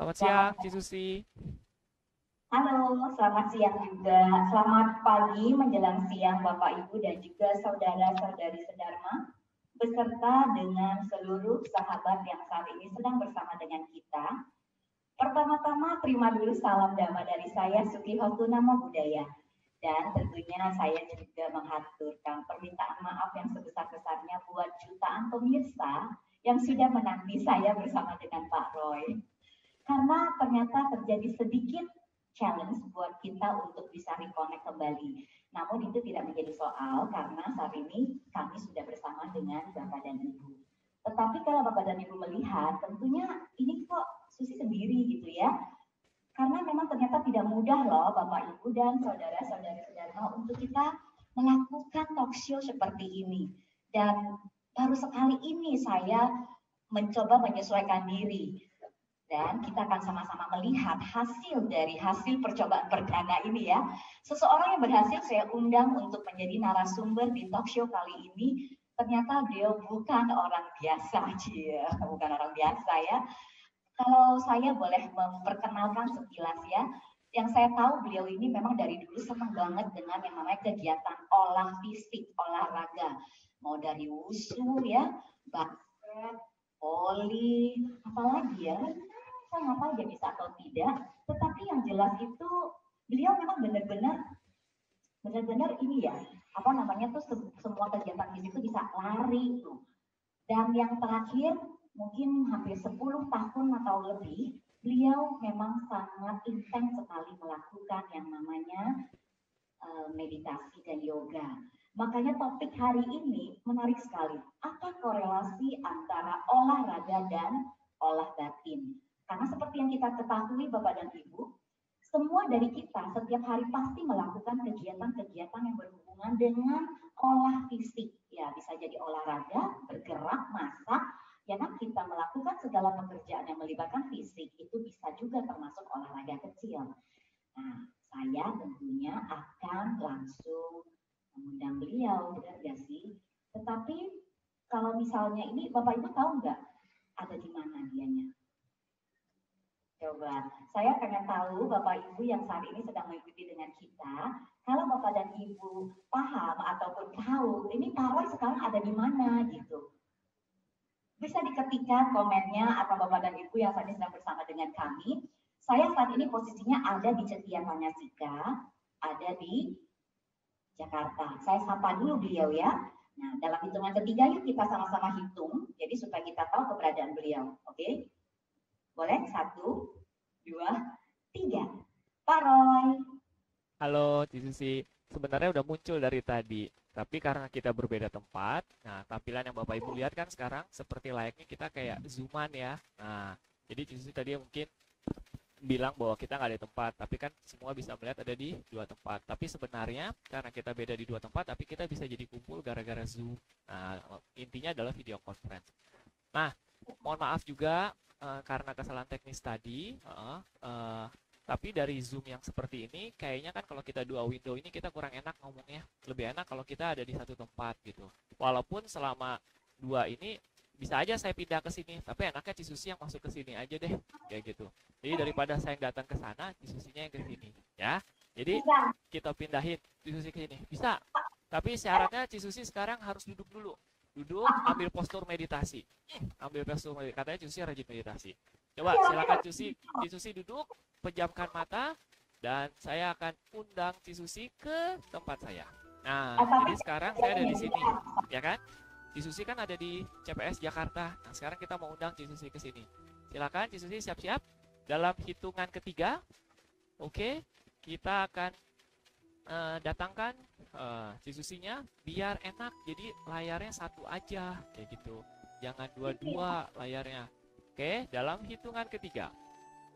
Selamat siang, Selamat, Ci Susi. halo, selamat siang juga. Selamat pagi menjelang siang Bapak Ibu dan juga saudara-saudari Sedharma, beserta dengan seluruh sahabat yang saat ini sedang bersama dengan kita. Pertama-tama terima dulu salam damai dari saya Suki Hotu Namo Buddhaya. Dan tentunya saya juga mengaturkan permintaan maaf yang sebesar-besarnya buat jutaan pemirsa yang sudah menanti saya bersama dengan Pak Roy. Karena ternyata terjadi sedikit challenge buat kita untuk bisa reconnect kembali. Namun itu tidak menjadi soal karena saat ini kami sudah bersama dengan Bapak dan Ibu. Tetapi kalau Bapak dan Ibu melihat, tentunya ini kok Susi sendiri gitu ya. Karena memang ternyata tidak mudah loh Bapak Ibu dan saudara-saudari Sedharma untuk kita melakukan talk show seperti ini. Dan baru sekali ini saya mencoba menyesuaikan diri dan kita akan sama-sama melihat hasil dari hasil percobaan perdana ini ya. Seseorang yang berhasil saya undang untuk menjadi narasumber di talk show kali ini. Ternyata beliau bukan orang biasa, cia, bukan orang biasa ya. Kalau saya boleh memperkenalkan sekilas ya, yang saya tahu beliau ini memang dari dulu senang banget dengan yang namanya kegiatan olah fisik, olahraga. Mau dari wushu ya, basket, voli, apalagi ya, saya nggak tahu dia bisa atau tidak, tetapi yang jelas itu beliau memang benar-benar ini ya, apa namanya tuh semua kegiatan fisik itu bisa lari tuh. Dan yang terakhir mungkin hampir 10 tahun atau lebih, beliau memang sangat intens sekali melakukan yang namanya meditasi dan yoga. Makanya topik hari ini menarik sekali. Apa korelasi antara olahraga dan olah batin? Karena seperti yang kita ketahui Bapak dan Ibu, semua dari kita setiap hari pasti melakukan kegiatan-kegiatan yang berhubungan dengan olah fisik. Ya, bisa jadi olahraga, bergerak, masak, ya kan kita melakukan segala pekerjaan yang melibatkan fisik itu bisa juga termasuk olahraga kecil. Nah, saya tentunya akan langsung mengundang beliau, benar nggak sih? Tetapi kalau misalnya ini Bapak Ibu tahu nggak ada di mana dianya? Coba, saya pengen tahu Bapak Ibu yang saat ini sedang mengikuti dengan kita, kalau Bapak dan Ibu paham ataupun tahu, ini Pak Roy sekarang ada di mana gitu. Bisa diketikkan komennya atau Bapak dan Ibu yang saat ini sedang bersama dengan kami. Saya saat ini posisinya ada di Setia Sika, ada di Jakarta. Saya sapa dulu beliau ya. Nah, dalam hitungan ketiga yuk kita sama-sama hitung, jadi supaya kita tahu keberadaan beliau. Oke? Boleh? Satu, dua, tiga. Pak Roy. Halo, Ci Susi. Sebenarnya udah muncul dari tadi, tapi karena kita berbeda tempat, nah tampilan yang Bapak Ibu lihat kan sekarang seperti layaknya kita kayak zooman ya. Nah, jadi Ci Susi tadi mungkin bilang bahwa kita nggak ada tempat, tapi kan semua bisa melihat ada di dua tempat. Tapi sebenarnya karena kita beda di dua tempat, tapi kita bisa jadi kumpul gara-gara Zoom. Nah, intinya adalah video conference. Nah, mohon maaf juga karena kesalahan teknis tadi. Tapi dari Zoom yang seperti ini, kayaknya kan kalau kita dua window ini kita kurang enak ngomongnya. Lebih enak kalau kita ada di satu tempat gitu. Walaupun selama dua ini bisa aja saya pindah ke sini, tapi enaknya Cisusi yang masuk ke sini aja deh, kayak gitu. Jadi daripada saya yang datang ke sana, Cisusinya yang ke sini, ya. Jadi Bisa. kita pindahin Cisusi ke sini, bisa. Tapi syaratnya Cisusi sekarang harus duduk dulu. Duduk, ambil postur meditasi. Ambil postur meditasi. Katanya Cisusi rajin meditasi. Coba silakan Cisusi duduk, pejamkan mata, dan saya akan undang Cisusi ke tempat saya. Nah, Tapi jadi sekarang saya ada di sini, ya kan? Cisusi kan ada di CPS Jakarta. Nah, sekarang kita mau undang Cisusi ke sini. Silakan Cisusi siap-siap. Dalam hitungan ketiga, oke, kita akan datangkan Cisusinya biar enak. Jadi layarnya satu aja, kayak gitu. Jangan dua-dua layarnya. Oke, dalam hitungan ketiga.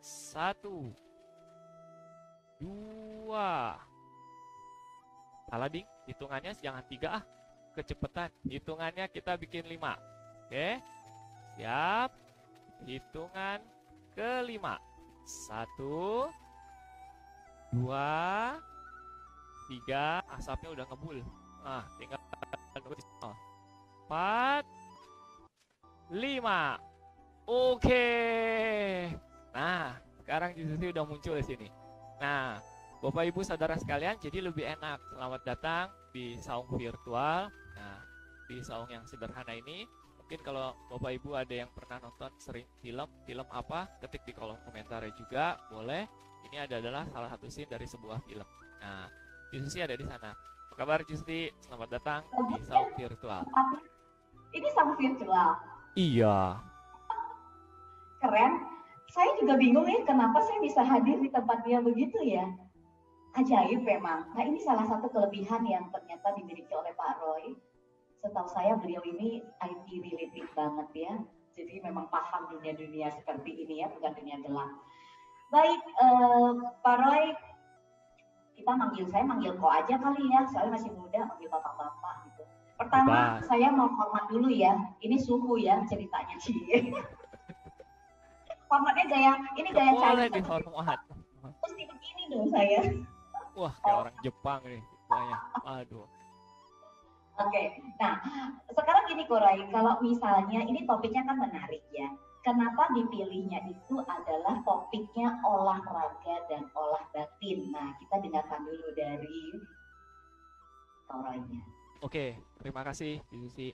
Satu, dua. Salah ding, hitungannya jangan tiga ah. Kecepatan, hitungannya kita bikin lima. Oke, siap. Hitungan kelima. Satu, dua, tiga. Asapnya udah ngebul. Nah, tinggal nunggu di sana. Empat, lima. Oke. Nah, sekarang Juicy udah muncul di sini. Nah, Bapak Ibu Saudara sekalian, jadi lebih enak. Selamat datang di saung virtual. Nah, di saung yang sederhana ini, mungkin kalau Bapak Ibu ada yang pernah nonton sering film apa, ketik di kolom komentar juga, boleh. Ini adalah salah satu scene dari sebuah film. Nah, Juicy ada di sana. Apa kabar Juicy? Selamat datang di saung virtual. Ini saung virtual. Iya. Keren. Saya juga bingung ya kenapa saya bisa hadir di tempat dia begitu ya. Ajaib memang. Nah ini salah satu kelebihan yang ternyata dimiliki oleh Pak Roy. Setahu saya beliau ini IT related banget ya. Jadi memang paham dunia-dunia seperti ini ya, bukan dunia gelap. Baik, Pak Roy, saya manggil kok aja kali ya, soalnya masih muda, manggil bapak-bapak gitu. Pertama, saya mau hormat dulu ya. Ini suhu ya ceritanya sih. Formatnya gaya Chinese. Boleh dihormat. Mesti begini dong saya. Wah, kayak orang Jepang nih. Banyak. Aduh. Oke, nah sekarang gini Koray, kalau misalnya ini topiknya kan menarik ya. Kenapa dipilihnya itu adalah topiknya olahraga dan olah batin. Nah, kita dengarkan dulu dari Koraynya. Oke, terima kasih Susi.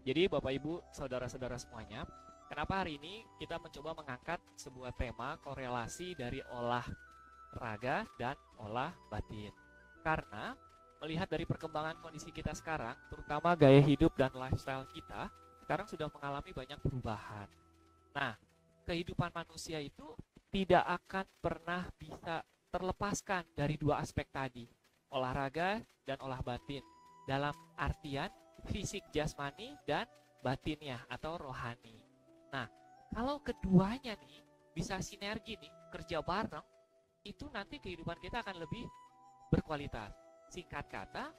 Jadi Bapak Ibu, saudara-saudara semuanya, kenapa hari ini kita mencoba mengangkat sebuah tema korelasi dari olahraga dan olah batin? Karena melihat dari perkembangan kondisi kita sekarang, terutama gaya hidup dan lifestyle kita, sekarang sudah mengalami banyak perubahan. Nah, kehidupan manusia itu tidak akan pernah bisa terlepaskan dari dua aspek tadi, olahraga dan olah batin. Dalam artian fisik jasmani dan batinnya atau rohani. Nah, kalau keduanya nih bisa sinergi nih, kerja bareng, itu nanti kehidupan kita akan lebih berkualitas. Singkat kata,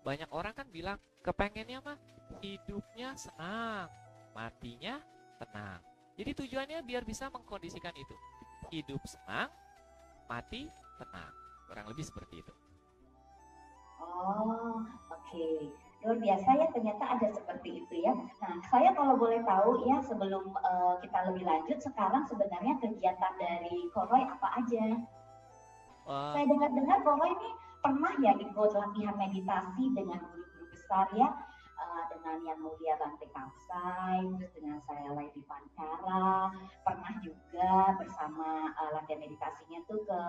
banyak orang kan bilang kepengennya mah hidupnya senang, matinya tenang. Jadi tujuannya biar bisa mengkondisikan itu. Hidup senang, mati tenang. Kurang lebih seperti itu. Oh, oke. Luar biasa ya, ternyata ada seperti itu ya. Nah, saya kalau boleh tahu ya sebelum kita lebih lanjut, sekarang sebenarnya kegiatan dari Koroy apa aja? Saya dengar-dengar Koroy ini pernah ya ikut latihan meditasi dengan guru-guru besar ya, dengan yang mulia Bante Kamsai, terus dengan saya Laili Pankara, pernah juga bersama latihan meditasinya tuh ke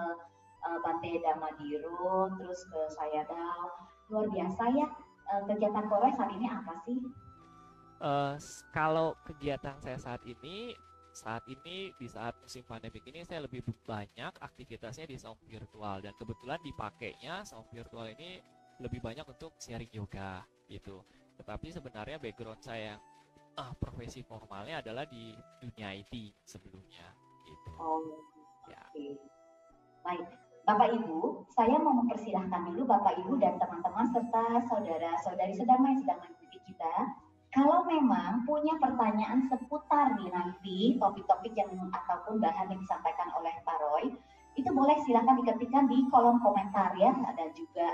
Bante Damadiro, terus ke Sayadaw. Luar biasa ya. Kegiatan Koroy saat ini apa sih? Kalau kegiatan saya saat ini di saat musim pandemik ini saya lebih banyak aktivitasnya di saung virtual, dan kebetulan dipakainya saung virtual ini lebih banyak untuk sharing yoga gitu. Tetapi sebenarnya background saya yang profesi formalnya adalah di dunia IT sebelumnya gitu. Oh, ya. Okay. Baik, Bapak Ibu, saya mau mempersilahkan dulu Bapak Ibu dan teman-teman serta saudara-saudari sedang mengikuti kita. Kalau memang punya pertanyaan seputar nih nanti topik-topik yang ataupun bahan yang disampaikan oleh Pak Roy, itu boleh silakan diketikkan di kolom komentar ya, dan juga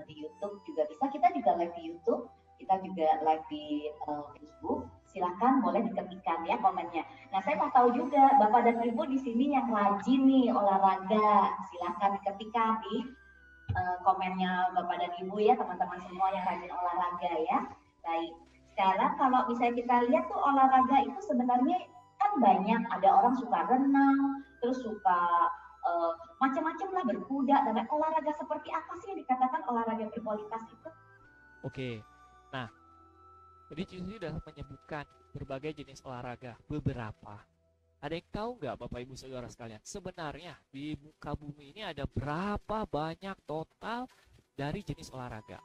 di YouTube juga bisa. Kita juga live di YouTube, kita juga live di Facebook. Silakan boleh diketikkan ya komennya. Nah, saya mau tahu juga Bapak dan Ibu di sini yang rajin nih olahraga, silakan diketikkan di komennya Bapak dan Ibu ya, teman-teman semua yang rajin olahraga ya. Baik. Sekarang kalau misalnya kita lihat tuh olahraga itu sebenarnya kan banyak, ada orang suka renang, terus suka macam-macam lah, berkuda, dan olahraga seperti apa sih yang dikatakan olahraga berkualitas itu? Oke, nah tadi Cici sudah menyebutkan berbagai jenis olahraga, beberapa. Ada yang tahu nggak Bapak Ibu Saudara sekalian, sebenarnya di muka bumi ini ada berapa banyak total dari jenis olahraga?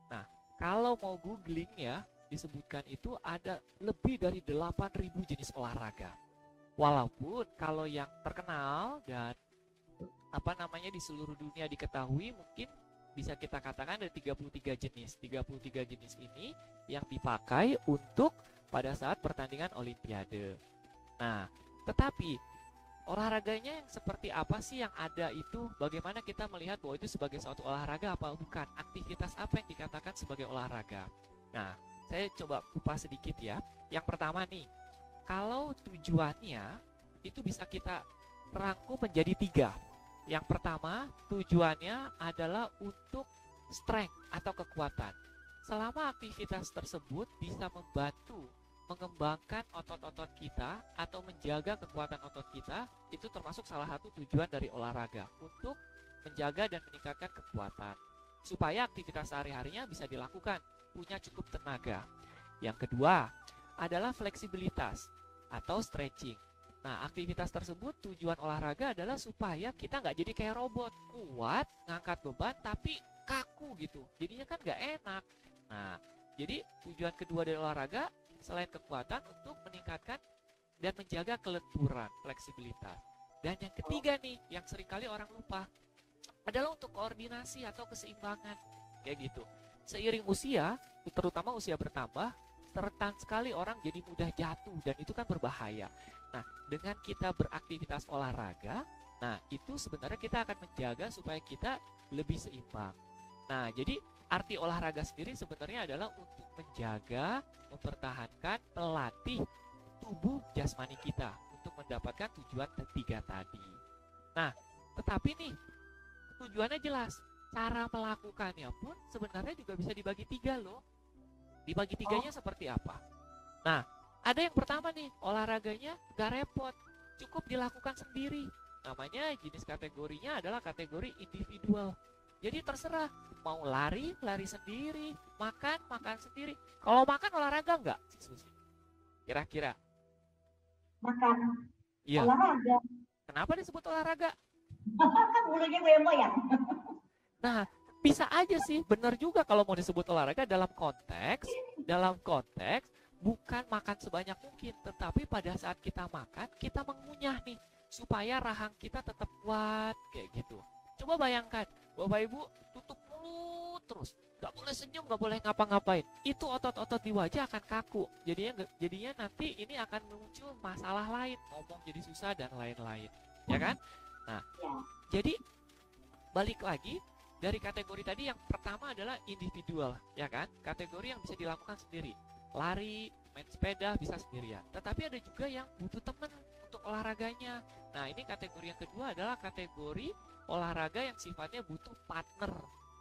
Nah, kalau mau googling ya, disebutkan itu ada lebih dari 8.000 jenis olahraga. Walaupun kalau yang terkenal dan di seluruh dunia diketahui mungkin bisa kita katakan ada 33 jenis. 33 jenis ini yang dipakai untuk pada saat pertandingan olimpiade. Nah, tetapi olahraganya yang seperti apa sih yang ada itu? Bagaimana kita melihat bahwa itu sebagai suatu olahraga apa bukan? Aktivitas apa yang dikatakan sebagai olahraga? Nah, saya coba kupas sedikit ya. Yang pertama nih, kalau tujuannya itu bisa kita rangkum menjadi 3. Yang pertama, tujuannya adalah untuk strength atau kekuatan. Selama aktivitas tersebut bisa membantu mengembangkan otot-otot kita atau menjaga kekuatan otot kita, itu termasuk salah satu tujuan dari olahraga untuk menjaga dan meningkatkan kekuatan supaya aktivitas sehari-harinya bisa dilakukan, punya cukup tenaga. Yang kedua adalah fleksibilitas atau stretching. Nah, aktivitas tersebut tujuan olahraga adalah supaya kita nggak jadi kayak robot, kuat, ngangkat beban, tapi kaku gitu. Jadinya kan nggak enak. Nah, jadi tujuan kedua dari olahraga selain kekuatan untuk meningkatkan dan menjaga kelenturan, fleksibilitas. Dan yang ketiga nih, yang seringkali orang lupa, adalah untuk koordinasi atau keseimbangan. Kayak gitu. Seiring usia, terutama usia bertambah, rentan sekali orang jadi mudah jatuh dan itu kan berbahaya. Nah, dengan kita beraktivitas olahraga, nah itu sebenarnya kita akan menjaga supaya kita lebih seimbang. Nah, jadi arti olahraga sendiri sebenarnya adalah untuk menjaga, mempertahankan, melatih tubuh jasmani kita untuk mendapatkan tujuan ketiga tadi. Nah, tetapi nih tujuannya jelas. Cara melakukannya pun sebenarnya juga bisa dibagi 3 loh. Dibagi 3-nya seperti apa? Nah, ada yang pertama nih, olahraganya gak repot, cukup dilakukan sendiri. Namanya jenis kategorinya adalah kategori individual. Jadi terserah, mau lari, lari sendiri, makan, makan sendiri. Kalau makan olahraga nggak? Kira-kira? Makan. Iya. Olahraga. Kenapa disebut olahraga? Kan bulunya goyang-goyang. Nah, bisa aja sih, benar juga kalau mau disebut olahraga dalam konteks bukan makan sebanyak mungkin, tetapi pada saat kita makan, kita mengunyah nih, supaya rahang kita tetap kuat, kayak gitu. Coba bayangkan, Bapak Ibu tutup mulut terus, gak boleh senyum, gak boleh ngapa-ngapain. Itu otot-otot di wajah akan kaku. Jadinya nanti ini akan muncul masalah lain, ngomong jadi susah dan lain-lain, ya kan? Nah, jadi balik lagi dari kategori tadi, yang pertama adalah individual, ya kan? Kategori yang bisa dilakukan sendiri. Lari, main sepeda bisa sendirian. Tetapi ada juga yang butuh teman untuk olahraganya. Nah, ini kategori yang kedua adalah kategori olahraga yang sifatnya butuh partner.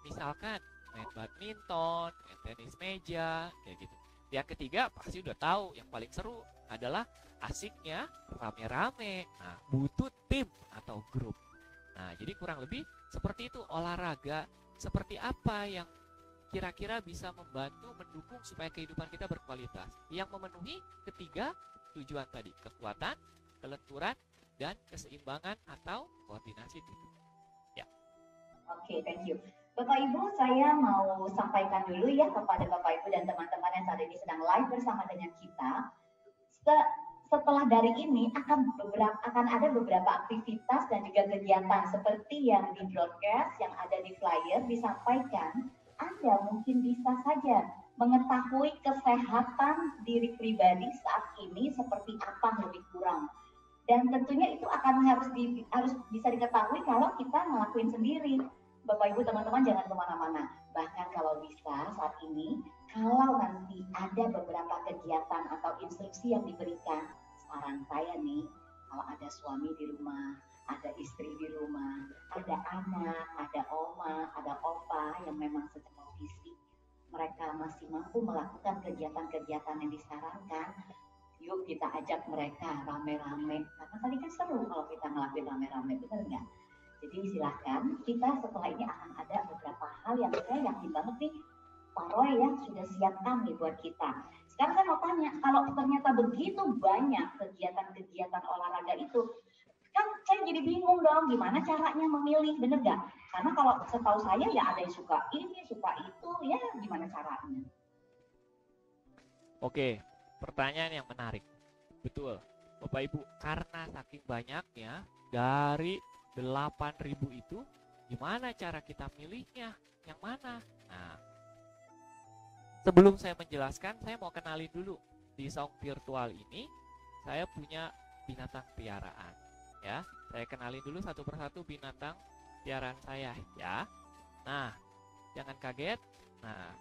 Misalkan main badminton, main tenis meja, kayak gitu. Yang ketiga pasti udah tahu, yang paling seru adalah asiknya rame-rame. Nah, butuh tim atau grup. Nah, jadi kurang lebih seperti itu olahraga. Seperti apa yang kira-kira bisa membantu mendukung supaya kehidupan kita berkualitas, yang memenuhi ketiga tujuan tadi, kekuatan, kelenturan, dan keseimbangan atau koordinasi tubuh. Ya. Oke, thank you. Bapak Ibu, saya mau sampaikan dulu ya kepada Bapak Ibu dan teman-teman yang saat ini sedang live bersama dengan kita. Setelah dari ini akan ada beberapa aktivitas dan juga kegiatan seperti yang di broadcast, yang ada di flyer disampaikan. Anda mungkin bisa saja mengetahui kesehatan diri pribadi saat ini seperti apa lebih kurang. Dan tentunya itu akan harus bisa diketahui kalau kita ngelakuin sendiri. Bapak Ibu teman-teman jangan kemana-mana. Bahkan kalau bisa saat ini, kalau nanti ada beberapa kegiatan atau instruksi yang diberikan, saran saya nih, kalau ada suami di rumah, ada istri di rumah, ada anak, ada oma, ada opa yang memang secara fisik mereka masih mampu melakukan kegiatan-kegiatan yang disarankan, yuk kita ajak mereka rame-rame. Karena tadi kan seru kalau kita ngelakuin rame-rame, benar nggak? Jadi silahkan, kita setelah ini akan ada beberapa hal yang saya yakin banget nih, Pak Roy ya sudah siapkan nih buat kita. Sekarang saya mau tanya, kalau ternyata begitu banyak kegiatan-kegiatan olahraga itu, kan saya jadi bingung dong gimana caranya memilih, bener gak? Karena kalau setahu saya ya ada yang suka ini, suka itu, ya gimana caranya? Oke, pertanyaan yang menarik. Betul, Bapak Ibu, karena saking banyaknya dari 8.000 itu, gimana cara kita milihnya? Yang mana? Nah, sebelum saya menjelaskan, saya mau kenalin dulu. Di Saung Virtual ini, saya punya binatang piaraan. Ya, saya kenalin dulu satu persatu binatang piaraan saya, ya. Nah, jangan kaget. Nah,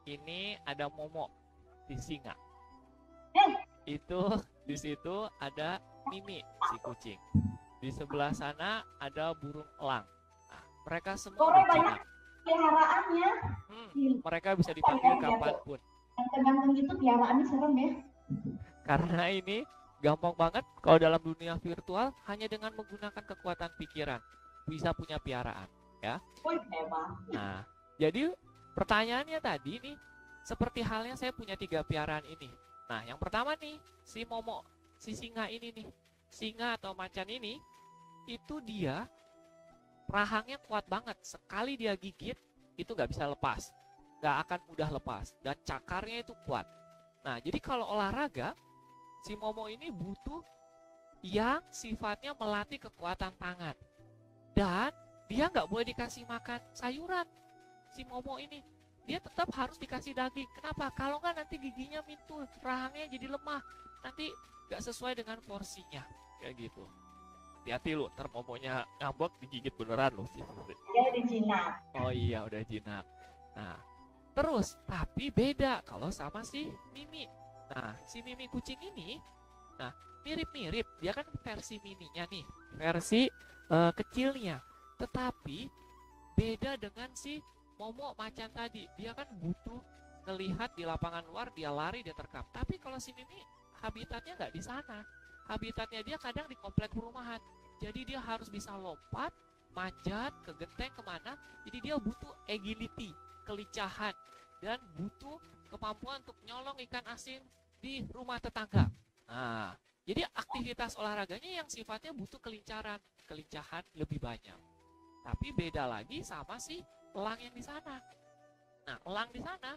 ini ada Momo, si singa. Itu di situ ada Mimi, si kucing. Di sebelah sana ada burung elang. Nah, mereka semua Korea udah banyak jinak. peliharaannya. Mereka bisa Apa ya, dipanggil dia tuh kapanpun. yang tergantung gitu peliharaannya serem ya. Karena ini gampang banget kalau dalam dunia virtual hanya dengan menggunakan kekuatan pikiran bisa punya piaraan, ya. Wih, hebat. Nah, jadi pertanyaannya tadi nih, seperti halnya saya punya 3 piaraan ini. Nah, yang pertama nih, si Momo, si singa ini nih, singa atau macan ini, itu dia rahangnya kuat banget. Sekali dia gigit, itu nggak bisa lepas, nggak akan mudah lepas, dan cakarnya itu kuat. Nah, jadi kalau olahraga, si Momo ini butuh yang sifatnya melatih kekuatan tangan. Dan dia nggak boleh dikasih makan sayuran. Si Momo ini, dia tetap harus dikasih daging. Kenapa? Kalau nggak nanti giginya mintul, rahangnya jadi lemah. Nanti nggak sesuai dengan porsinya. Kayak gitu. Hati-hati lu, ntar Momonya ngambek digigit beneran loh. Dia udah jinak. Oh iya, udah jinak. Nah, terus, tapi beda kalau sama si Mimi. Nah, si Mimi kucing ini, nah mirip-mirip. Dia kan versi mininya nih, versi kecilnya. Tetapi beda dengan si Momo macan tadi. Dia kan butuh ngelihat di lapangan luar, dia lari, dia terkam. Tapi kalau si Mimi habitatnya nggak di sana. Habitatnya dia kadang di komplek perumahan. Jadi dia harus bisa lompat, manjat ke genteng kemana. Jadi dia butuh agility, kelincahan, dan butuh kemampuan untuk nyolong ikan asin di rumah tetangga. Nah, jadi aktivitas olahraganya yang sifatnya butuh kelincahan lebih banyak. Tapi beda lagi sama si elang yang di sana. Nah, elang di sana,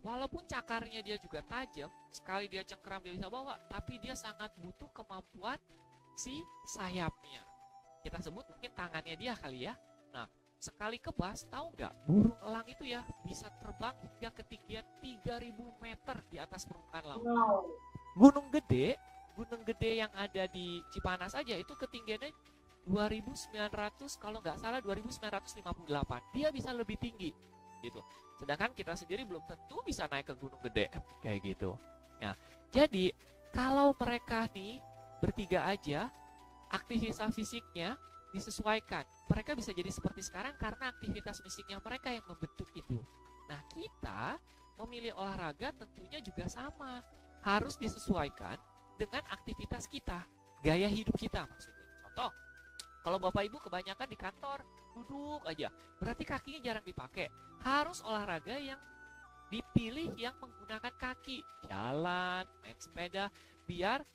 walaupun cakarnya dia juga tajam, sekali dia cengkeram dia bisa bawa, tapi dia sangat butuh kemampuan si sayapnya. Kita sebut mungkin tangannya dia kali ya. Nah, sekali kebas, tahu nggak? Burung elang itu ya bisa terbang hingga ketinggian 3000 meter di atas permukaan laut. Wow. Gunung Gede yang ada di Cipanas aja itu ketinggiannya 2900, kalau nggak salah 2958. Dia bisa lebih tinggi gitu. Sedangkan kita sendiri belum tentu bisa naik ke Gunung Gede kayak gitu. Nah, jadi kalau mereka nih bertiga aja, aktivitas fisiknya disesuaikan. Mereka bisa jadi seperti sekarang karena aktivitas fisiknya mereka yang membentuk itu. Nah, kita memilih olahraga tentunya juga sama. Harus disesuaikan dengan aktivitas kita, gaya hidup kita maksudnya. Contoh, kalau Bapak Ibu kebanyakan di kantor, duduk aja, berarti kakinya jarang dipakai. Harus olahraga yang dipilih yang menggunakan kaki. Jalan, main sepeda, biar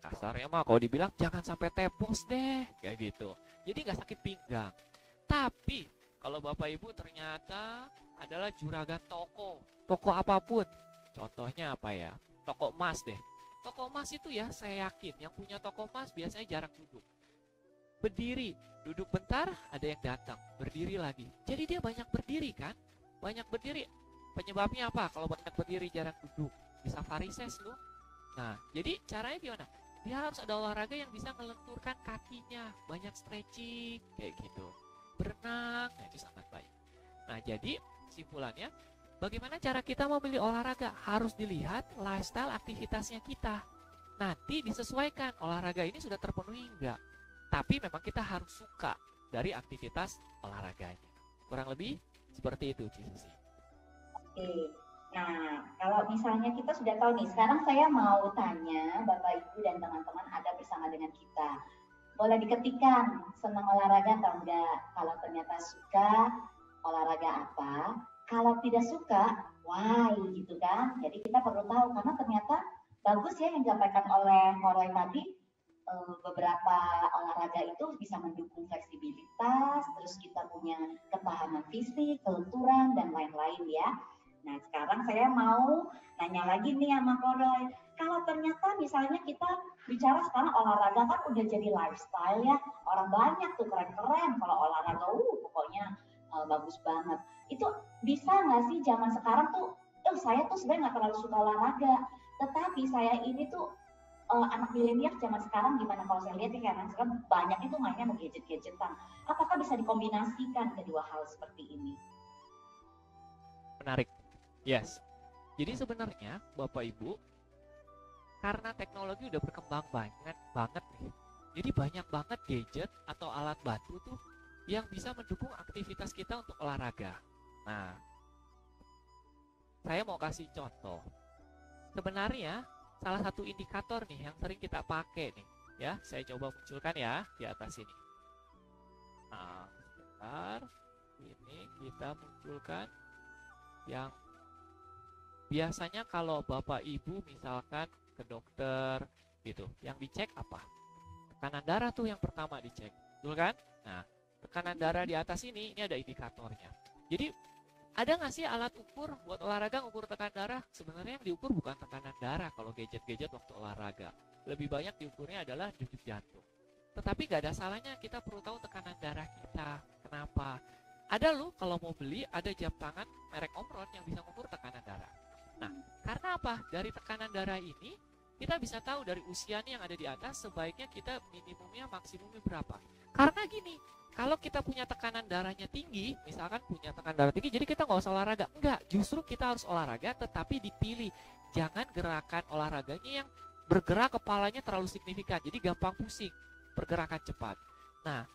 kasarnya mah kalau dibilang jangan sampai tepos deh, kayak gitu. Jadi nggak sakit pinggang. Tapi kalau Bapak Ibu ternyata adalah juragan toko apapun, contohnya apa ya? Toko emas deh. Toko emas itu ya saya yakin yang punya toko emas biasanya jarang duduk. Berdiri, duduk bentar ada yang datang, berdiri lagi. Jadi dia banyak berdiri kan? Banyak berdiri. Penyebabnya apa? Kalau banyak berdiri jarang duduk, bisa varises loh. Nah, jadi caranya gimana? Dia harus ada olahraga yang bisa melenturkan kakinya, banyak stretching kayak gitu. Berenang, nah itu sangat baik. Nah, jadi simpulannya, bagaimana cara kita memilih olahraga? Harus dilihat lifestyle aktivitasnya kita. Nanti disesuaikan olahraga ini sudah terpenuhi enggak. Tapi memang kita harus suka dari aktivitas olahraganya. Kurang lebih seperti itu, Cici. Oke. Nah, kalau misalnya kita sudah tahu nih, sekarang saya mau tanya Bapak Ibu dan teman-teman ada bersama dengan kita. Boleh diketikkan senang olahraga atau enggak? Kalau ternyata suka, olahraga apa? Kalau tidak suka, why gitu kan? Jadi kita perlu tahu karena ternyata bagus ya yang disampaikan oleh Roy tadi, beberapa olahraga itu bisa mendukung fleksibilitas, terus kita punya ketahanan fisik, kelenturan, dan lain-lain ya. Nah, sekarang saya mau nanya lagi nih sama Koroy. Kalau ternyata misalnya kita bicara sekarang olahraga kan udah jadi lifestyle ya. Orang banyak tuh keren-keren kalau olahraga, pokoknya bagus banget. Itu bisa nggak sih zaman sekarang tuh, saya tuh sebenarnya nggak terlalu suka olahraga. Tetapi saya ini tuh anak milenial zaman sekarang gimana kalau saya lihat ya karena sekarang banyak itu mainnya sama gadget-gadgetan. Apakah bisa dikombinasikan kedua hal seperti ini? Menarik. Yes. Jadi sebenarnya Bapak Ibu, karena teknologi udah berkembang banget nih. Jadi banyak banget gadget atau alat bantu tuh yang bisa mendukung aktivitas kita untuk olahraga. Nah, saya mau kasih contoh. Sebenarnya salah satu indikator nih yang sering kita pakai nih, ya, saya coba munculkan ya di atas ini. Nah, sebentar, ini kita munculkan yang biasanya kalau Bapak Ibu misalkan ke dokter gitu, yang dicek apa? Tekanan darah tuh yang pertama dicek, betul kan? Nah, tekanan darah di atas ini ada indikatornya. Jadi ada nggak sih alat ukur buat olahraga ukur tekanan darah? Sebenarnya yang diukur bukan tekanan darah kalau gadget-gadget waktu olahraga. Lebih banyak diukurnya adalah denyut jantung. Tetapi nggak ada salahnya kita perlu tahu tekanan darah kita. Kenapa? Ada loh kalau mau beli ada jam tangan merek Omron yang bisa mengukur tekanan darah. Nah, karena apa? Dari tekanan darah ini kita bisa tahu dari usianya yang ada di atas sebaiknya kita minimumnya maksimumnya berapa. Karena gini, kalau kita punya tekanan darahnya tinggi, misalkan punya tekanan darah tinggi, jadi kita nggak usah olahraga. Enggak, justru kita harus olahraga tetapi dipilih. Jangan gerakan olahraganya yang bergerak kepalanya terlalu signifikan, jadi gampang pusing, pergerakan cepat. Nah,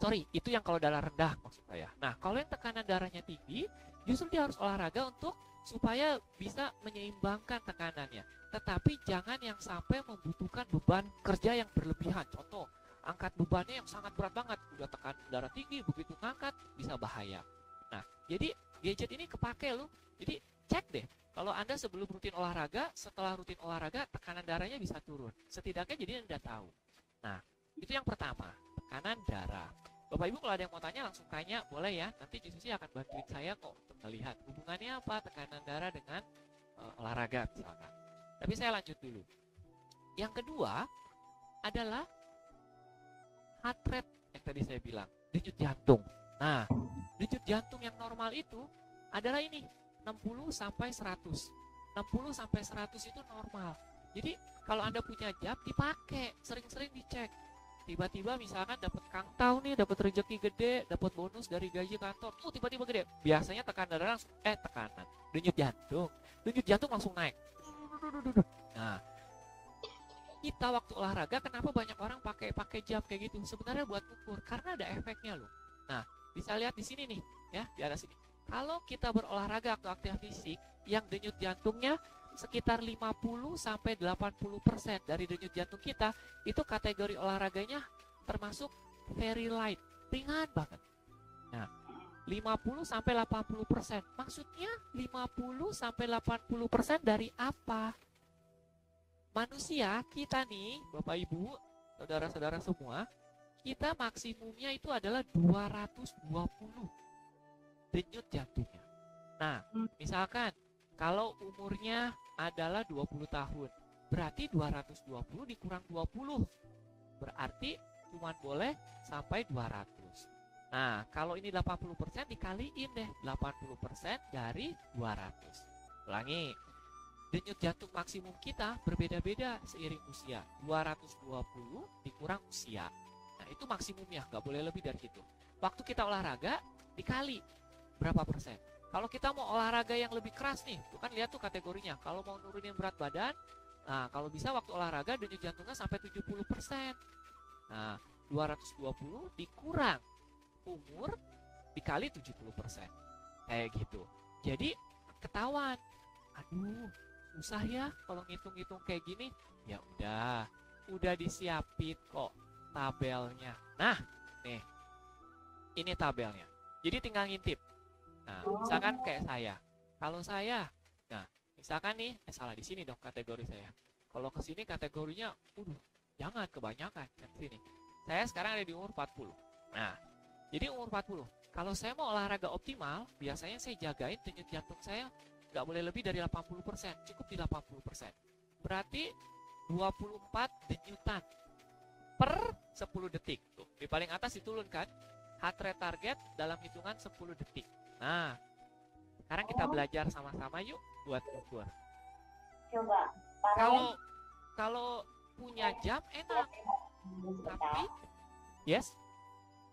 sorry, itu yang kalau darah rendah maksud saya. Nah, kalau yang tekanan darahnya tinggi, justru dia harus olahraga untuk supaya bisa menyeimbangkan tekanannya. Tetapi jangan yang sampai membutuhkan beban kerja yang berlebihan. Contoh, angkat bebannya yang sangat berat banget, udah tekanan darah tinggi, begitu ngangkat bisa bahaya. Nah, jadi gadget ini kepake loh. Jadi cek deh, kalau Anda sebelum rutin olahraga, setelah rutin olahraga, tekanan darahnya bisa turun. Setidaknya jadi Anda tahu. Nah, itu yang pertama, tekanan darah. Bapak Ibu kalau ada yang mau tanya langsung tanya, boleh ya. Nanti Susi akan bantuin saya kok untuk melihat hubungannya apa tekanan darah dengan olahraga misalkan. Tapi saya lanjut dulu. Yang kedua adalah heart rate yang tadi saya bilang, denyut jantung. Nah, denyut jantung yang normal itu adalah ini, 60 sampai 100. 60 sampai 100 itu normal. Jadi kalau Anda punya jam dipakai, sering-sering dicek. Tiba-tiba misalkan dapat kangtau nih, dapat rezeki gede, dapat bonus dari gaji kantor, tiba-tiba gede. Biasanya tekanan darah langsung denyut jantung langsung naik. Nah, kita waktu olahraga kenapa banyak orang pakai jam kayak gitu? Sebenarnya buat ukur karena ada efeknya loh. Nah, bisa lihat di sini nih, ya, di atas sini. Kalau kita berolahraga atau aktivitas fisik yang denyut jantungnya sekitar 50 sampai 80% dari denyut jantung kita itu kategori olahraganya termasuk very light, ringan banget. Nah, 50 sampai 80%. Maksudnya 50 sampai 80% dari apa? Manusia kita nih, Bapak Ibu, saudara-saudara semua, kita maksimumnya itu adalah 220 denyut jantungnya. Nah, misalkan kalau umurnya adalah 20 tahun, berarti 220 dikurang 20. Berarti cuma boleh sampai 200. Nah, kalau ini 80% dikaliin deh, 80% dari 200. Ulangi, denyut jantung maksimum kita berbeda-beda seiring usia. 220 dikurang usia. Nah, itu maksimumnya, nggak boleh lebih dari itu. Waktu kita olahraga, dikali berapa persen. Kalau kita mau olahraga yang lebih keras nih, tuh kan lihat tuh kategorinya. Kalau mau nurunin berat badan, nah kalau bisa waktu olahraga denyut jantungnya sampai 70%. Nah, 220 dikurang umur dikali 70%. Kayak gitu. Jadi ketahuan. Aduh, susah ya kalau ngitung-ngitung kayak gini. Ya udah disiapin kok tabelnya. Nah, nih. Ini tabelnya. Jadi tinggal ngintip. Nah, misalkan kayak saya. Kalau saya, nah, misalkan nih, salah di sini dong kategori saya. Kalau ke sini kategorinya, jangan kebanyakan ke sini. Saya sekarang ada di umur 40. Nah, jadi umur 40. Kalau saya mau olahraga optimal, biasanya saya jagain denyut jantung saya nggak boleh lebih dari 80%, cukup di 80%. Berarti 24 denyutan per 10 detik. Tuh, di paling atas diturunkan heart rate target dalam hitungan 10 detik. Nah, sekarang kita belajar sama-sama yuk buat ukur. Coba. Kalau punya jam enak. Tapi, yes.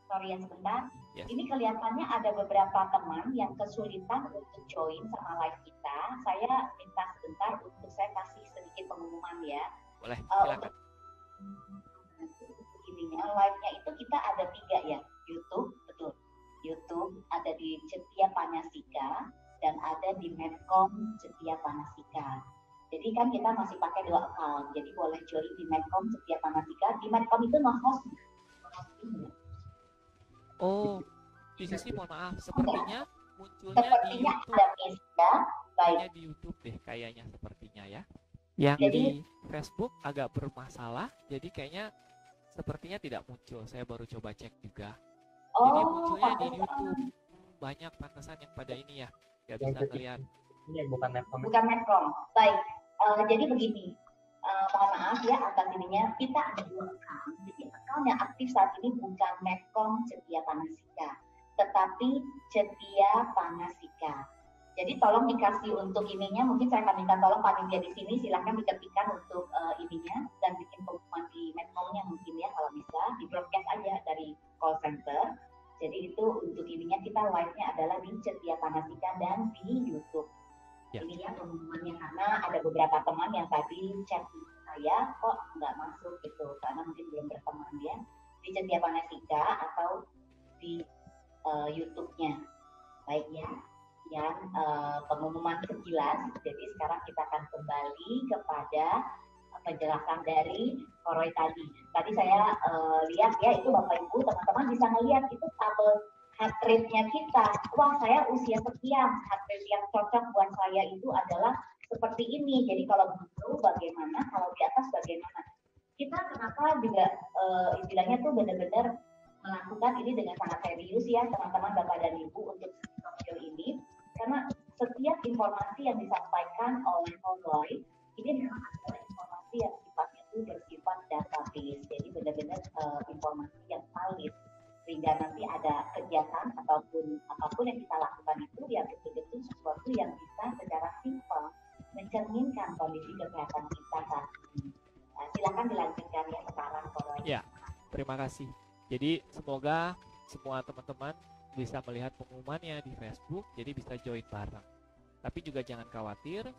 Sorry ya sebentar. Yes. Ini kelihatannya ada beberapa teman yang kesulitan untuk join sama live kita. Saya minta sebentar untuk saya kasih sedikit pengumuman ya. Boleh, silakan. ininya live-nya itu kita ada 3 ya, YouTube, betul. YouTube ada di Cetia Panasika dan ada di Medcom Cetia Panasika. Jadi kan kita masih pakai 2 account, jadi boleh join di Medcom Cetia Panasika. Di Medcom itu nge-host. Oh, di sisi mohon maaf, sepertinya munculnya di Sepertinya YouTube. ada miss ya. Baik. Munculnya di YouTube deh kayaknya sepertinya ya. Yang Jadi di Facebook agak bermasalah, jadi kayaknya sepertinya tidak muncul. Saya baru coba cek juga. Jadi munculnya di YouTube. Banyak pantesan yang pada ini ya, nggak bisa ngeliat. Ini bukan Medcom. bukan Medcom. Baik. Jadi begini, mohon maaf ya atas ininya, kita ada 2 account. Jadi account yang aktif saat ini bukan Medcom Cetia Panasika, tetapi Cetia Panasika. Jadi tolong dikasih untuk ininya, mungkin saya akan minta tolong panitia di sini silahkan diketikkan untuk ininya dan bikin pengumuman di Medcomnya mungkin ya kalau bisa di broadcast aja dari call center. Jadi itu untuk ininya kita live-nya adalah di Cetia Panasika dan di YouTube. Ya. Ini ya pengumumannya karena ada beberapa teman yang tadi chat saya kok nggak masuk gitu karena mungkin belum berteman ya di Cetia Panasika atau di YouTube-nya. Baik ya. Yang pengumuman sekilas. Jadi sekarang kita akan kembali kepada penjelasan dari Koroy tadi. Tadi saya lihat ya itu Bapak Ibu teman-teman bisa melihat itu tabel heart rate-nya kita. Wah saya usia sekian, heart rate yang cocok buat saya itu adalah seperti ini. Jadi kalau begitu bagaimana, kalau di atas bagaimana. Kita kenapa juga istilahnya tuh benar-benar melakukan ini dengan sangat serius ya teman-teman Bapak dan Ibu untuk sosial ini. Karena setiap informasi yang disampaikan oleh Koroy ini memang adalah informasi yang sifatnya itu bersifat database. Jadi benar-benar informasi yang valid. Sehingga nanti ada kegiatan ataupun apapun yang kita lakukan itu ya betul-betul sesuatu yang bisa secara simpel mencerminkan kondisi kesehatan kita saat ini. Silakan dilanjutkan ya sekarang Koroy. Ya, terima kasih. Jadi semoga semua teman-teman bisa melihat pengumumannya di Facebook, jadi bisa join bareng. Tapi juga jangan khawatir,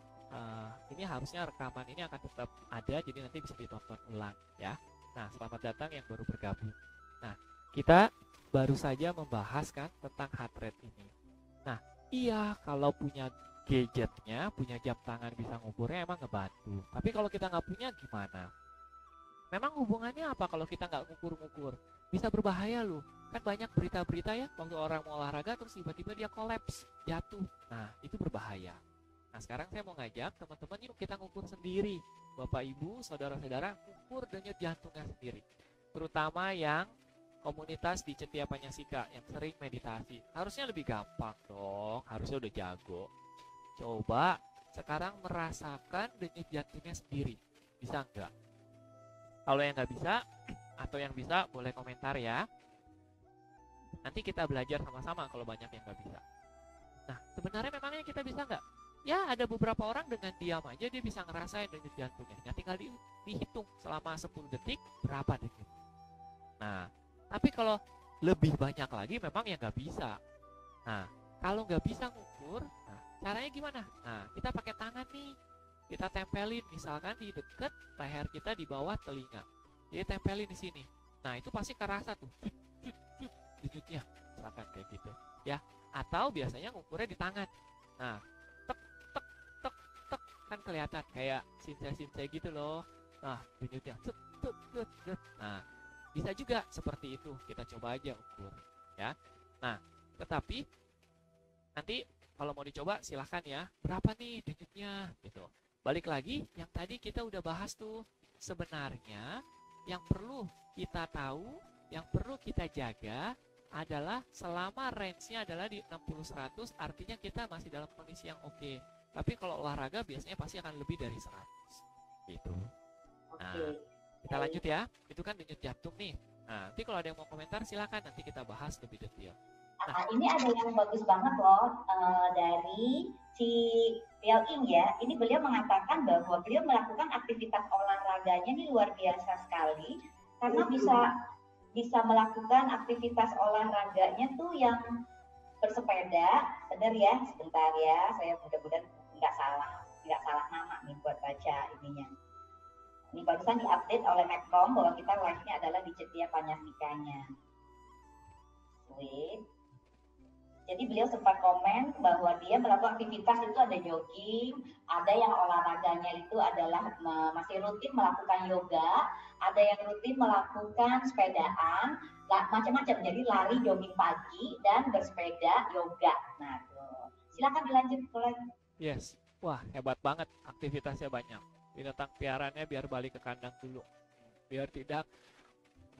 ini harusnya rekaman ini akan tetap ada, jadi nanti bisa ditonton ulang ya. Nah, selamat datang yang baru bergabung. Nah, kita baru saja membahas kan tentang heart rate ini. Nah, iya kalau punya gadgetnya, punya jam tangan bisa ngukurnya emang ngebantu. Tapi kalau kita nggak punya gimana? Memang hubungannya apa kalau kita nggak ngukur-ngukur? Bisa berbahaya loh. Kan banyak berita-berita ya, waktu orang mau olahraga terus tiba-tiba dia kolaps, jatuh. Nah, itu berbahaya. Nah, sekarang saya mau ngajak teman-teman yuk kita ngukur sendiri. Bapak, Ibu, saudara-saudara, ukur denyut jantungnya sendiri. Terutama yang komunitas di Cetia Panasika yang sering meditasi. Harusnya lebih gampang dong, harusnya udah jago. Coba sekarang merasakan denyut jantungnya sendiri. Bisa nggak? Kalau yang nggak bisa, atau yang bisa boleh komentar ya. Nanti kita belajar sama-sama kalau banyak yang nggak bisa. Nah, sebenarnya memangnya kita bisa nggak? Ya, ada beberapa orang dengan diam aja dia bisa ngerasain denyut jantungnya. Nah, tinggal dihitung selama 10 detik berapa denyut. Nah, tapi kalau lebih banyak lagi memang ya nggak bisa. Nah, kalau nggak bisa ngukur, nah caranya gimana? Nah, kita pakai tangan nih. Kita tempelin misalkan di dekat leher kita di bawah telinga. Jadi tempelin di sini. Nah, itu pasti kerasa tuh. Denyutnya. Misalkan kayak gitu. Ya, atau biasanya ngukurnya di tangan. Nah, tek tek tek tek kan kelihatan kayak sinse-sinse gitu loh. Nah, denyutnya. Nah, bisa juga seperti itu. Kita coba aja ukur, ya. Nah, tetapi nanti kalau mau dicoba silahkan ya. Berapa nih denyutnya gitu. Balik lagi yang tadi kita udah bahas tuh. Sebenarnya yang perlu kita tahu, yang perlu kita jaga adalah selama range-nya adalah di 60-100, artinya kita masih dalam kondisi yang oke. Tapi kalau olahraga biasanya pasti akan lebih dari 100. Gitu. Nah, kita lanjut ya. Itu kan denyut jantung nih. Nah, nanti kalau ada yang mau komentar silakan nanti kita bahas lebih detail. Nah, ini ada yang bagus banget loh dari si Liao-Ying ya. Ini beliau mengatakan bahwa beliau melakukan aktivitas olahraganya ini luar biasa sekali karena bisa melakukan aktivitas olahraganya tuh yang bersepeda. Benar ya, sebentar ya. Saya mudah-mudahan nggak salah nama nih buat baca ininya. Ini barusan diupdate oleh Medcom bahwa kita live-nya adalah di Cetia Panyasikanya. Sweet. Jadi beliau sempat komen bahwa dia melakukan aktivitas itu ada jogging, ada yang olahraganya itu adalah masih rutin melakukan yoga, ada yang rutin melakukan sepedaan, macam-macam. Jadi lari, jogging pagi, dan bersepeda, yoga. Nah, tuh. Silakan dilanjut lagi. Yes. Wah, hebat banget, aktivitasnya banyak. Binatang piarannya biar balik ke kandang dulu. Biar tidak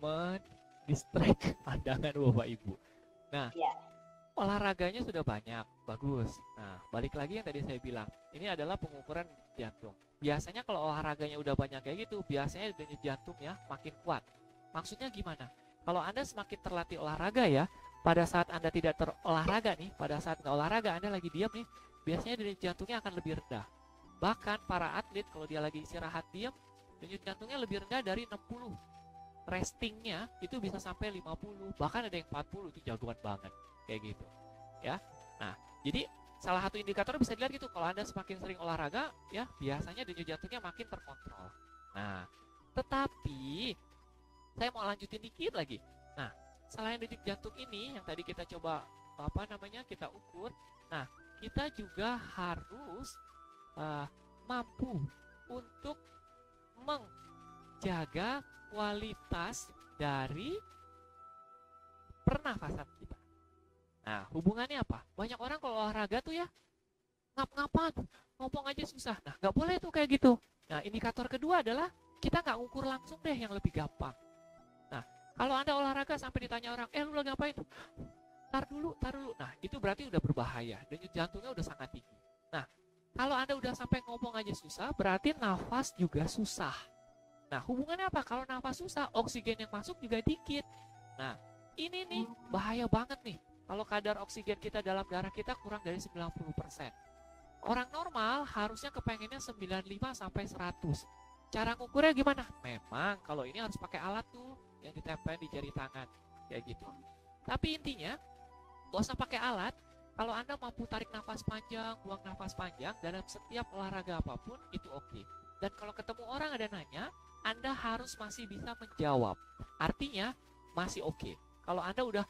mendistract pandangan Bapak Ibu. Nah, olahraganya sudah banyak, bagus. Nah, balik lagi yang tadi saya bilang, ini adalah pengukuran jantung. Biasanya kalau olahraganya udah banyak kayak gitu, biasanya denyut jantungnya makin kuat. Maksudnya gimana? Kalau Anda semakin terlatih olahraga ya, pada saat Anda tidak terolahraga nih, pada saat nggak olahraga Anda lagi diam nih, biasanya denyut jantungnya akan lebih rendah. Bahkan para atlet kalau dia lagi istirahat diam, denyut jantungnya lebih rendah dari 60. Restingnya itu bisa sampai 50, bahkan ada yang 40, itu jagoan banget. Kayak gitu ya. Nah, jadi salah satu indikator bisa dilihat gitu, kalau Anda semakin sering olahraga ya, biasanya denyut jantungnya makin terkontrol. Nah, tetapi saya mau lanjutin dikit lagi. Nah, selain denyut jantung ini yang tadi kita coba kita ukur, nah kita juga harus mampu untuk menjaga kualitas dari pernafasan kita. Nah, hubungannya apa? Banyak orang kalau olahraga tuh ya ngap-ngapan, ngomong aja susah. Nah, nggak boleh tuh kayak gitu. Nah, indikator kedua adalah kita nggak ukur langsung deh, yang lebih gampang. Nah, kalau Anda olahraga sampai ditanya orang, lu lagi ngapain? Tar dulu. Nah, itu berarti udah berbahaya. Denyut jantungnya udah sangat tinggi. Nah, kalau Anda udah sampai ngomong aja susah, berarti nafas juga susah. Nah, hubungannya apa? Kalau nafas susah, oksigen yang masuk juga dikit. Nah, ini nih bahaya banget nih. Kalau kadar oksigen kita dalam darah kita kurang dari 90%. Orang normal harusnya kepengennya 95 sampai 100. Cara ngukurnya gimana? Memang kalau ini harus pakai alat tuh yang ditempel di jari tangan. Kayak gitu. Tapi intinya, gak usah pakai alat. Kalau Anda mampu tarik nafas panjang, buang nafas panjang dalam setiap olahraga apapun, itu oke. Dan kalau ketemu orang ada nanya, Anda harus masih bisa menjawab. Artinya, masih oke. Kalau Anda udah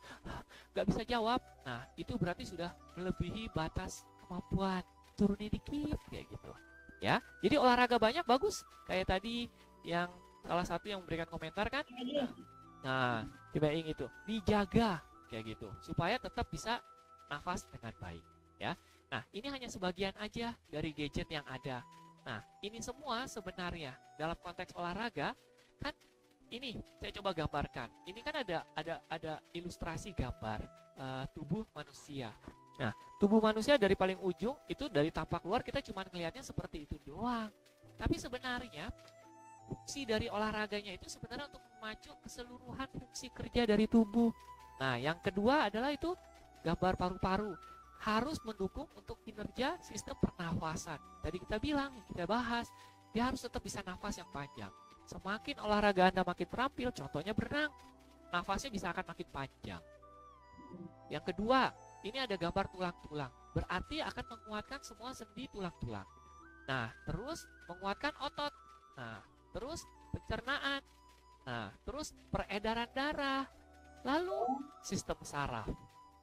gak bisa jawab, nah itu berarti sudah melebihi batas kemampuan. Turunin dikit, kayak gitu. Ya, jadi olahraga banyak bagus. Kayak tadi yang salah satu yang memberikan komentar kan. Nah, Tibaing itu dijaga kayak gitu supaya tetap bisa nafas dengan baik, ya. Nah, ini hanya sebagian aja dari gadget yang ada. Nah, ini semua sebenarnya dalam konteks olahraga kan, ini saya coba gambarkan. Ini kan ada ilustrasi gambar tubuh manusia. Nah, tubuh manusia dari paling ujung itu dari tampak luar kita cuma ngelihatnya seperti itu doang. Tapi sebenarnya fungsi dari olahraganya itu sebenarnya untuk memacu keseluruhan fungsi kerja dari tubuh. Nah, yang kedua adalah itu gambar paru-paru, harus mendukung untuk kinerja sistem pernafasan. Tadi kita bilang, kita bahas, dia harus tetap bisa nafas yang panjang. Semakin olahraga Anda makin terampil, contohnya berenang, nafasnya bisa akan makin panjang. Yang kedua, ini ada gambar tulang-tulang, berarti akan menguatkan semua sendi tulang-tulang. Nah, terus menguatkan otot. Nah, terus pencernaan. Nah, terus peredaran darah. Lalu sistem saraf.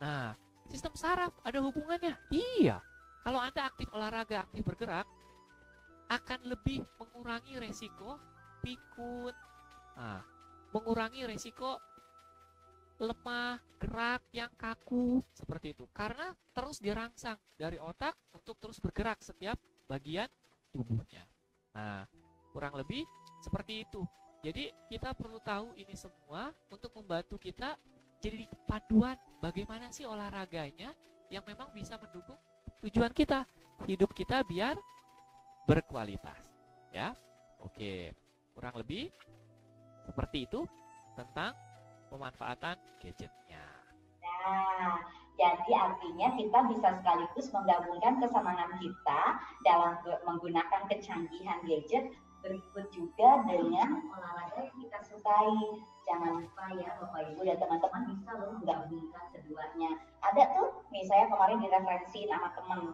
Nah, sistem saraf ada hubungannya? Iya. Kalau Anda aktif olahraga, aktif bergerak, akan lebih mengurangi resiko pikun. Nah, mengurangi resiko lemah, gerak yang kaku, seperti itu. Karena terus dirangsang dari otak untuk terus bergerak setiap bagian tubuhnya. Nah, kurang lebih seperti itu. Jadi kita perlu tahu ini semua untuk membantu kita jadi panduan bagaimana sih olahraganya yang memang bisa mendukung tujuan kita, hidup kita biar berkualitas. Ya, oke, kurang lebih seperti itu tentang pemanfaatan gadgetnya. Nah, jadi artinya kita bisa sekaligus menggabungkan kesenangan kita dalam menggunakan kecanggihan gadget berikut juga dengan olahraga yang kita sukai. Jangan lupa ya Bapak Ibu dan teman-teman bisa loh menggabungkan keduanya. Ada tuh, nih saya kemarin direferensiin sama teman.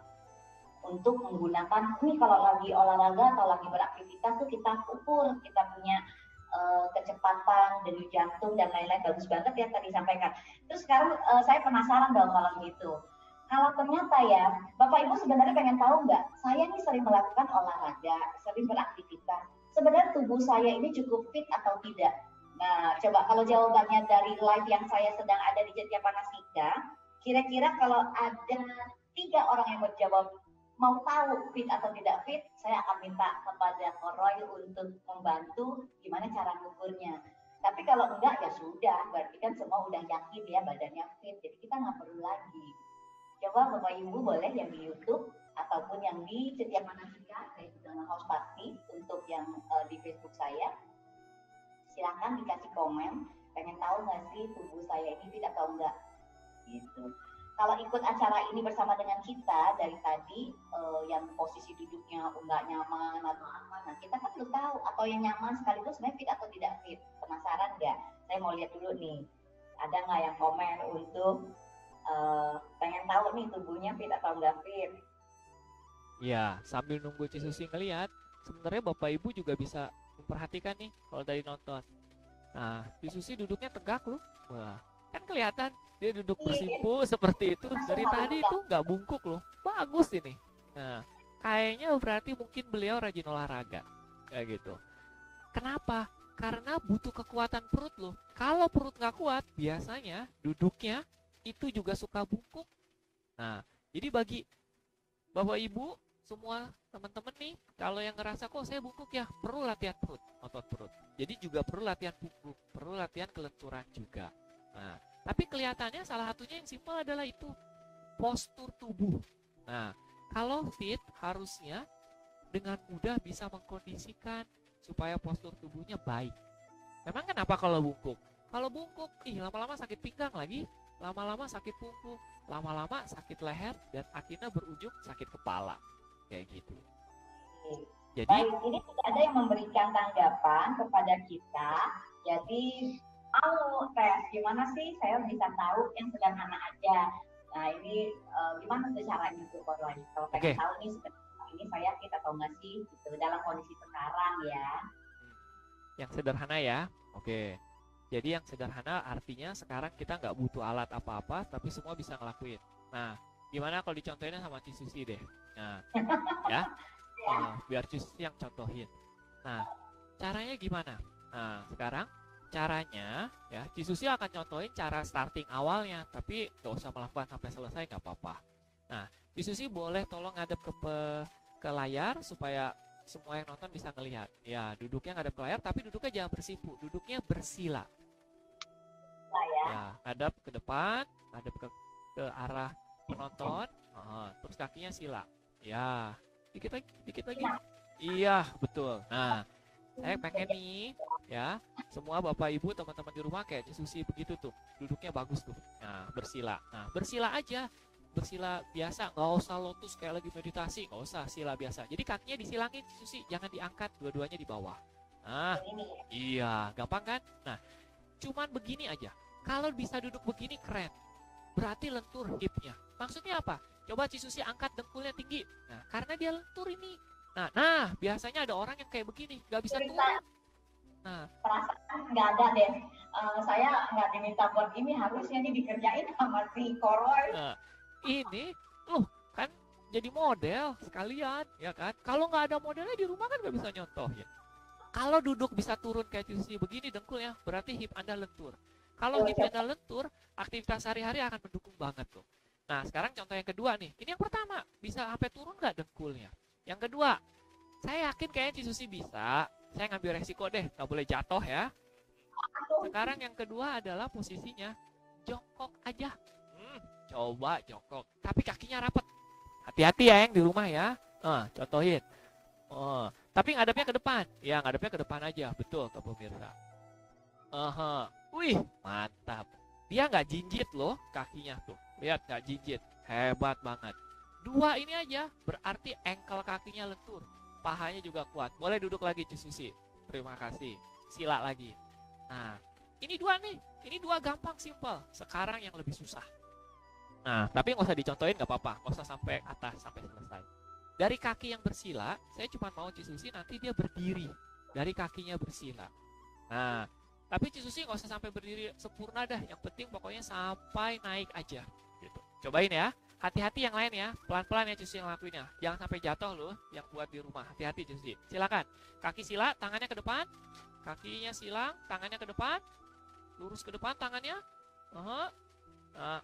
untuk menggunakan ini kalau lagi olahraga atau lagi beraktivitas tuh kita ukur, kita punya kecepatan, denyut jantung dan lain-lain. Bagus banget ya tadi sampaikan. Terus sekarang saya penasaran dong kalau gitu. Kalau ternyata ya, Bapak Ibu sebenarnya pengen tahu nggak? Saya nih sering melakukan olahraga, sering beraktivitas. Sebenarnya tubuh saya ini cukup fit atau tidak? Nah, coba kalau jawabannya dari live yang saya sedang ada di Jetja Panasika, kira-kira kalau ada 3 orang yang menjawab mau tahu fit atau tidak fit, saya akan minta kepada Koroy untuk membantu gimana cara ngukurnya. Tapi kalau enggak ya sudah, berarti kan semua udah yakin ya badannya fit, jadi kita nggak perlu lagi. Coba Bapak Ibu boleh yang di YouTube ataupun yang di Cetia Manasika, saya juga nge-host party untuk yang di Facebook saya. Silahkan dikasih komen, pengen tahu nggak sih tubuh saya ini fit atau enggak gitu. Kalau ikut acara ini bersama dengan kita dari tadi yang posisi duduknya nggak nyaman atau apa, nah kita kan belum tahu atau yang nyaman sekaligus sebenarnya fit atau tidak fit. Penasaran nggak? Saya mau lihat dulu nih, ada nggak yang komen untuk pengen tahu nih tubuhnya fit atau enggak fit. Ya, sambil nunggu Cisusi ngeliat, sebenarnya Bapak Ibu juga bisa memperhatikan nih kalau dari nonton. Nah, Cisusi duduknya tegak loh. Wah, kan kelihatan dia duduk bersimpu seperti itu dari tadi itu nggak bungkuk loh, bagus ini. Nah, kayaknya berarti mungkin beliau rajin olahraga kayak gitu. Kenapa? Karena butuh kekuatan perut loh. Kalau perut nggak kuat, biasanya duduknya itu juga suka bungkuk. Nah, jadi bagi Bapak Ibu semua teman-teman nih, kalau yang ngerasa kok saya bungkuk ya, perlu latihan perut, otot perut. Jadi juga perlu latihan punggung, perlu latihan kelenturan juga. Nah, tapi kelihatannya salah satunya yang simpel adalah itu postur tubuh. Nah, kalau fit harusnya dengan mudah bisa mengkondisikan supaya postur tubuhnya baik. Memang kenapa kalau bungkuk? Kalau bungkuk, lama-lama sakit pinggang lagi, lama-lama sakit punggung, lama-lama sakit leher, dan akhirnya berujung sakit kepala. Kayak gitu. Jadi, baik, ini tidak ada yang memberikan tanggapan kepada kita. Jadi, mau tes gimana sih saya bisa tahu yang sederhana aja. Nah ini gimana tuh caranya tuh Korwai? Kalau pengen tahu nih sebenarnya ini saya fit atau enggak sih gitu dalam kondisi sekarang ya. Yang sederhana ya. Oke. Jadi yang sederhana artinya sekarang kita nggak butuh alat apa-apa tapi semua bisa ngelakuin. Nah, gimana kalau dicontohin sama Cisusi deh? Nah, ya. Biar Cisusi yang contohin. Nah, caranya gimana? Nah, sekarang caranya ya Cisusi akan contohin cara starting awalnya, tapi gak usah melakukan sampai selesai, gak apa-apa. Nah, Cisusi boleh tolong ngadep ke layar supaya semua yang nonton bisa ngelihat. Ya, duduknya ngadep ke layar, tapi duduknya jangan bersimpu, duduknya bersila. Ya, ngadep ke depan, ngadep ke arah penonton, terus kakinya sila. Ya, dikit lagi. Iya, betul. Nah, saya pengen nih ya semua Bapak Ibu teman-teman di rumah kayak Cisusi begitu tuh, duduknya bagus tuh. Nah, bersila. Nah, bersila aja, bersila biasa, nggak usah lotus kayak lagi meditasi, nggak usah, sila biasa. Jadi kakinya disilangin Cisusi, jangan diangkat, dua-duanya di bawah. Nah, iya, gampang kan? Nah, cuman begini aja. Kalau bisa duduk begini keren, berarti lentur hipnya. Maksudnya apa? Coba Cisusi angkat dengkulnya tinggi. Nah, karena dia lentur ini. Nah, biasanya ada orang yang kayak begini, nggak bisa turun. Nah, perasaan nggak ada deh. Saya nggak diminta buat ini, harusnya ini dikerjain sama si Koroy. Nah, ini, loh, kan jadi model sekalian, ya kan? Kalau nggak ada modelnya di rumah kan nggak bisa nyontoh ya. Kalau duduk bisa turun kayak Cisusi begini dengkulnya, berarti hip Anda lentur. Kalau hip Anda lentur, aktivitas sehari-hari akan mendukung banget tuh. Nah, sekarang contoh yang kedua nih. Ini yang pertama, bisa sampai turun nggak dengkulnya? Yang kedua, saya yakin kayaknya Cisusi bisa. Saya ngambil resiko deh, nggak boleh jatuh ya. Sekarang yang kedua adalah posisinya jongkok aja. Coba jongkok, tapi kakinya rapet. Hati-hati ya yang di rumah ya. Contohin. Tapi ngadepnya ke depan. Ya, ngadepnya ke depan aja. Betul ke pemirsa. Wih, mantap. Dia nggak jinjit loh kakinya tuh. Lihat, nggak jinjit. Hebat banget. Dua ini aja berarti ankle kakinya lentur, pahanya juga kuat. Boleh duduk lagi Cisusi. Terima kasih. Sila lagi. Nah, ini dua nih. Ini dua gampang, simple. Sekarang yang lebih susah. Nah, tapi nggak usah dicontohin, nggak apa-apa. Nggak usah sampai atas, sampai selesai. Dari kaki yang bersila, saya cuma mau Cisusi nanti dia berdiri dari kakinya bersila. Nah, tapi Cisusi nggak usah sampai berdiri sempurna dah. Yang penting pokoknya sampai naik aja. Gitu. Cobain ya. Hati-hati yang lain ya. Pelan-pelan ya Cisusi yang lakuinnya. Jangan sampai jatuh loh yang buat di rumah. Hati-hati Cisusi. Silakan. Kaki sila, tangannya ke depan. Kakinya silang, tangannya ke depan. Lurus ke depan tangannya. Nah,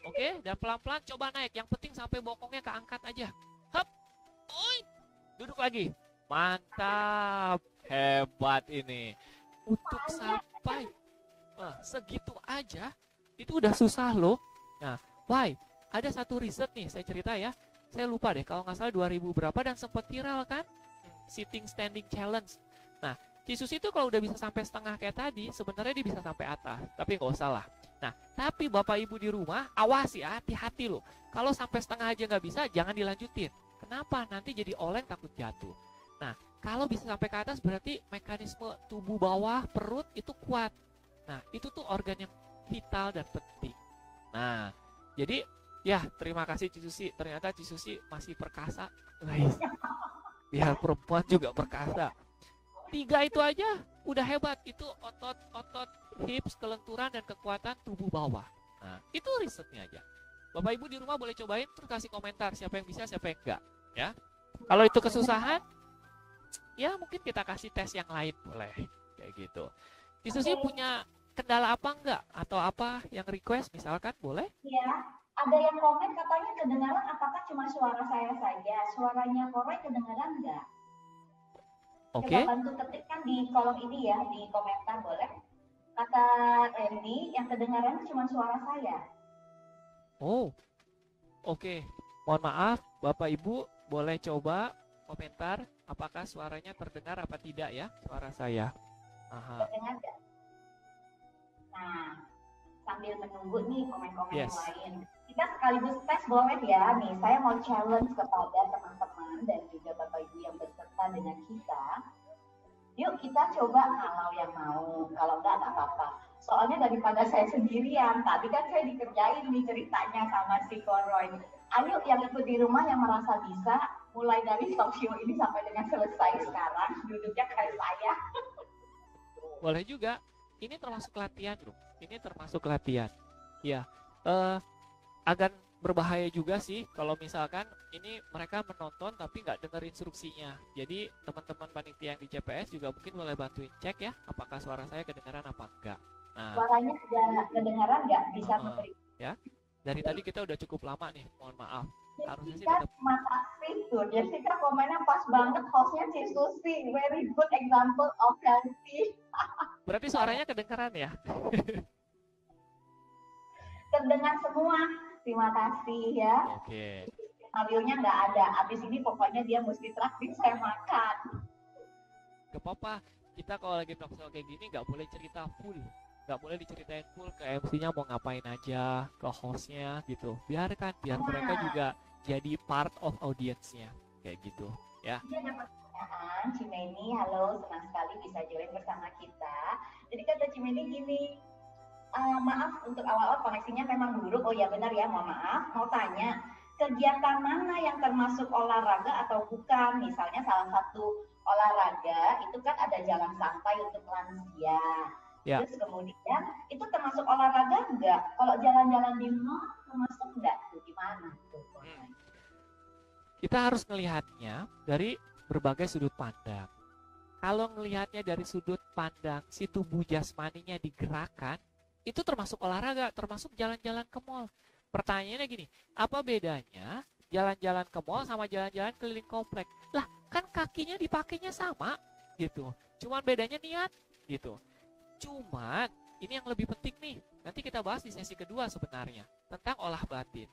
oke. Dan pelan-pelan coba naik. Yang penting sampai bokongnya keangkat aja. Hup. Oi. Duduk lagi. Mantap. Hebat ini. Untuk sampai segitu aja itu udah susah loh. Nah, why? Ada satu riset nih saya cerita ya. Saya lupa deh kalau nggak salah 2000 berapa dan sempat viral kan? Sitting standing challenge. Nah, Cisusi itu kalau udah bisa sampai setengah kayak tadi, sebenarnya dia bisa sampai atas. Tapi nggak usah lah. Nah, tapi bapak ibu di rumah, awas ya, hati-hati loh. Kalau sampai setengah aja nggak bisa, jangan dilanjutin. Kenapa? Nanti jadi oleng takut jatuh. Nah, kalau bisa sampai ke atas berarti mekanisme tubuh bawah, perut itu kuat. Nah, itu tuh organ yang vital dan penting. Nah, jadi ya terima kasih Cisusi. Ternyata Cisusi masih perkasa. Biar perempuan juga perkasa. 3 itu aja udah hebat. Itu otot hips, kelenturan, dan kekuatan tubuh bawah. Nah, itu risetnya aja. Bapak Ibu di rumah boleh cobain, terus kasih komentar siapa yang bisa, siapa yang enggak. Ya. Kalau itu kesusahan, ya mungkin kita kasih tes yang lain boleh. Kayak gitu. Cisusi punya kendala apa enggak? Atau apa yang request misalkan, boleh? Iya. Ada yang komen katanya kedengaran apakah cuma suara saya saja? Suaranya Koroi kedengaran enggak? Oke. Coba bantu ketikkan di kolom ini ya, di komentar boleh. Kata Randy, yang kedengaran cuma suara saya. Oh, oke. Mohon maaf, Bapak Ibu boleh coba komentar apakah suaranya terdengar apa tidak ya, suara saya. Aha. Terdengar nggak? Nah, sambil menunggu nih komen-komen yang lain. Kita sekaligus tes boleh ya, nih saya mau challenge kepada teman-teman dan juga Bapak Ibu yang berserta dengan kita. Yuk kita coba kalau yang mau, kalau enggak apa-apa. Soalnya daripada saya sendirian, tadi kan saya dikerjain nih ceritanya sama si Koroi. Ayo yang ikut di rumah yang merasa bisa, mulai dari talk show ini sampai dengan selesai sekarang, duduknya kayak saya. Boleh juga, ini termasuk latihan bro, ini termasuk latihan. Ya, agak berbahaya juga sih kalau misalkan ini mereka menonton tapi nggak dengar instruksinya. Jadi teman-teman panitia yang di CPS juga mungkin boleh bantuin cek ya apakah suara saya kedengaran apa enggak. Nah, suaranya sudah kedengaran nggak? Bisa memberi. Ya, dari tadi kita udah cukup lama nih, mohon maaf. Harusnya sih tetap. Makasih tuh, Jessica komennya pas banget, hostnya Cisusi, very good example of healthy. Berarti suaranya kedengaran ya? Terdengar semua. Terima kasih ya. Oke. Marionya nggak ada. Abis ini pokoknya dia mesti traktir saya makan. Gak apa-apa. Kita kalau lagi talk show kayak gini nggak boleh cerita full. Nggak boleh diceritain full ke MC-nya mau ngapain aja, ke hostnya gitu. Biarkan, biar mereka juga jadi part of audience-nya. Kayak gitu ya. Ini ada pertanyaan, Cimeni, halo, senang sekali bisa join bersama kita. Jadi kata Cimeni gini, maaf untuk awal-awal koneksinya memang buruk. Oh ya benar ya, mohon maaf. Mau tanya, kegiatan mana yang termasuk olahraga atau bukan? Misalnya salah satu olahraga itu kan ada jalan santai untuk lansia. Ya. Terus kemudian itu termasuk olahraga enggak? Kalau jalan-jalan di mall termasuk enggak? Tuh gimana tuh? Kita harus melihatnya dari berbagai sudut pandang. Kalau melihatnya dari sudut pandang si tubuh jasmaninya digerakkan, itu termasuk olahraga, termasuk jalan-jalan ke mall. Pertanyaannya gini, apa bedanya jalan-jalan ke mall sama jalan-jalan keliling komplek? Lah, kan kakinya dipakainya sama, gitu. Cuman bedanya niat, gitu. Cuman, ini yang lebih penting nih, nanti kita bahas di sesi kedua sebenarnya, tentang olah batin.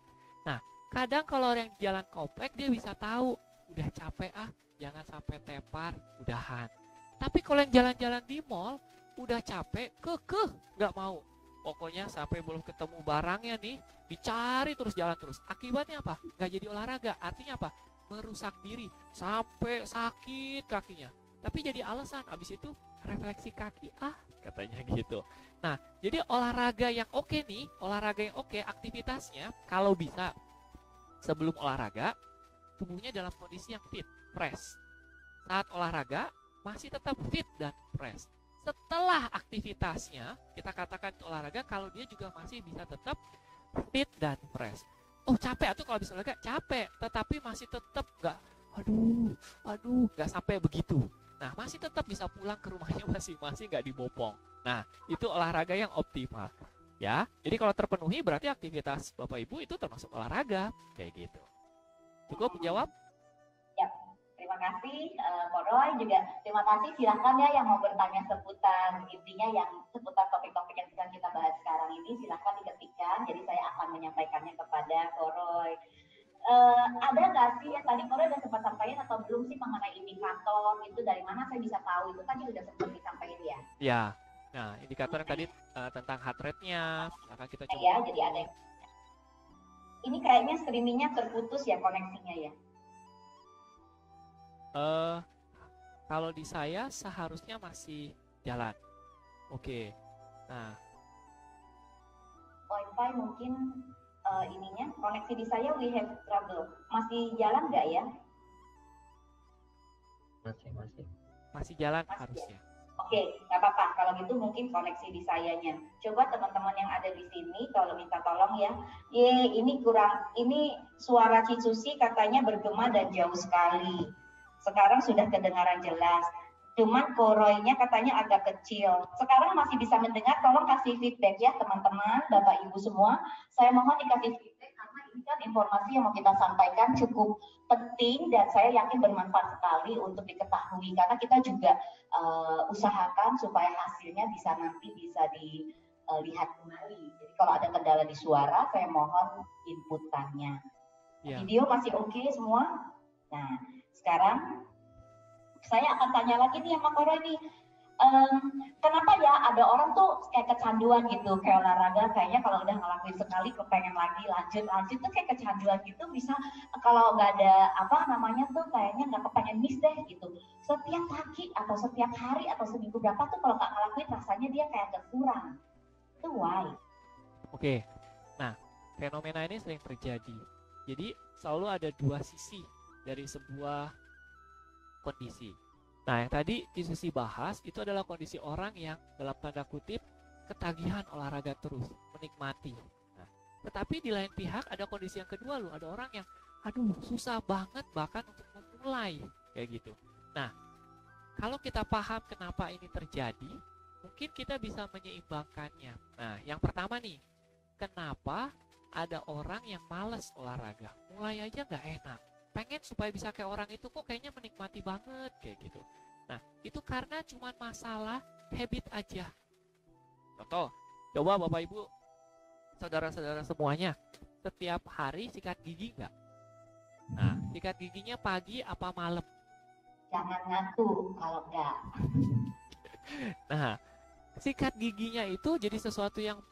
Nah, kadang kalau orang jalan komplek, dia bisa tahu, udah capek jangan sampai tepar, udahan. Tapi kalau yang jalan-jalan di mall, udah capek, nggak mau. Pokoknya sampai belum ketemu barangnya nih, dicari terus jalan terus. Akibatnya apa? Nggak jadi olahraga. Artinya apa? Merusak diri sampai sakit kakinya. Tapi jadi alasan, abis itu refleksi kaki katanya gitu. Nah, jadi olahraga yang oke nih, olahraga yang oke aktivitasnya kalau bisa sebelum olahraga tubuhnya dalam kondisi yang fit, fresh. Saat olahraga masih tetap fit dan fresh. Setelah aktivitasnya, kita katakan itu olahraga kalau dia juga masih bisa tetap fit dan fresh. Oh capek atau kalau bisa olahraga capek, tetapi masih tetap nggak, nggak sampai begitu. Nah masih tetap bisa pulang ke rumahnya masing-masing nggak dibopong. Nah itu olahraga yang optimal. Ya, jadi kalau terpenuhi berarti aktivitas Bapak Ibu itu termasuk olahraga, kayak gitu. Cukup menjawab? Ya, terima kasih Ko Roy juga. Terima kasih, silahkan ya yang mau bertanya seputar intinya yang seputar topik-topik yang sedang kita bahas sekarang ini, silahkan diketikkan. Jadi saya akan menyampaikannya kepada Ko Roy. Ada nggak sih yang tadi Ko Roy udah sempat sampaikan atau belum sih mengenai indikator itu dari mana saya bisa tahu itu tadi udah sempat disampaikan ya? Ya. Nah, indikator yang tadi tentang heart rate-nya, maka kita coba. Ya, jadi ada. Ini kayaknya streamingnya terputus ya koneksinya ya. Kalau di saya seharusnya masih jalan. Oke. Nah. Wi-Fi mungkin ininya koneksi di saya we have trouble. Masih jalan nggak ya? Masih jalan masih harusnya. Ya? Oke, nggak apa-apa. Kalau gitu mungkin koneksi di sayanya. Coba teman-teman yang ada di sini, kalau minta tolong ya. Ini kurang, ini suara Cicusi katanya bergema dan jauh sekali. Sekarang sudah kedengaran jelas. Cuman koroynya katanya agak kecil. Sekarang masih bisa mendengar, tolong kasih feedback ya teman-teman, Bapak Ibu semua. Saya mohon dikasih feedback karena ini kan informasi yang mau kita sampaikan cukup penting dan saya yakin bermanfaat sekali untuk diketahui karena kita juga usahakan supaya hasilnya bisa nanti bisa dilihat kembali. Jadi kalau ada kendala di suara, saya mohon inputannya. Yeah. Video masih oke semua? Nah, sekarang saya akan tanya lagi nih sama Ko Roy nih. Kenapa ya ada orang tuh kayak kecanduan gitu kayak olahraga, kayaknya kalau udah ngelakuin sekali kepengen lagi lanjut tuh kayak kecanduan gitu, bisa kalau nggak ada apa namanya tuh kayaknya nggak kepengen miss deh gitu. Setiap pagi atau setiap hari atau seminggu berapa tuh kalau nggak ngelakuin rasanya dia kayak kurang. Itu why? Oke. Nah, fenomena ini sering terjadi. Jadi selalu ada dua sisi dari sebuah kondisi. Nah, yang tadi Cicusi bahas itu adalah kondisi orang yang dalam tanda kutip ketagihan olahraga terus, menikmati. Nah, tetapi di lain pihak ada kondisi yang kedua loh, ada orang yang susah banget bahkan untuk memulai kayak gitu. Nah, kalau kita paham kenapa ini terjadi, mungkin kita bisa menyeimbangkannya. Nah, yang pertama nih, kenapa ada orang yang malas olahraga? Mulai aja nggak enak. Pengen supaya bisa kayak orang itu kok kayaknya menikmati banget kayak gitu. Nah itu karena cuma masalah habit aja. Contoh, coba Bapak Ibu saudara-saudara semuanya setiap hari sikat gigi nggak? Nah sikat giginya pagi apa malam? Jangan ngaku kalau nggak. Nah sikat giginya itu jadi sesuatu yang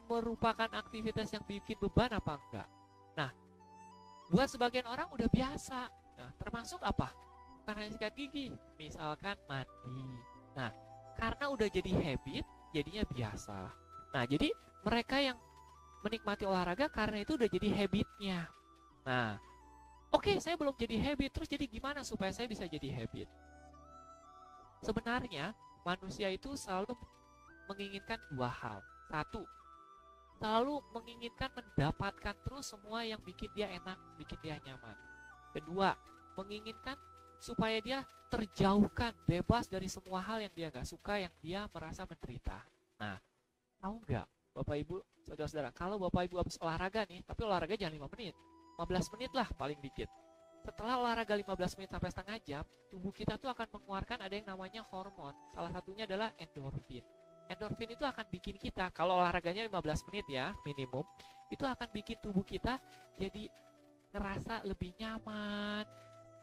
merupakan aktivitas yang bikin beban apa enggak? Nah buat sebagian orang udah biasa. Nah, termasuk apa? Bukan hanya sikat gigi, misalkan mandi. Nah, karena udah jadi habit, jadinya biasa. Nah, jadi mereka yang menikmati olahraga karena itu udah jadi habitnya. Nah, oke, saya belum jadi habit, terus jadi gimana supaya saya bisa jadi habit? Sebenarnya, manusia itu selalu menginginkan dua hal. Satu, selalu menginginkan mendapatkan terus semua yang bikin dia enak, bikin dia nyaman. Kedua, menginginkan supaya dia terjauhkan, bebas dari semua hal yang dia gak suka, yang dia merasa menderita. Nah, tahu nggak Bapak Ibu, saudara-saudara, kalau Bapak Ibu habis olahraga nih, tapi olahraga jangan 5 menit, 15 menit lah paling dikit. Setelah olahraga 15 menit sampai setengah jam, tubuh kita tuh akan mengeluarkan ada yang namanya hormon. Salah satunya adalah endorfin. Endorfin itu akan bikin kita, kalau olahraganya 15 menit ya minimum, itu akan bikin tubuh kita jadi ngerasa lebih nyaman.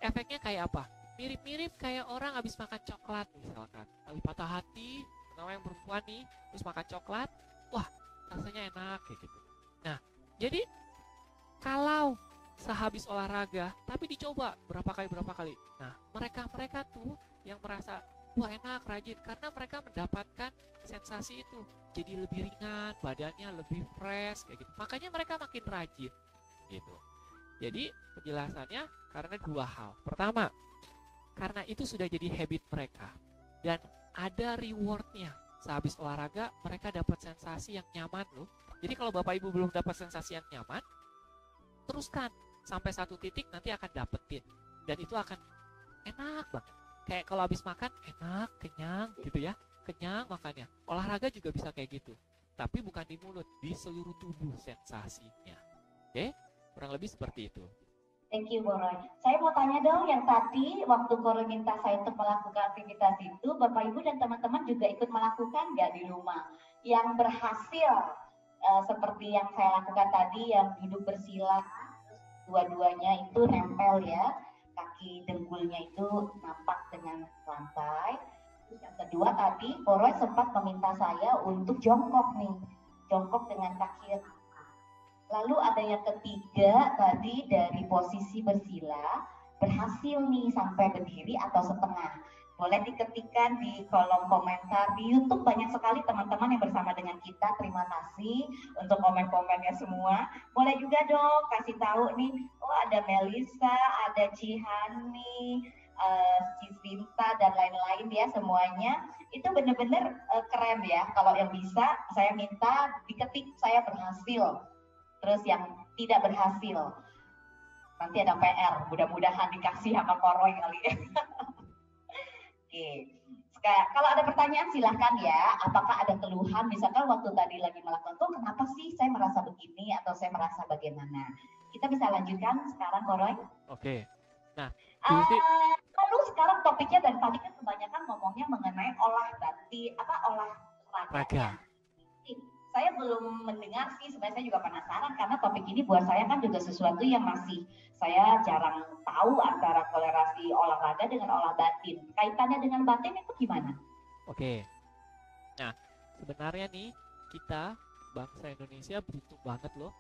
Efeknya kayak apa? Mirip-mirip kayak orang habis makan coklat misalkan. Habis patah hati, terutama yang perempuan nih, terus makan coklat, wah rasanya enak kayak gitu. Nah, jadi kalau sehabis olahraga, tapi dicoba berapa kali. Nah, mereka tuh yang merasa wah enak, rajin, karena mereka mendapatkan sensasi itu, jadi lebih ringan, badannya lebih fresh kayak gitu. Makanya mereka makin rajin gitu. Jadi penjelasannya karena dua hal. Pertama, karena itu sudah jadi habit mereka dan ada rewardnya. Sehabis olahraga mereka dapat sensasi yang nyaman loh. Jadi kalau Bapak Ibu belum dapat sensasi yang nyaman, teruskan sampai satu titik nanti akan dapetin dan itu akan enak banget. Kayak kalau habis makan enak, kenyang gitu ya. Kenyang makannya. Olahraga juga bisa kayak gitu. Tapi bukan di mulut, di seluruh tubuh sensasinya. Oke? Kurang lebih seperti itu. Thank you, Koroy. Saya mau tanya dong, yang tadi waktu Koroy minta saya untuk melakukan aktivitas itu, Bapak Ibu dan teman-teman juga ikut melakukan nggak di rumah? Yang berhasil, seperti yang saya lakukan tadi, yang duduk bersila, dua-duanya itu nempel ya, kaki dengkulnya itu nampak dengan lantai. Terus yang kedua tadi, Koroy sempat meminta saya untuk jongkok nih, jongkok dengan kaki. Lalu ada yang ketiga tadi dari posisi bersila, berhasil nih sampai berdiri atau setengah. Boleh diketikkan di kolom komentar di YouTube, banyak sekali teman-teman yang bersama dengan kita. Terima kasih untuk komen-komennya semua. Boleh juga dong kasih tahu nih, oh ada Melisa, ada Cihani, Cisinta dan lain-lain ya, semuanya itu benar-benar keren ya. Kalau yang bisa saya minta diketik saya berhasil. Terus yang tidak berhasil, nanti ada PR, mudah-mudahan dikasih sama Koroy kali ya. Oke, kalau ada pertanyaan silahkan ya. Apakah ada keluhan, misalkan waktu tadi lagi melakukan, kok kenapa sih saya merasa begini atau saya merasa bagaimana? Kita bisa lanjutkan sekarang, Koroy. Oke. Nah, lalu sekarang topiknya dari tadi kan kebanyakan ngomongnya mengenai olahraga. Saya belum mendengar sih, sebenarnya saya juga penasaran karena topik ini buat saya kan juga sesuatu yang masih saya jarang tahu antara kolerasi olahraga dengan olah batin. Kaitannya dengan batin itu gimana? Oke. Nah, sebenarnya nih kita bangsa Indonesia beruntung banget loh.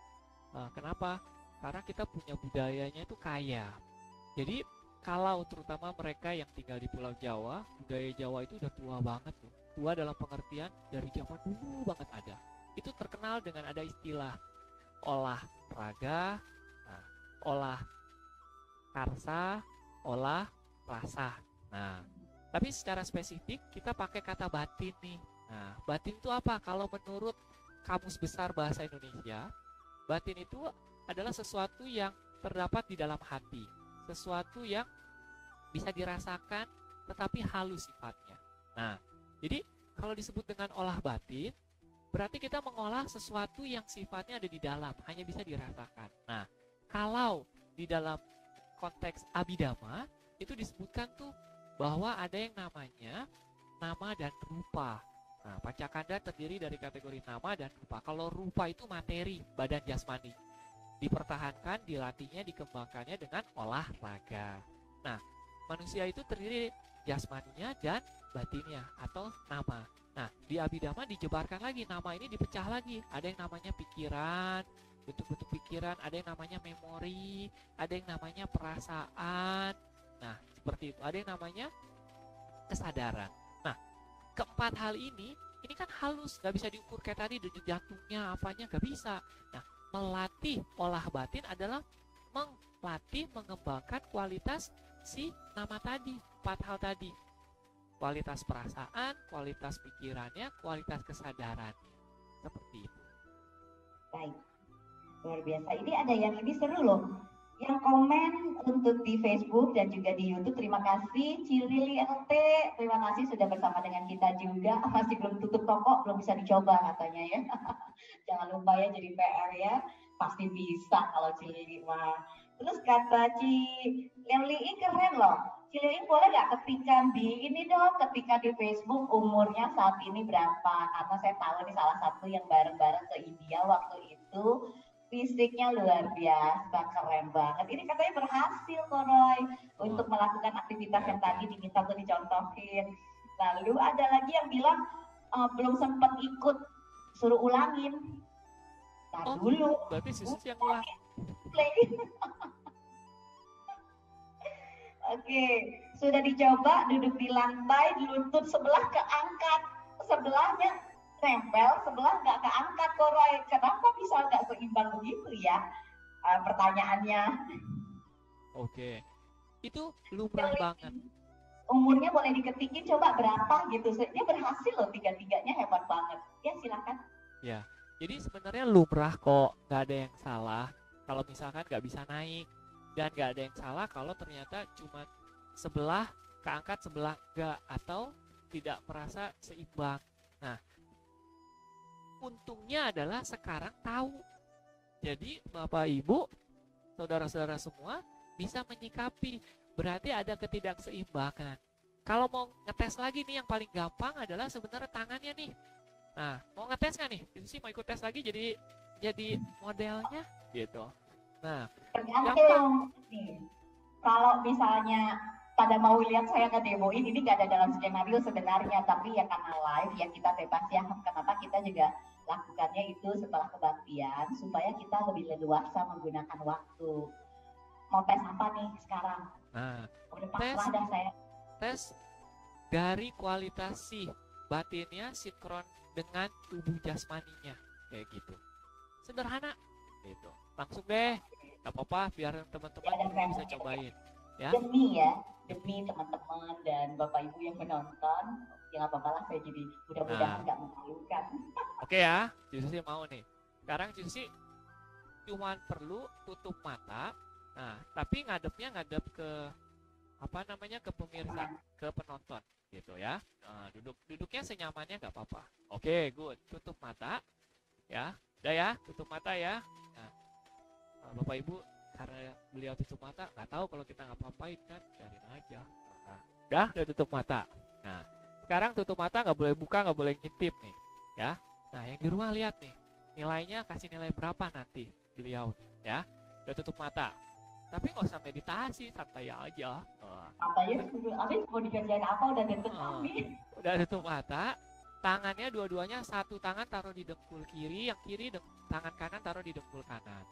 Kenapa? Karena kita punya budayanya itu kaya. Jadi kalau terutama mereka yang tinggal di Pulau Jawa, budaya Jawa itu udah tua banget loh. Tua dalam pengertian dari zaman dulu banget ada. Itu terkenal dengan ada istilah olahraga, olah karsa, olah rasa. Nah, tapi secara spesifik kita pakai kata batin nih. Nah, batin itu apa? Kalau menurut Kamus Besar Bahasa Indonesia, batin itu adalah sesuatu yang terdapat di dalam hati, sesuatu yang bisa dirasakan tetapi halus sifatnya. Nah, jadi kalau disebut dengan olah batin, berarti kita mengolah sesuatu yang sifatnya ada di dalam, hanya bisa dirasakan. Nah, kalau di dalam konteks abidama, itu disebutkan tuh bahwa ada yang namanya nama dan rupa. Nah, pancakanda terdiri dari kategori nama dan rupa. Kalau rupa itu materi, badan jasmani. Dipertahankan, dilatihnya, dikembangkannya dengan olahraga. Nah, manusia itu terdiri jasmaninya dan batinnya atau nama. Nah, di abidama dijebarkan lagi, nama ini dipecah lagi. Ada yang namanya pikiran, bentuk-bentuk pikiran, ada yang namanya memori, ada yang namanya perasaan. Nah, seperti itu. Ada yang namanya kesadaran. Nah, keempat hal ini kan halus, gak bisa diukur kayak tadi denyut jantungnya, apanya, gak bisa. Nah, melatih olah batin adalah melatih, mengembangkan kualitas si nama tadi, 4 hal tadi. Kualitas perasaan, kualitas pikirannya, kualitas kesadaran. Seperti itu. Baik, luar biasa. Ini ada yang ini seru loh. Yang komen untuk di Facebook dan juga di YouTube, terima kasih. Cilili LT, terima kasih sudah bersama dengan kita juga. Masih belum tutup toko, belum bisa dicoba katanya ya. Jangan lupa ya, jadi PR ya. Pasti bisa kalau Cilili mah. Terus kata Cilili keren loh. Cilili boleh nggak ketikan di ini dong, ketika di Facebook umurnya saat ini berapa? Karena saya tahu nih salah satu yang bareng-bareng ke India waktu itu, fisiknya luar biasa, keren banget. Ini katanya berhasil Koroy untuk melakukan aktivitas yang tadi diminta untuk dicontohin. Lalu ada lagi yang bilang belum sempat ikut, suruh ulangin. Nah dulu. Berarti Susi yang ulang. Oke, sudah dicoba duduk di lantai, lutut sebelah keangkat, sebelahnya nempel, sebelah nggak keangkat Koroy. Kenapa bisa nggak seimbang begitu ya? pertanyaannya. Oke. Itu lumrah Yang banget. umurnya boleh diketikin coba berapa gitu. Dia berhasil loh, tiga-tiganya hebat banget. Ya silakan. Ya. Jadi sebenarnya lumrah kok, nggak ada yang salah kalau misalkan nggak bisa naik, dan nggak ada yang salah kalau ternyata cuma sebelah keangkat sebelah enggak, atau tidak merasa seimbang. Nah, untungnya adalah sekarang tahu. Jadi Bapak Ibu, saudara-saudara semua bisa menyikapi. Berarti ada ketidakseimbangan. Kalau mau ngetes lagi nih, yang paling gampang adalah sebenarnya tangannya nih. Nah, mau ngetes nggak nih? Itu sih mau ikut tes lagi jadi modelnya gitu. Nah, tergantung nih. Kalau misalnya pada mau lihat saya ngedemoin, ini nggak ada dalam skenario sebenarnya, tapi ya karena live ya kita bebas ya. Kenapa kita juga lakukannya itu setelah kebaktian supaya kita lebih leluasa menggunakan waktu. Mau tes apa nih sekarang? nah, Udah pasrah dah saya. tes dari kualitas si batinnya sinkron dengan tubuh jasmaninya, kayak gitu. Sederhana gitu. Langsung deh, nggak apa-apa, biar teman-teman bisa cobain ya. Demi teman-teman dan Bapak Ibu yang menonton, ya nggak apa-apa lah, saya jadi mudah-mudahan nggak memalukan. Oke ya, Cici mau nih. Sekarang Cici cuman perlu tutup mata. Nah, tapi ngadep ke apa namanya, ke pemirsa, ke penonton gitu ya. Nah, duduknya senyamannya nggak apa-apa. Oke, good. Tutup mata ya. Udah ya, tutup mata ya. Nah, Bapak Ibu, karena beliau tutup mata, nggak tahu kalau kita ngapa-ngapain kan, biarin aja. Nah, udah tutup mata. Nah, sekarang tutup mata, nggak boleh buka, nggak boleh ngintip nih ya. Nah, yang di rumah lihat nih, nilainya kasih nilai berapa nanti beliau ya. Udah tutup mata, tapi nggak usah meditasi, santai aja. Santai aja, abis mau dikerjain apa, udah deket nih. Udah tutup mata, tangannya dua-duanya, satu tangan taruh di dengkul kiri, yang kiri tangan kanan taruh di dengkul kanan.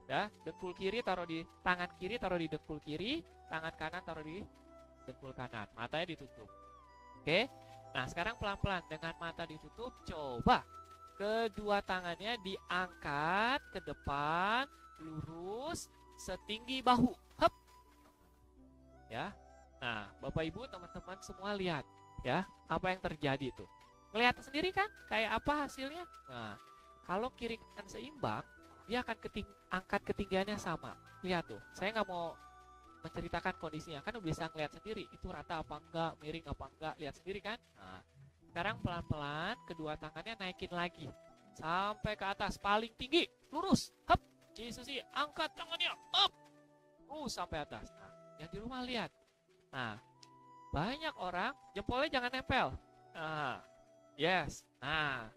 Ya, dengkul kiri taruh di tangan kiri, taruh di dengkul kiri, tangan kanan taruh di dengkul kanan. Matanya ditutup. Oke. Nah, sekarang pelan-pelan dengan mata ditutup, coba kedua tangannya diangkat ke depan, lurus setinggi bahu. Hup. Ya. Nah, Bapak Ibu, teman-teman semua lihat ya, apa yang terjadi tuh. Ngelihat sendiri kan kayak apa hasilnya? Nah, kalau kiri kanan seimbang, dia akan angkat ketinggiannya sama. Lihat tuh, saya nggak mau menceritakan kondisinya, kan bisa ngeliat sendiri itu rata apa enggak, miring apa enggak, lihat sendiri kan. Nah, sekarang pelan-pelan kedua tangannya naikin lagi sampai ke atas paling tinggi, lurus. Hup, Susi angkat tangannya up, sampai atas. Nah, yang di rumah lihat. Nah, banyak orang jempolnya jangan nempel. Nah, yes. Nah,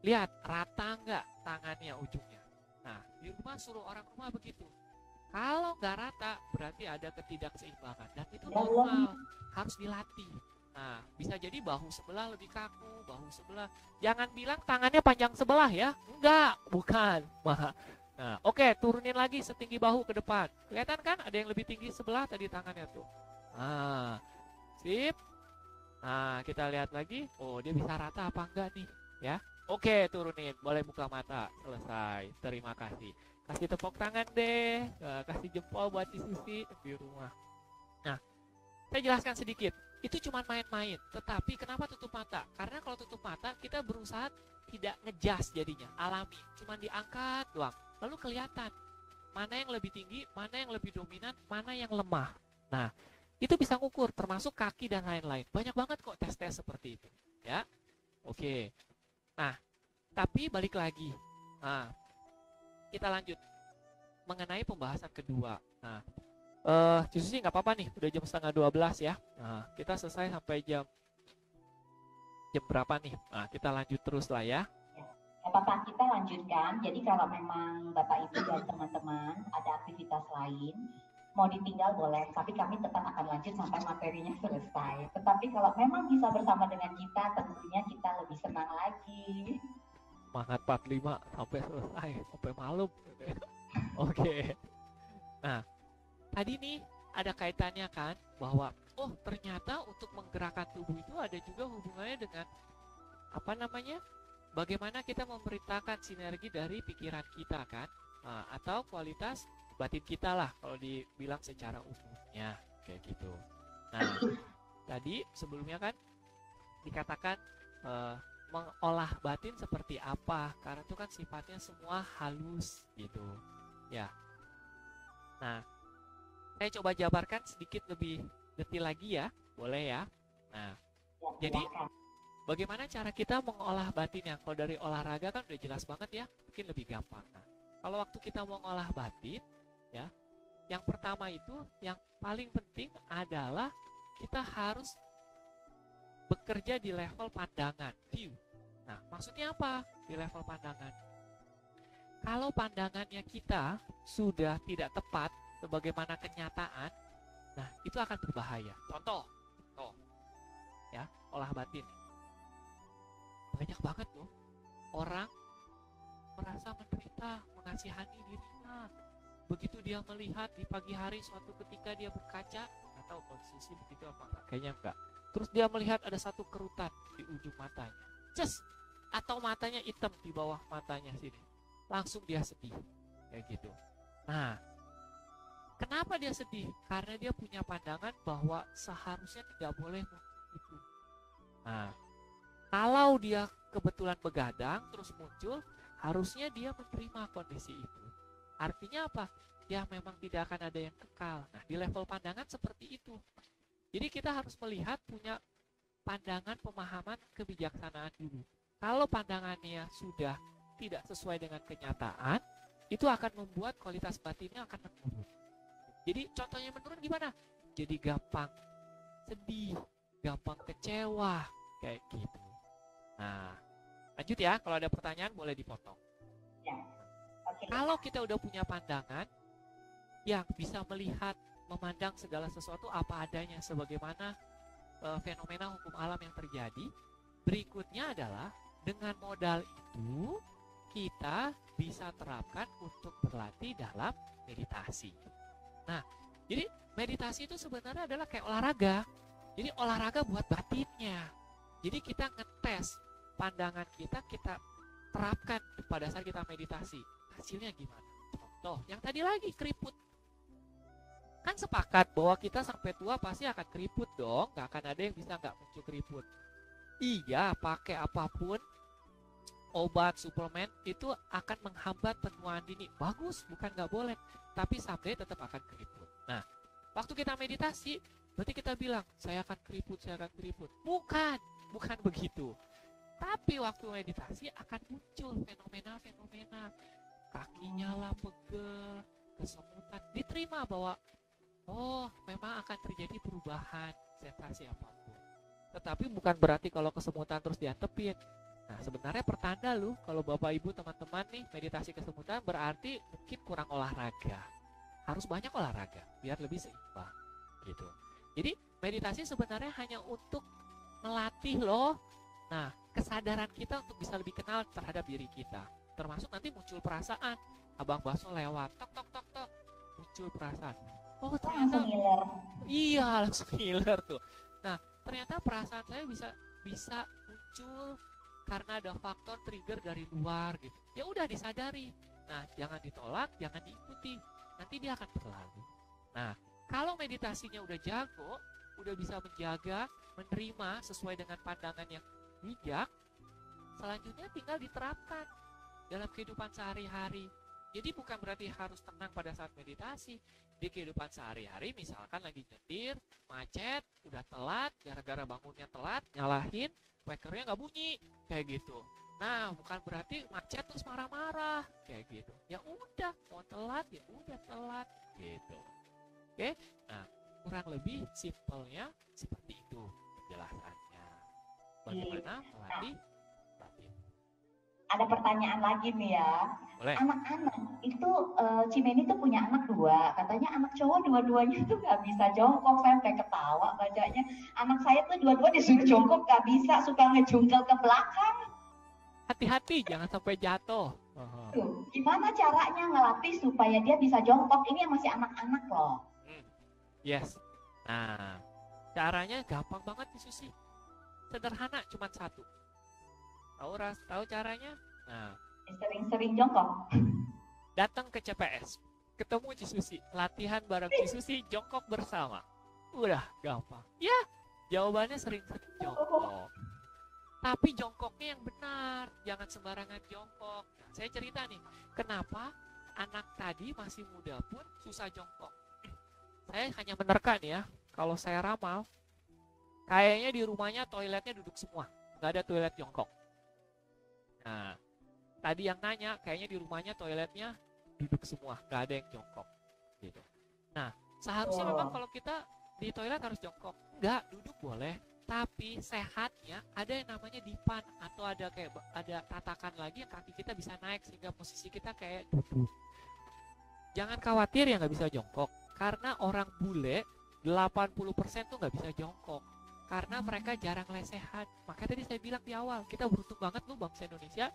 lihat rata nggak tangannya ujungnya. Nah, di rumah suruh orang rumah begitu. Kalau nggak rata, berarti ada ketidakseimbangan. Dan itu normal, harus dilatih. Nah, bisa jadi bahu sebelah lebih kaku, bahu sebelah. Jangan bilang tangannya panjang sebelah ya. Enggak, bukan. Nah, oke, turunin lagi setinggi bahu ke depan. Kelihatan kan ada yang lebih tinggi sebelah tadi tangannya tuh. Nah, sip. Nah, kita lihat lagi. Oh, dia bisa rata apa enggak nih? Ya. Oke, turunin. Boleh buka mata. Selesai. Terima kasih. Kasih tepuk tangan deh. Kasih jempol buat Susi di rumah. Nah, saya jelaskan sedikit. Itu cuma main-main. Tetapi kenapa tutup mata? Karena kalau tutup mata, kita berusaha tidak ngejas jadinya. Alami. Cuma diangkat doang. Lalu kelihatan. Mana yang lebih tinggi, mana yang lebih dominan, mana yang lemah. Nah, itu bisa ngukur, termasuk kaki dan lain-lain. Banyak banget kok tes-tes seperti itu. Ya, oke. Nah, tapi balik lagi. Nah, kita lanjut mengenai pembahasan kedua. Nah, justru sih nggak apa-apa nih, udah jam 11:30 ya. Nah, kita selesai sampai jam berapa nih? Nah, kita lanjut terus lah ya. Apa-apa, kita lanjutkan. Jadi kalau memang Bapak Ibu dan teman-teman ada aktivitas lain, mau ditinggal boleh, tapi kami tetap akan lanjut sampai materinya selesai. Tetapi kalau memang bisa bersama dengan kita, tentunya kita lebih senang lagi. Semangat 45 sampai selesai, sampai malam. Oke. Nah, tadi nih ada kaitannya kan, bahwa ternyata untuk menggerakkan tubuh itu ada juga hubungannya dengan apa namanya, bagaimana kita memerintahkan sinergi dari pikiran kita kan. atau kualitas batin kita lah kalau dibilang secara umumnya kayak gitu. Nah, tadi sebelumnya kan dikatakan mengolah batin seperti apa, karena itu kan sifatnya semua halus gitu ya. Nah, saya coba jabarkan sedikit lebih detail lagi ya, boleh ya. Nah, jadi bagaimana cara kita mengolah batin? Yang kalau dari olahraga kan udah jelas banget ya, mungkin lebih gampang. Nah, kalau waktu kita mau mengolah batin ya, yang pertama itu yang paling penting adalah kita harus bekerja di level pandangan, view. Nah, maksudnya apa di level pandangan? Kalau pandangannya kita sudah tidak tepat sebagaimana kenyataan, nah itu akan berbahaya. Contoh, ya, olah batin. Banyak banget loh orang merasa menderita, mengasihani dirinya. Begitu dia melihat di pagi hari suatu ketika dia berkaca, nggak tahu posisi begitu apa enggak, kayaknya enggak. Terus dia melihat ada satu kerutan di ujung matanya, atau matanya hitam di bawah matanya sini, langsung dia sedih, kayak gitu. Nah, kenapa dia sedih? Karena dia punya pandangan bahwa seharusnya tidak boleh itu. Nah, kalau dia kebetulan begadang terus muncul, harusnya dia menerima kondisi itu. Artinya apa? Ya memang tidak akan ada yang kekal. Nah, di level pandangan seperti itu. Jadi kita harus melihat punya pandangan, pemahaman, kebijaksanaan dulu. Kalau pandangannya sudah tidak sesuai dengan kenyataan, itu akan membuat kualitas batinnya akan menurun. Jadi contohnya menurun gimana? Jadi gampang sedih, gampang kecewa, kayak gitu. Nah, lanjut ya, kalau ada pertanyaan boleh dipotong. Ya. Okay. Kalau kita udah punya pandangan yang bisa melihat, memandang segala sesuatu apa adanya sebagaimana fenomena hukum alam yang terjadi, berikutnya adalah dengan modal itu kita bisa terapkan untuk berlatih dalam meditasi. Nah, jadi meditasi itu sebenarnya adalah kayak olahraga. Jadi olahraga buat batinnya. Jadi kita ngetes pandangan kita terapkan pada saat kita meditasi. Hasilnya gimana? Contoh, yang tadi lagi keriput. Kan sepakat bahwa kita sampai tua pasti akan keriput dong. Gak akan ada yang bisa gak muncul keriput. Iya, pakai apapun, obat, suplemen, itu akan menghambat penuaan dini. Bagus, bukan gak boleh. Tapi someday tetap akan keriput. Nah, waktu kita meditasi, berarti kita bilang, saya akan keriput, saya akan keriput. Bukan begitu. Tapi waktu meditasi akan muncul fenomena-fenomena. Kakinya lah pegel, kesemutan. Diterima bahwa memang akan terjadi perubahan sensasi apapun. Tetapi bukan berarti kalau kesemutan terus diantepin. Nah, sebenarnya pertanda loh kalau Bapak Ibu teman-teman nih meditasi kesemutan berarti mungkin kurang olahraga. Harus banyak olahraga biar lebih seimbang gitu. Jadi meditasi sebenarnya hanya untuk melatih loh. Nah, kesadaran kita untuk bisa lebih kenal terhadap diri kita. Termasuk nanti muncul perasaan. Abang Baso lewat, tok, muncul perasaan. Oh ternyata langsung ngiler tuh. Nah, ternyata perasaan saya bisa muncul karena ada faktor trigger dari luar gitu. Ya udah disadari. Nah, jangan ditolak, jangan diikuti. Nanti dia akan berlalu. Nah, kalau meditasinya udah jago, udah bisa menjaga, menerima sesuai dengan pandangan yang bijak, selanjutnya tinggal diterapkan dalam kehidupan sehari-hari. Jadi bukan berarti harus tenang pada saat meditasi. Di kehidupan sehari-hari misalkan lagi nyetir, macet, udah telat, gara-gara bangunnya telat, nyalahin, wakernya nggak bunyi, kayak gitu. Nah, bukan berarti macet terus marah-marah, kayak gitu. Ya udah, mau telat, ya udah telat, gitu. Oke, nah kurang lebih simpelnya seperti itu penjelasannya. Bagaimana melatih batin. Ada pertanyaan lagi nih ya. Boleh. Anak-anak itu Cimeni tuh punya anak 2. Katanya anak cowok dua-duanya tuh gak bisa jongkok. Saya sampai ketawa bacanya. Anak saya tuh dua-dua disuruh jongkok gak bisa, suka ngejungkel ke belakang. Hati-hati jangan sampai jatuh. Tuh, gimana caranya ngelatih supaya dia bisa jongkok? Ini yang masih anak-anak loh. Yes. Nah, caranya gampang banget nih Susi. Sederhana, cuma satu. Tahu caranya? Nah, sering-sering jongkok. Datang ke CPS, ketemu Cisusi, latihan bareng Cisusi, jongkok bersama. Udah gampang. Ya, jawabannya sering-sering jongkok. Tapi jongkoknya yang benar, jangan sembarangan jongkok. Nah, saya cerita nih, kenapa anak tadi masih muda pun susah jongkok. Saya hanya menerka nih ya, kalau saya ramal, kayaknya di rumahnya toiletnya duduk semua, nggak ada toilet jongkok. Nah, tadi yang nanya, kayaknya di rumahnya toiletnya duduk semua, nggak ada yang jongkok. Gitu. Nah, seharusnya memang kalau kita di toilet harus jongkok. Nggak, duduk boleh. Tapi sehatnya ada yang namanya dipan, atau ada kayak ada tatakan lagi yang kaki kita bisa naik sehingga posisi kita kayak duduk. Jangan khawatir ya nggak bisa jongkok, karena orang bule 80% tuh nggak bisa jongkok karena mereka jarang lesehan. Makanya tadi saya bilang di awal, kita beruntung banget loh bangsa Indonesia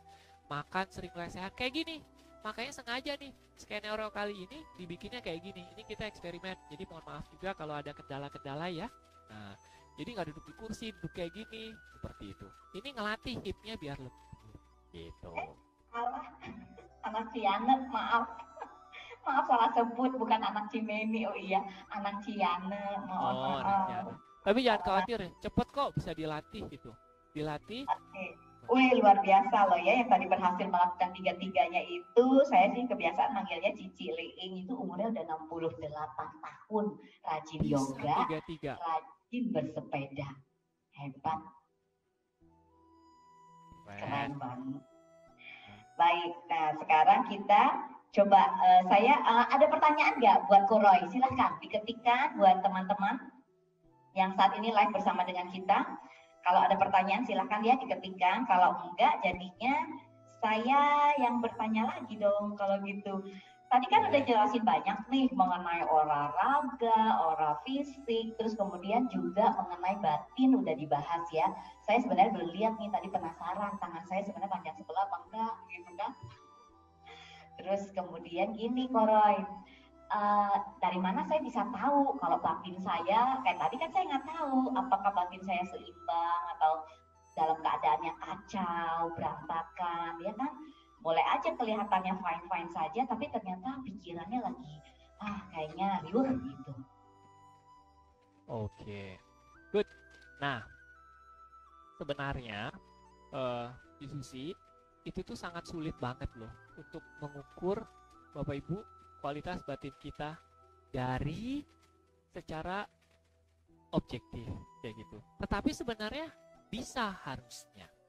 makan sering lesehan kayak gini. Makanya sengaja nih skenario kali ini dibikinnya kayak gini. Ini kita eksperimen, jadi mohon maaf juga kalau ada kendala-kendala ya. Nah, jadi nggak duduk di kursi, duduk kayak gini, seperti itu. Ini ngelatih hipnya biar lebih gitu. Alah, anak Cianet, maaf. Maaf salah sebut, bukan anak Cimeni. Oh iya, anak Ciane, mohon Oh, maaf. tapi jangan khawatir, cepet kok bisa dilatih itu. Dilatih. Oke. Wih, luar biasa loh ya yang tadi berhasil melakukan tiga-tiganya itu. Saya sih kebiasaan manggilnya Cici Leing, itu umurnya udah 68 tahun. Rajin Bisa yoga, tiga-tiga. rajin bersepeda. Hebat, keren banget. Baik, nah sekarang kita coba, ada pertanyaan nggak buat Koroy? Silahkan diketikkan buat teman-teman yang saat ini live bersama dengan kita. Kalau ada pertanyaan silahkan ya diketikkan. Kalau enggak jadinya saya yang bertanya lagi dong kalau gitu. Tadi kan udah jelasin banyak nih mengenai olahraga, olah fisik, terus kemudian juga mengenai batin udah dibahas ya. Saya sebenarnya belum lihat nih, tadi penasaran tangan saya sebenarnya panjang sebelah apa enggak gitu kan. Terus kemudian gini Koroy, dari mana saya bisa tahu kalau batin saya, kayak tadi kan saya nggak tahu apakah batin saya seimbang atau dalam keadaan yang kacau, berantakan, ya kan? Boleh aja kelihatannya fine-fine saja, tapi ternyata pikirannya lagi, kayaknya riuh gitu. Oke, good. Nah, sebenarnya diskusi itu tuh sangat sulit banget loh untuk mengukur Bapak Ibu kualitas batin kita dari secara objektif kayak gitu. Tetapi sebenarnya bisa,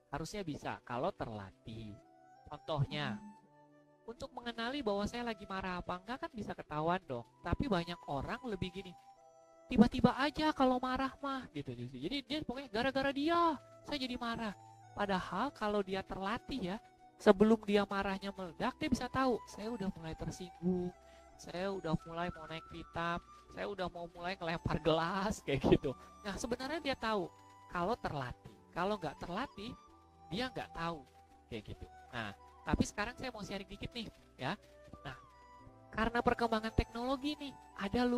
harusnya bisa kalau terlatih. Contohnya, untuk mengenali bahwa saya lagi marah apa enggak kan bisa ketahuan dong. Tapi banyak orang lebih gini, tiba-tiba aja kalau marah mah gitu. Jadi dia pokoknya gara-gara dia saya jadi marah. Padahal kalau dia terlatih ya, sebelum dia marahnya meledak, dia bisa tahu saya udah mulai tersinggung, saya udah mulai mau naik pitam, saya udah mau mulai ngelempar gelas kayak gitu. Nah sebenarnya dia tahu kalau terlatih. Kalau nggak terlatih, dia nggak tahu kayak gitu. Nah tapi sekarang saya mau sharing dikit nih ya. Nah karena perkembangan teknologi nih, ada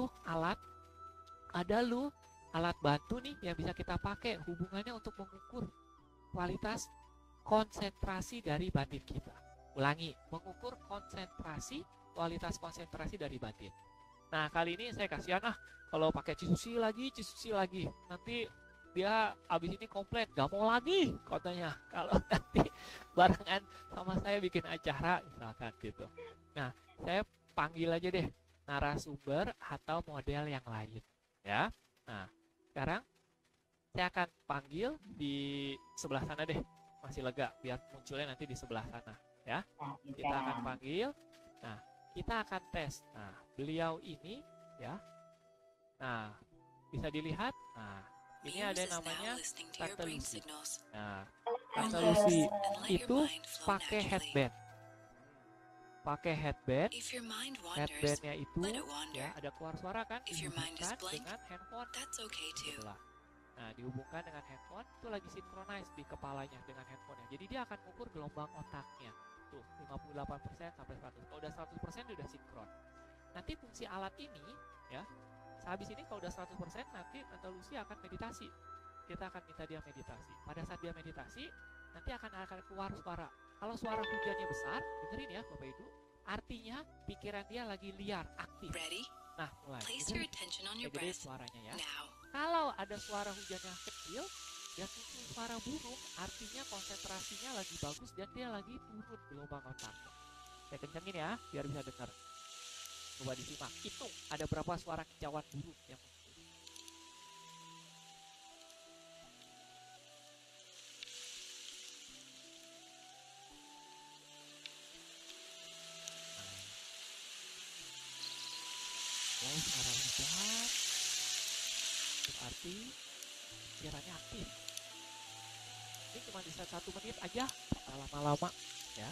alat bantu nih yang bisa kita pakai hubungannya untuk mengukur kualitas konsentrasi dari batin kita. Ulangi, mengukur kualitas konsentrasi dari batin. Nah kali ini saya kasihan kalau pakai Cisusi lagi, nanti dia abis ini komplain, gak mau lagi katanya kalau nanti barengan sama saya bikin acara misalkan gitu. Nah saya panggil aja deh narasumber atau model yang lain ya. Nah sekarang saya akan panggil di sebelah sana deh, masih lega biar munculnya nanti di sebelah sana ya. Kita akan panggil. Nah kita akan tes. Nah beliau ini ya, nah bisa dilihat. Nah ini ada yang namanya Tante Lucy. Nah Tante Lucy itu pakai headband. Headbandnya itu ya ada keluar suara kan, dihubungkan dengan handphone sebelah. Nah dihubungkan dengan handphone itu lagi synchronize di kepalanya dengan handphonenya. Jadi dia akan mengukur gelombang otaknya tuh 58% sampai 100. Kalau udah 100% dia udah sinkron. Nanti fungsi alat ini ya, sehabis ini kalau udah 100% nanti Tante Lucy akan meditasi. Kita akan minta dia meditasi. Pada saat dia meditasi nanti akan keluar suara. Kalau suara hujannya besar, dengerin ya Bapak Ibu, Artinya pikiran dia lagi liar, aktif. Ready? Nah, mulai. Place your attention on your Jadi breath suaranya ya. now. Kalau ada suara hujan yang kecil, dia muncul suara burung, artinya konsentrasinya lagi bagus dan dia lagi turun gelombang otak. Saya kencengin ya, biar bisa dengar. Coba disimak, hitung ada berapa suara kicauan burung yang muncul. Oh, suara hujan berarti pikirannya aktif. Ini cuma bisa 1 menit aja, tak lama-lama ya.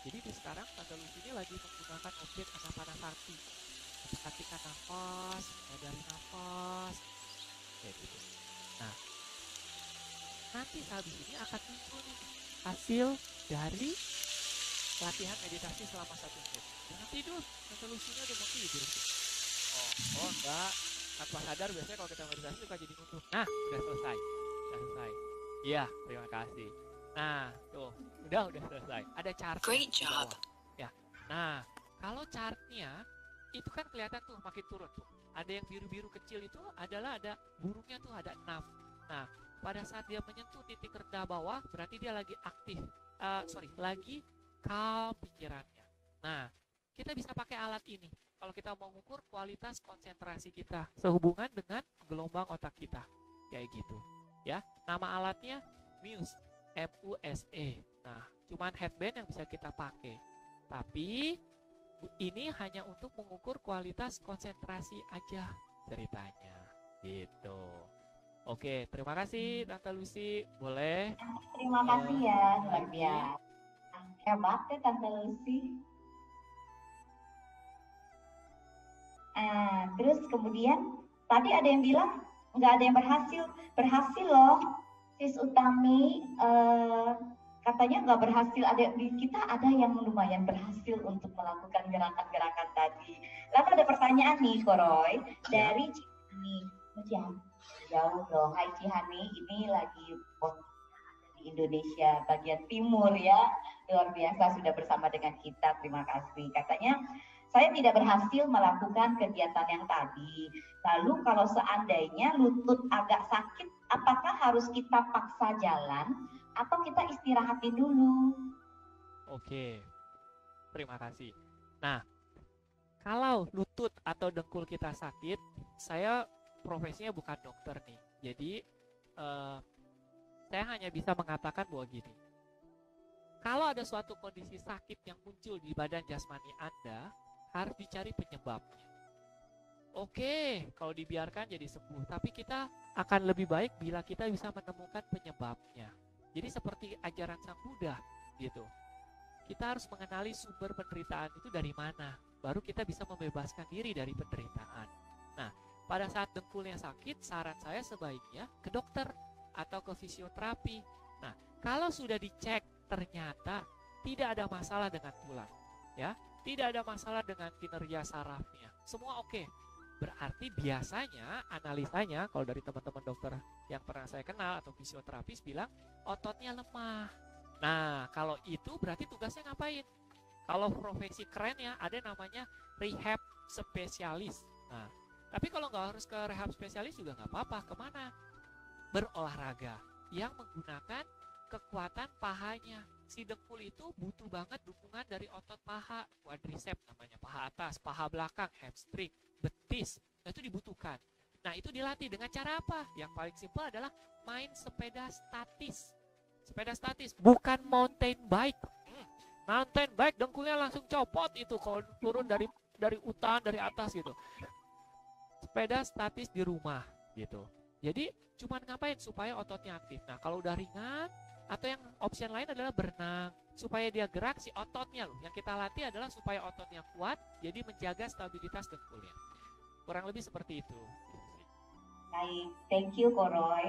Jadi di sekarang Tante Lucy ini lagi menggunakan objek anapanasati. Perhatikan nafas, dari nafas, kayak gitu. Nah, nanti habis ini akan muncul nih hasil dari latihan meditasi selama 1 menit. Jangan tidur, Tante Lucy-nya udah mau tidur. Oh enggak, tanpa sadar biasanya kalau kita meditasi suka jadi nunduk. Nah, udah selesai. Iya, terima kasih. Nah, tuh, udah selesai. Ada chart. Great job. Ya. Nah, kalau chartnya itu kan kelihatan tuh makin turun tuh. Ada yang biru-biru kecil itu adalah ada burungnya tuh ada 6. Nah, pada saat dia menyentuh titik rendah bawah berarti dia lagi aktif. Lagi calm pikirannya. Nah, kita bisa pakai alat ini kalau kita mau mengukur kualitas konsentrasi kita sehubungan dengan gelombang otak kita. Kayak gitu. Ya, nama alatnya Muse, MUSE. Nah, cuman headband yang bisa kita pakai. Tapi ini hanya untuk mengukur kualitas konsentrasi aja ceritanya. Gitu. Oke, terima kasih Tante Lucy. Boleh? Terima kasih ya, luar biasa. Hebat ya Tante Lucy. Terus kemudian tadi ada yang bilang nggak ada yang berhasil loh. Sis Utami katanya nggak berhasil, kita ada yang lumayan berhasil untuk melakukan gerakan-gerakan tadi. Lalu ada pertanyaan nih Koroy dari Cihani. Jauh loh, hai Cihani, ini lagi di Indonesia bagian timur ya, luar biasa sudah bersama dengan kita, terima kasih. Katanya saya tidak berhasil melakukan kegiatan yang tadi. Lalu kalau seandainya lutut agak sakit, apakah harus kita paksa jalan atau kita istirahatin dulu? Oke, terima kasih. Nah, kalau lutut atau dengkul kita sakit, saya profesinya bukan dokter nih. Jadi, saya hanya bisa mengatakan bahwa gini. Kalau ada suatu kondisi sakit yang muncul di badan jasmani Anda, harus dicari penyebabnya. Oke, kalau dibiarkan jadi sembuh, tapi kita akan lebih baik bila kita bisa menemukan penyebabnya. Jadi seperti ajaran Sang Buddha gitu. Kita harus mengenali sumber penderitaan itu dari mana, baru kita bisa membebaskan diri dari penderitaan. Nah, pada saat dengkulnya sakit, saran saya sebaiknya ke dokter atau ke fisioterapi. Nah, kalau sudah dicek ternyata tidak ada masalah dengan tulang, ya, tidak ada masalah dengan kinerja sarafnya, semua oke. Berarti biasanya analisanya kalau dari teman-teman dokter yang pernah saya kenal atau fisioterapis bilang ototnya lemah. Nah, kalau itu berarti tugasnya ngapain? Kalau profesi keren ya ada namanya rehab spesialis. Nah, tapi kalau nggak harus ke rehab spesialis juga nggak apa-apa. Kemana? Berolahraga yang menggunakan kekuatan pahanya. Si dengkul itu butuh banget dukungan dari otot paha, quadricep namanya, paha atas, paha belakang, hamstring, betis. Nah, itu dibutuhkan. Nah, itu dilatih dengan cara apa? Yang paling simpel adalah main sepeda statis. Sepeda statis, bukan mountain bike. Mountain bike dengkulnya langsung copot itu kalau turun dari hutan, dari atas gitu. Sepeda statis di rumah gitu. Jadi cuman ngapain supaya ototnya aktif. Nah, kalau udah ringan atau yang opsi lain adalah berenang supaya dia gerak si ototnya loh. Yang kita latih adalah supaya ototnya kuat, jadi menjaga stabilitas dengkulnya. Kurang lebih seperti itu. Baik, thank you Koroy.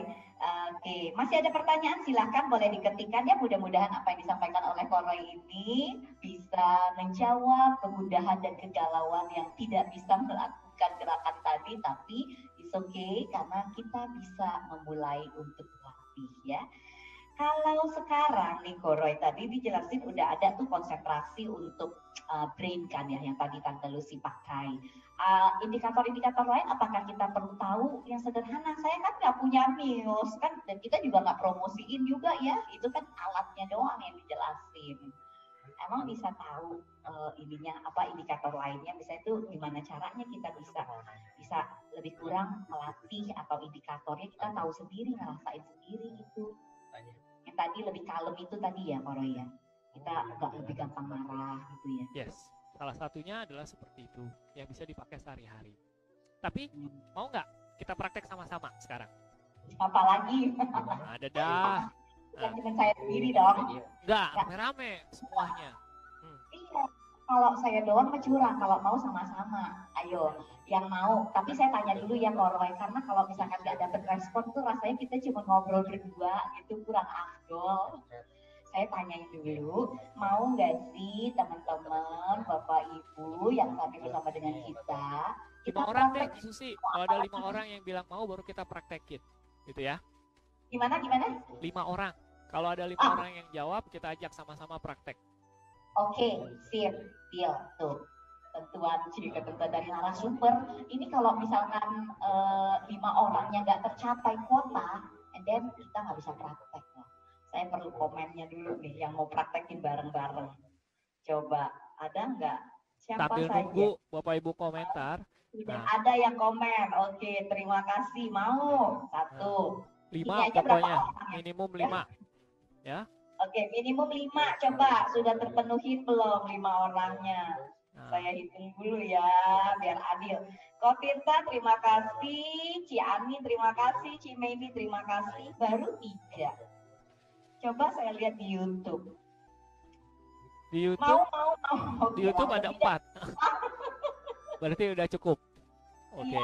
Oke, masih ada pertanyaan silahkan boleh diketikkan ya. Mudah-mudahan apa yang disampaikan oleh Koroy ini bisa menjawab kemudahan dan kegalauan yang tidak bisa melakukan gerakan tadi, tapi it's okay karena kita bisa memulai untuk berlatih ya. Kalau sekarang nih Koroy, tadi dijelasin udah ada tuh konsentrasi untuk brain kan ya, yang tadi Tante Lucy pakai. Indikator-indikator lain apakah kita perlu tahu yang sederhana? Saya kan nggak punya Muse kan, dan kita juga nggak promosiin juga ya, itu kan alatnya doang yang dijelasin. Emang bisa tahu ininya apa indikator lainnya, misalnya itu gimana caranya kita bisa lebih kurang melatih atau indikatornya kita tahu sendiri, ngerasain sendiri itu. Yang tadi lebih kalem itu tadi ya Koro ya, kita agak lebih gampang marah gitu ya. Yes, salah satunya adalah seperti itu yang bisa dipakai sehari-hari. Tapi mau nggak kita praktek sama-sama sekarang? Apalagi Ada dah. bukan cuma saya sendiri dong. Enggak, rame-rame semuanya. Iya, kalau saya doang mah curang, kalau mau sama-sama. Ayo, yang mau. Tapi saya tanya dulu ya Koroy, karena kalau misalkan nggak dapet respon tuh rasanya kita cuma ngobrol berdua, itu kurang afdol. Saya tanyain dulu, mau nggak sih teman-teman, Bapak Ibu yang tadi bersama dengan kita? 5 orang deh, Susi. Kalau ada 5 orang yang bilang mau, baru kita praktekin. Gitu ya. Gimana? 5 orang. Kalau ada 5 orang yang jawab, kita ajak sama-sama praktek. Oke, sip, deal. Tuh, ketentuan dari narasumber. Ini kalau misalkan 5 orangnya nggak tercapai kuota, and then kita nggak bisa praktek. Saya perlu komennya dulu nih, yang mau praktekin bareng-bareng. Coba, ada nggak? Siapa sambil saja? Nunggu Bapak Ibu komentar. Sudah ada yang komen. Oke, terima kasih. Mau? 1. 5 pokoknya, minimum 5. Ya. Oke, minimum 5. Coba, sudah terpenuhi belum 5 orangnya? Saya hitung dulu ya, biar adil. Kotirta, terima kasih. Ciani, terima kasih. Cimedi, terima kasih. Baru 3. Coba saya lihat di YouTube. Di YouTube, mau. Di YouTube ada 4. Berarti udah cukup. Oke.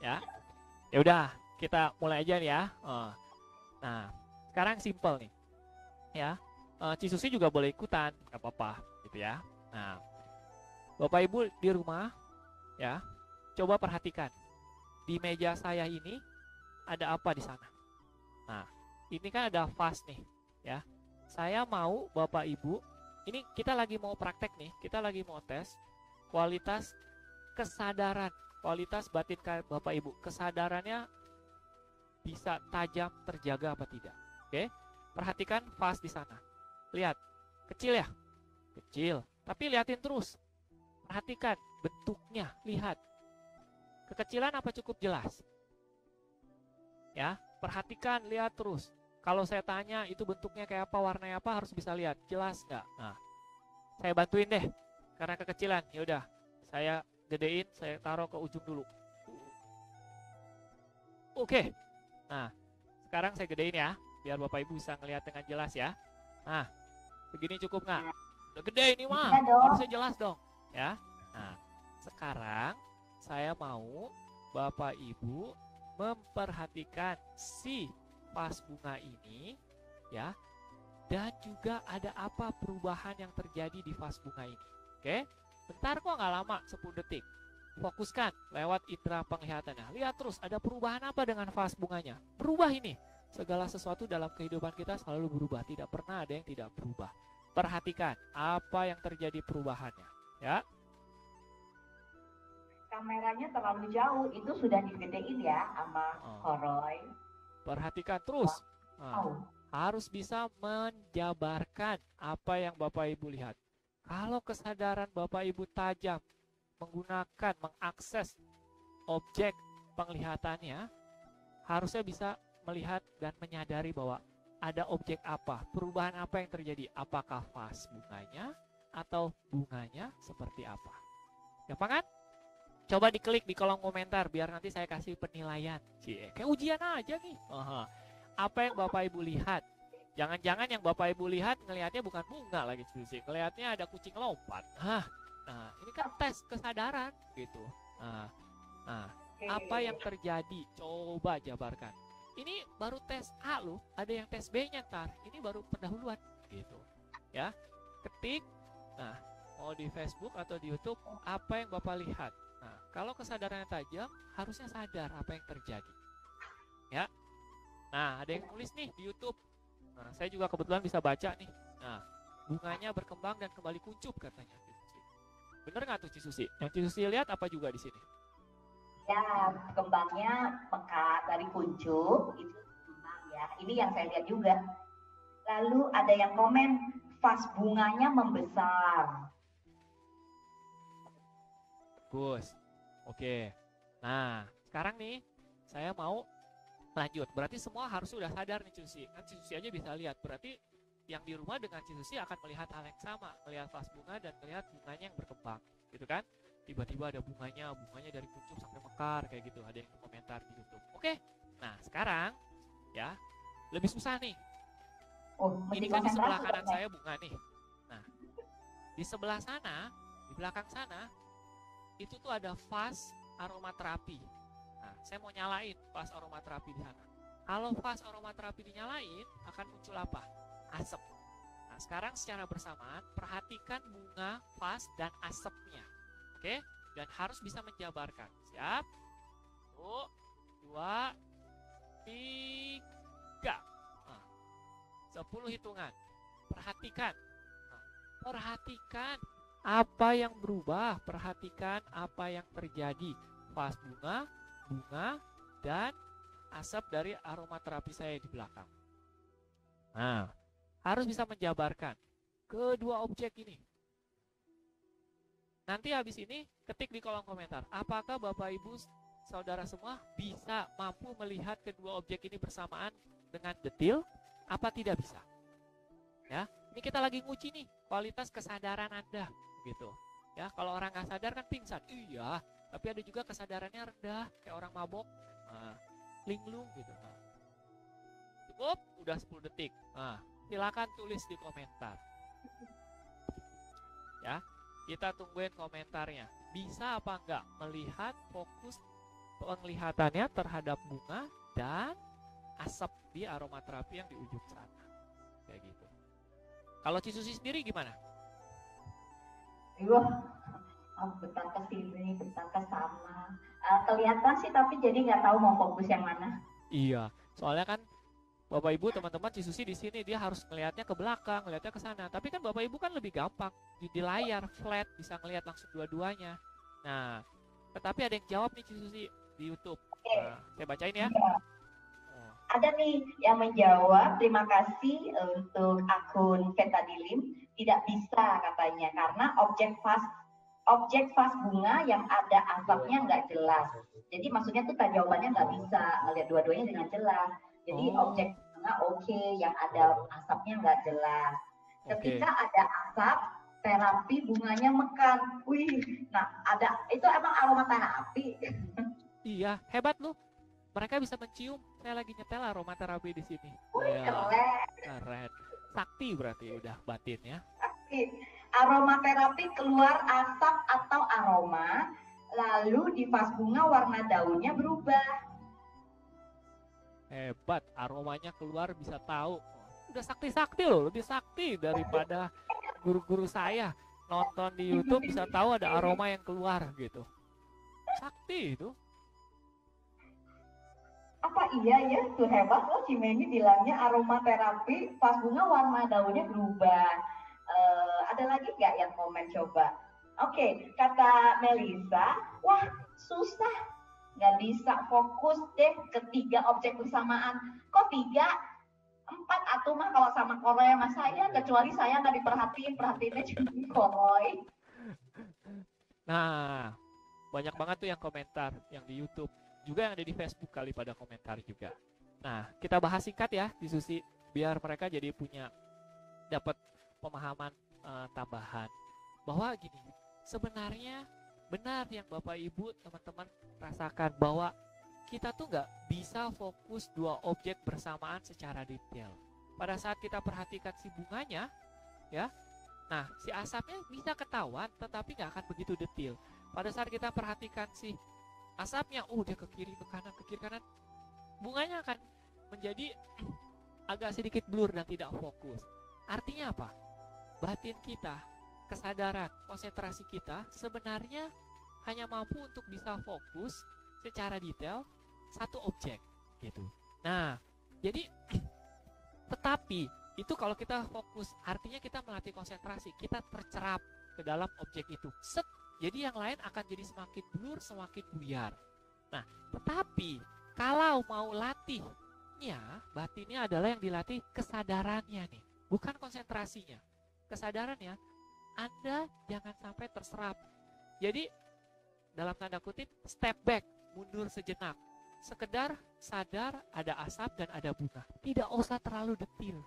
Ya. Ya udah, kita mulai aja nih ya. Nah, sekarang simple nih. Ya. Cisusi juga boleh ikutan, nggak apa-apa gitu ya. Nah, Bapak Ibu di rumah ya, coba perhatikan. Di meja saya ini ada apa di sana? Nah, ini kan ada vas nih ya. Saya mau Bapak Ibu, ini kita lagi mau praktek nih, kita lagi mau tes kualitas kesadaran, kualitas batin Bapak Ibu. Kesadarannya bisa tajam, terjaga apa tidak. Oke, perhatikan vas di sana. Lihat, kecil ya? Kecil, tapi liatin terus. Perhatikan bentuknya, lihat. Kekecilan apa cukup jelas? Ya, perhatikan, lihat terus. Kalau saya tanya itu bentuknya kayak apa, warnanya apa, harus bisa lihat, jelas nggak? Nah, saya bantuin deh, karena kekecilan. Ya udah, saya gedein, saya taruh ke ujung dulu. Oke. Nah, sekarang saya gedein ya, biar Bapak Ibu bisa ngelihat dengan jelas ya. Nah, begini cukup nggak? Udah gede ini mah, harusnya jelas dong. Ya. Nah, sekarang saya mau Bapak Ibu memperhatikan si vas bunga ini ya, dan juga ada apa perubahan yang terjadi di vas bunga ini. Oke, bentar kok, nggak lama, 10 detik. Fokuskan lewat indera penglihatannya. Lihat terus ada perubahan apa dengan vas bunganya. Berubah ini. Segala sesuatu dalam kehidupan kita selalu berubah, tidak pernah ada yang tidak berubah. Perhatikan apa yang terjadi perubahannya ya. Kameranya terlalu jauh, itu sudah digedein ya sama Koroy. Perhatikan terus. Harus bisa menjabarkan apa yang Bapak Ibu lihat. Kalau kesadaran Bapak Ibu tajam menggunakan, mengakses objek penglihatannya, harusnya bisa melihat dan menyadari bahwa ada objek apa, perubahan apa yang terjadi, apakah vas bunganya atau bunganya seperti apa. Gampang kan? Coba diklik di kolom komentar biar nanti saya kasih penilaian. Kayak ujian aja nih. Apa yang Bapak Ibu lihat? Jangan-jangan yang Bapak Ibu lihat ngelihatnya bukan bunga lagi, ngelihatnya ada kucing lompat. Nah, ini kan tes kesadaran gitu. Apa yang terjadi? Coba jabarkan. Ini baru tes A loh, ada yang tes B-nya ntar. Ini baru pendahuluan gitu. Ya. Ketik. Nah, mau di Facebook atau di YouTube, apa yang Bapak lihat? Nah, kalau kesadarannya tajam, harusnya sadar apa yang terjadi. Ya. Nah, ada yang nulis nih di YouTube, Nah, saya juga kebetulan bisa baca nih. Nah, bunganya berkembang dan kembali kuncup katanya. Bener nggak tuh Cisusi? Yang Cisusi lihat apa juga di sini? Ya, kembangnya mekar dari kuncup, itu kembang ya. Ini yang saya lihat juga. Lalu ada yang komen, vas bunganya membesar. Bagus. Oke. Nah, sekarang nih saya mau lanjut. Berarti semua harus sudah sadar nih Cisusi. Kan Cisusi aja bisa lihat. Berarti yang di rumah dengan Cisusi akan melihat hal yang sama. Melihat vas bunga dan melihat bunganya yang berkembang. Gitu kan? Tiba-tiba ada bunganya dari kuncup sampai mekar kayak gitu. Ada yang komentar di YouTube. Oke. Nah, sekarang ya lebih susah nih. Oh, Ini mesti kan di sebelah konsentrasi kanan dong, saya bunga nih. Nah, di sebelah sana, di belakang sana, itu tuh ada vas aromaterapi. Nah, saya mau nyalain vas aromaterapi di sana. Kalau vas aromaterapi dinyalain, akan muncul apa? Asap. Nah, sekarang secara bersamaan, perhatikan bunga, vas, dan asapnya. Oke? Dan harus bisa menjabarkan. Siap? 1, 2, 3. Nah, 10 hitungan. Perhatikan. Nah, perhatikan apa yang berubah. Perhatikan apa yang terjadi. Vas bunga, dan asap dari aromaterapi saya di belakang. Nah, harus bisa menjabarkan kedua objek ini. Nanti habis ini ketik di kolom komentar, apakah Bapak Ibu saudara semua bisa mampu melihat kedua objek ini bersamaan dengan detil, apa tidak bisa? Ya, ini kita lagi nguji nih kualitas kesadaran Anda, gitu. Ya, kalau orang nggak sadar kan pingsan, iya. Tapi ada juga kesadarannya rendah, kayak orang mabok, linglung gitu. Nah, cukup, udah 10 detik. Nah, silakan tulis di komentar. Ya, kita tungguin komentarnya. Bisa apa enggak melihat fokus penglihatannya terhadap bunga dan asap di aromaterapi yang di ujung sana. Kayak gitu. Kalau Cisusi sendiri gimana? Bentar ke sini, bentar ke sana. Kelihatan sih, tapi jadi nggak tahu mau fokus yang mana. Iya, soalnya kan Bapak Ibu teman-teman Cisusi di sini dia harus melihatnya ke belakang, melihatnya ke sana. Tapi kan Bapak Ibu kan lebih gampang di layar flat bisa ngelihat langsung dua-duanya. Nah, tetapi ada yang jawab nih Cisusi di YouTube. Nah, saya bacain ya. Ada nih yang menjawab, terima kasih untuk akun Vetadilim, tidak bisa katanya karena objek vas bunga yang ada asapnya nggak jelas. Jadi maksudnya tuh jawabannya nggak bisa melihat dua-duanya dengan jelas. Jadi objek bunga oke, yang ada asapnya nggak jelas. Ketika ada asap, terapi bunganya mekar. Wih, nah ada itu emang aromaterapi. Iya, hebat loh. Mereka bisa mencium. Saya lagi nyetel aromaterapi di sini. Wih, ya, keren. Sakti berarti udah batin ya. Sakti. Aromaterapi keluar asap atau aroma, lalu di vas bunga warna daunnya berubah. Hebat, aromanya keluar bisa tahu. Udah sakti-sakti loh, lebih sakti daripada guru-guru saya. Nonton di YouTube bisa tahu ada aroma yang keluar gitu. Sakti itu. Apa iya ya, tuh hebat loh Cimeni bilangnya aromaterapi vas bunga warna daunnya berubah. Ada lagi nggak yang komen coba? Oke, kata Melisa, wah susah, nggak bisa fokus deh ketiga objek bersamaan. Kok 3, 4 atau mah kalau sama Korea mas saya, kecuali saya nggak perhatiinnya cuma Koroi. Nah, banyak banget tuh yang komentar yang di YouTube, juga yang ada di Facebook kali pada komentar juga. Nah, kita bahas singkat ya di Susi biar mereka jadi punya dapat pemahaman tambahan bahwa gini, sebenarnya benar yang Bapak Ibu teman-teman rasakan bahwa kita tuh nggak bisa fokus dua objek bersamaan secara detail. Pada saat kita perhatikan si bunganya, ya, nah si asapnya bisa ketahuan, tetapi nggak akan begitu detail. Pada saat kita perhatikan si asapnya, dia ke kiri ke kiri kanan, bunganya akan menjadi agak sedikit blur dan tidak fokus. Artinya apa? Batin kita, kesadaran, konsentrasi kita sebenarnya hanya mampu untuk bisa fokus secara detail satu objek gitu. Nah, jadi Tetapi itu kalau kita fokus, artinya kita melatih konsentrasi, kita tercerap ke dalam objek itu. Set, jadi yang lain akan jadi semakin blur, semakin buyar. Nah, tetapi kalau mau latihnya, batinnya adalah yang dilatih kesadarannya nih, bukan konsentrasinya. Kesadarannya, Anda jangan sampai terserap. Jadi, dalam tanda kutip, step back, mundur sejenak. Sekedar sadar ada asap dan ada bunga. Tidak usah terlalu detil.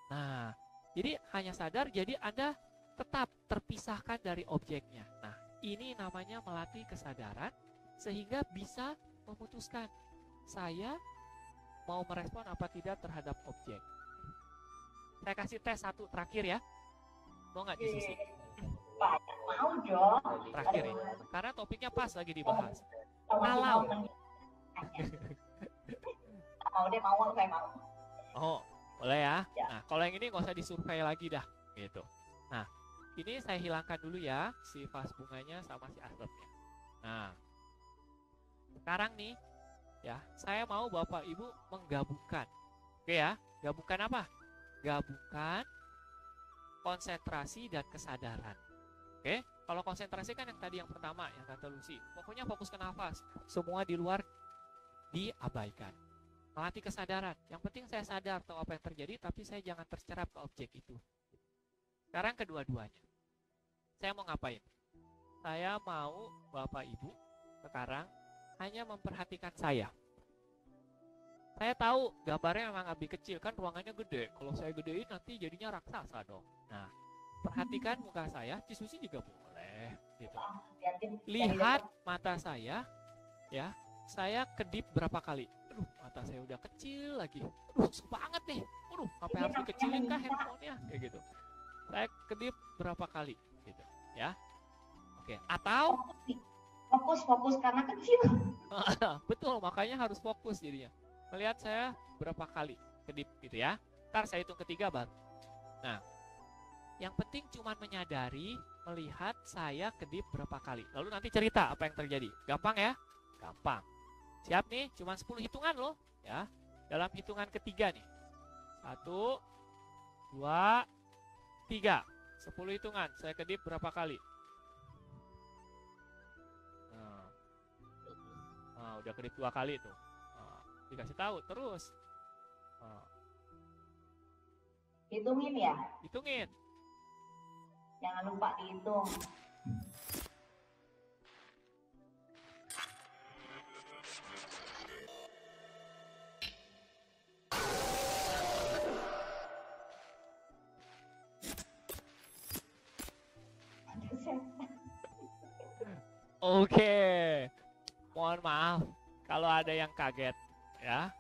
Nah, jadi hanya sadar, jadi Anda tetap terpisahkan dari objeknya. Nah, ini namanya melatih kesadaran sehingga bisa memutuskan saya mau merespon apa tidak terhadap objek. Saya kasih tes satu terakhir ya. Mau nggak diskusi? Mau dong. Terakhir ya. Karena topiknya pas lagi dibahas. Kalau mau saya mau. Oh, boleh ya. Nah, kalau yang ini nggak usah disurvei lagi dah, gitu. Nah, ini saya hilangkan dulu ya si vas bunganya sama si asapnya. Nah, sekarang nih, ya, saya mau Bapak Ibu menggabungkan. Oke ya, gabungkan apa? Gabungkan konsentrasi dan kesadaran. Oke, kalau konsentrasi kan yang tadi yang pertama, yang kata Lucy. Pokoknya fokus ke nafas. Semua di luar diabaikan. Melatih kesadaran. Yang penting saya sadar tahu apa yang terjadi, tapi saya jangan tercerap ke objek itu. Sekarang kedua-duanya. Saya mau ngapain? Saya mau Bapak Ibu sekarang hanya memperhatikan saya. Saya tahu gambarnya memang lebih kecil, kan ruangannya gede. Kalau saya gedein nanti jadinya raksasa dong. Nah, perhatikan muka saya, Cisusi juga boleh. Gitu. Lihat mata saya, ya. Saya kedip berapa kali? Aduh, mata saya udah kecil lagi. Aduh, susah banget nih. Aduh, sampai harus dikecilin kah handphonenya? Kayak gitu. Saya kedip berapa kali? Gitu, ya. Oke, atau fokus karena kecil. betul, makanya harus fokus jadinya. Melihat saya berapa kali kedip gitu ya. Ntar saya hitung ketiga baru. Nah, yang penting cuma menyadari, melihat saya kedip berapa kali. Lalu nanti cerita apa yang terjadi. Gampang ya? Gampang. Siap nih, cuma 10 hitungan loh ya. Dalam hitungan ketiga nih. 1, 2, 3. 10 hitungan, saya kedip berapa kali? Nah, udah kedip 2 kali tuh. Nah, dikasih tahu terus. Nah. Hitungin ya? Hitungin. Jangan lupa dihitung. Oke. Mohon maaf kalau ada yang kaget ya.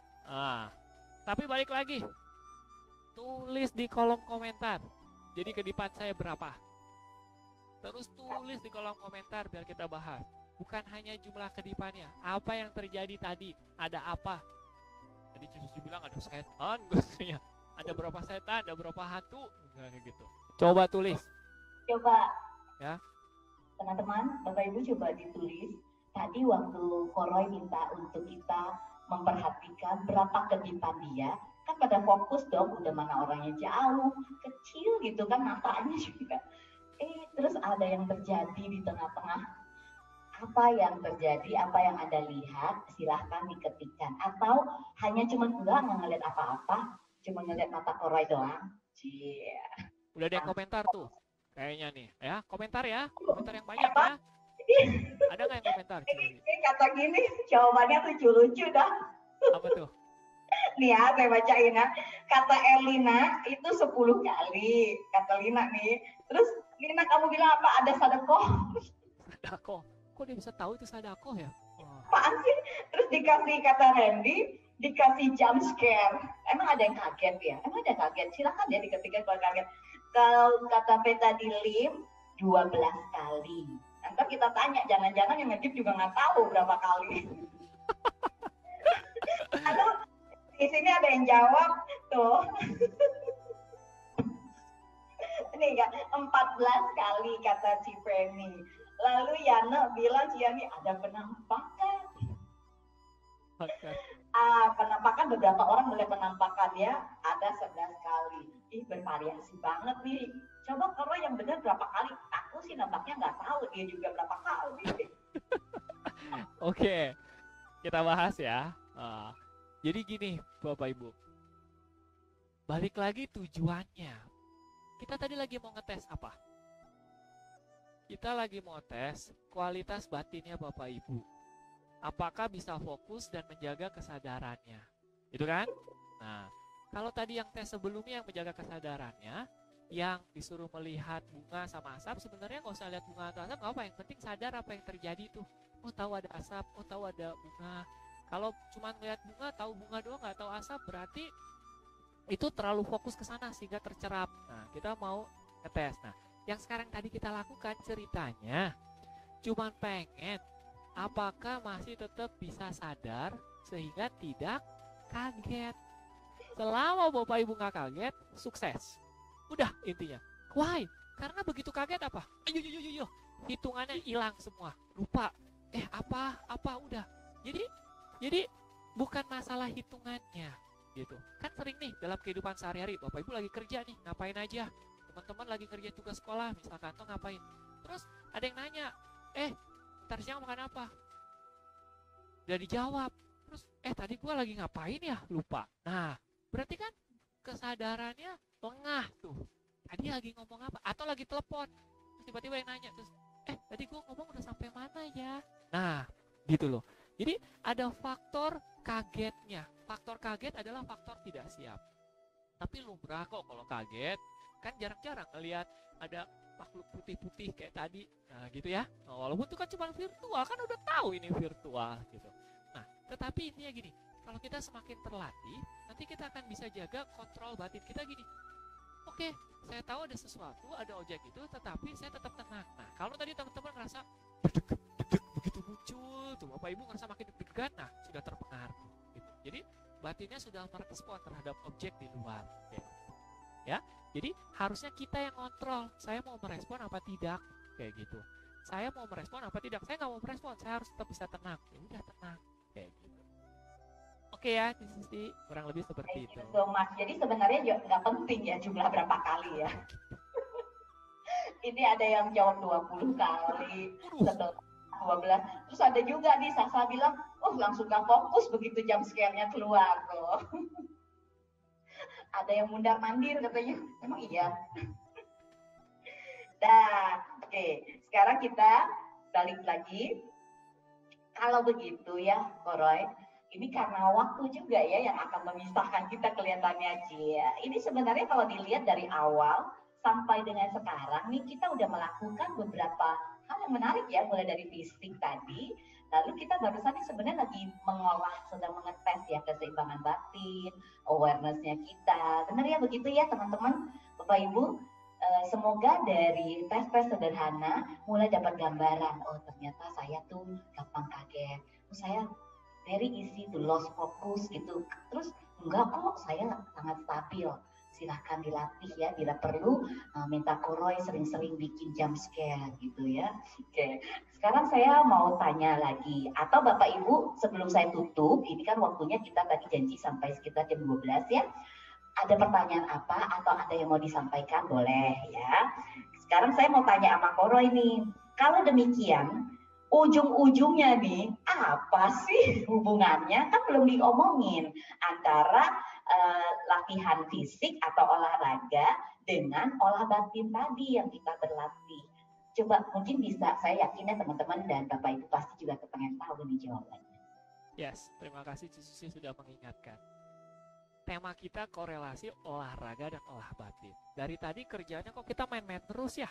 Tapi balik lagi. Tulis di kolom komentar. Jadi kedipan saya berapa? Terus tulis di kolom komentar biar kita bahas. Bukan hanya jumlah kedipannya. Apa yang terjadi tadi? Ada apa? Tadi Cici bilang ada setan. Ada berapa setan? Ada berapa hantu? Kayak gitu. Coba tulis. Coba. Ya. Teman-teman, Bapak Ibu coba ditulis. Tadi waktu Koroy minta untuk kita memperhatikan berapa kedipan dia, kan pada fokus dong, udah mana orangnya jauh, kecil gitu kan matanya juga. Terus ada yang terjadi di tengah-tengah. Apa yang terjadi, apa yang Anda lihat, silahkan diketikkan. Atau hanya cuma nggak ngeliat apa-apa, cuma ngeliat mata Koroy doang. Udah ada yang komentar tuh. Kayaknya nih, ya komentar ya, komentar yang banyak ya. Ada nggak yang komentar? Ini kata gini, jawabannya lucu-lucu dah. Apa tuh? Nih ya, saya bacain ya. Kata Elina itu 10 kali, kata Lina nih. Terus Lina kamu bilang apa? Ada sadako? Sadako? Kok dia bisa tahu itu sadako ya? Apaan sih? Terus dikasih kata Randy, dikasih jump scare. Emang ada yang kaget ya? Emang ada yang kaget? Silahkan ya diketikkan kalau kaget. Kalau kata Peta di Lim 12 kali. Nanti kita tanya, jangan-jangan yang ngedip juga nggak tahu berapa kali. Lalu di sini ada yang jawab tuh. Ini enggak 14 kali kata si Penny. Lalu Yana bilang Ciani ada penampakan. Penampakan beberapa orang melihat penampakan ya. ada 11 kali. Ih, bervariasi banget nih. Coba kalau yang benar berapa kali? Aku sih nampaknya nggak tahu dia juga berapa kali. Oke, kita bahas ya. Jadi gini, Bapak Ibu. Balik lagi tujuannya. Kita tadi lagi mau ngetes apa? Kita lagi mau tes kualitas batinnya Bapak Ibu. Apakah bisa fokus dan menjaga kesadarannya? Itu kan? Nah, kalau tadi yang tes sebelumnya yang menjaga kesadarannya, yang disuruh melihat bunga sama asap, sebenarnya nggak usah lihat bunga atau asap, nggak apa. Yang penting sadar apa yang terjadi tuh. Oh, tahu ada asap, oh tahu ada bunga. Kalau cuma melihat bunga, tahu bunga doang, nggak tahu asap, berarti itu terlalu fokus ke sana sehingga tercerap. Nah, kita mau ngetes. Nah, yang sekarang tadi kita lakukan ceritanya cuman pengen apakah masih tetap bisa sadar sehingga tidak kaget. Selama Bapak Ibu nggak kaget, sukses. Udah intinya. Why? Karena begitu kaget apa? Ayo. Hitungannya hilang semua. Lupa. Apa udah. Jadi bukan masalah hitungannya gitu. Kan sering nih dalam kehidupan sehari-hari, Bapak Ibu lagi kerja nih, ngapain aja? Teman-teman lagi kerja tugas sekolah, misalkan tuh ngapain? Terus ada yang nanya, ntar siang makan apa? Udah dijawab. Terus tadi gue lagi ngapain ya? Lupa. Nah, berarti kan kesadarannya lengah tuh. Tadi lagi ngomong apa? Atau lagi telepon. Terus tiba-tiba yang nanya, terus tadi gue ngomong udah sampai mana ya? Nah, gitu loh. Jadi ada faktor kagetnya. Faktor kaget adalah faktor tidak siap. Tapi lumrah kok kalau kaget. Kan jarang-jarang ngelihat ada makhluk putih-putih kayak tadi. Nah gitu ya. Nah, walaupun itu kan cuma virtual. Kan udah tahu ini virtual gitu. Nah tetapi intinya gini. Kalau kita semakin terlatih, nanti kita akan bisa jaga kontrol batin kita gini. Oke, saya tahu ada sesuatu, ada objek itu, tetapi saya tetap tenang. Nah kalau tadi teman-teman ngerasa begitu muncul tuh Bapak Ibu ngerasa makin deg-degan, nah sudah terpengaruh gitu. Jadi batinnya sudah merespon terhadap objek di luar gitu. Ya, jadi harusnya kita yang kontrol, saya mau merespon apa tidak kayak gitu. Saya mau merespon apa tidak, saya nggak mau merespon, saya harus tetap bisa tenang. Ya udah tenang kayak gitu. Oke ya, di sisi kurang lebih seperti itu. So much. Jadi sebenarnya juga nggak penting ya jumlah berapa kali ya. Ini ada yang jawab 20 kali, setelah 12. Terus ada juga nih Sasa bilang, langsung gak fokus begitu jam scare-nya keluar tuh. Ada yang mundar mandir katanya, emang iya. Nah, oke. Sekarang kita balik lagi. Kalau begitu ya, Koroy, ini karena waktu juga ya yang akan memisahkan kita kelihatannya Cia. Ini sebenarnya kalau dilihat dari awal sampai dengan sekarang nih kita udah melakukan beberapa hal yang menarik ya, mulai dari fisik tadi, lalu kita barusan ini sebenarnya lagi mengolah, sedang mengetes ya keseimbangan batin, awareness-nya kita. Benar ya begitu ya teman-teman, Bapak Ibu? Semoga dari tes-tes sederhana mulai dapat gambaran, ternyata saya tuh gampang kaget, saya very easy to lost focus gitu, terus enggak kok saya sangat stabil. Silahkan dilatih ya, bila perlu minta Koroy sering-sering bikin jump scare gitu ya. Oke, sekarang saya mau tanya lagi, atau Bapak Ibu sebelum saya tutup, ini kan waktunya kita tadi janji sampai sekitar jam 12 ya. Ada pertanyaan apa atau ada yang mau disampaikan boleh ya. Sekarang saya mau tanya sama Koroy nih, kalau demikian ujung-ujungnya nih apa sih hubungannya, kan belum diomongin, antara latihan fisik atau olahraga dengan olah batin tadi yang kita berlatih. Coba mungkin bisa, saya yakin ya teman-teman dan Bapak Ibu pasti juga kepengen tahu nih jawabannya. Yes, terima kasih Susi sudah mengingatkan. Tema kita korelasi olahraga dan olah batin. Dari tadi kerjanya kok kita main-main terus ya?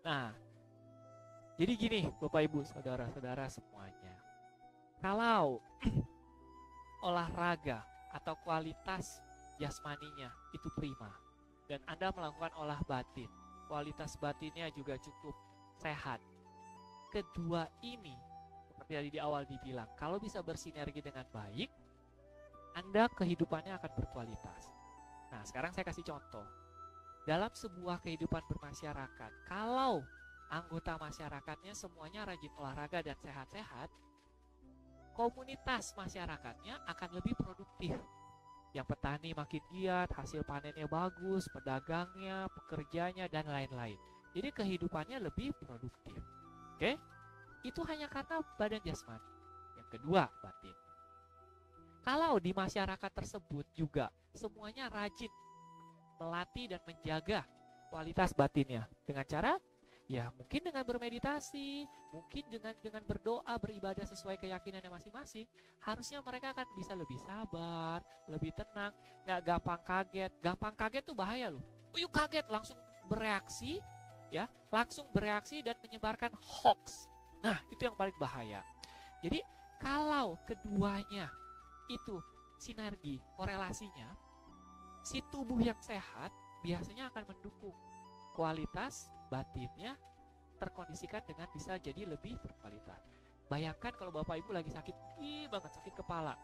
Nah, jadi gini Bapak Ibu, saudara-saudara semuanya. Kalau olahraga atau kualitas jasmaninya itu prima, dan Anda melakukan olah batin, kualitas batinnya juga cukup sehat. Kedua ini, seperti tadi di awal dibilang, kalau bisa bersinergi dengan baik, Anda kehidupannya akan berkualitas. Nah, sekarang saya kasih contoh. Dalam sebuah kehidupan bermasyarakat, kalau anggota masyarakatnya semuanya rajin olahraga dan sehat-sehat, komunitas masyarakatnya akan lebih produktif. Yang petani makin giat, hasil panennya bagus, pedagangnya, pekerjanya, dan lain-lain. Jadi kehidupannya lebih produktif. Oke? Itu hanya karena badan jasmani. Yang kedua, batin. Kalau di masyarakat tersebut juga semuanya rajin melatih dan menjaga kualitas batinnya dengan cara ya mungkin dengan bermeditasi, mungkin dengan berdoa, beribadah sesuai keyakinannya masing-masing, harusnya mereka akan bisa lebih sabar, lebih tenang, nggak gampang kaget. Gampang kaget tuh bahaya loh. Yuk kaget langsung bereaksi, ya, langsung bereaksi dan menyebarkan hoax. Nah, itu yang paling bahaya. Jadi kalau keduanya itu sinergi, korelasinya, si tubuh yang sehat biasanya akan mendukung kualitas batinnya terkondisikan dengan bisa jadi lebih berkualitas. Bayangkan kalau Bapak Ibu lagi sakit banget, sakit kepala.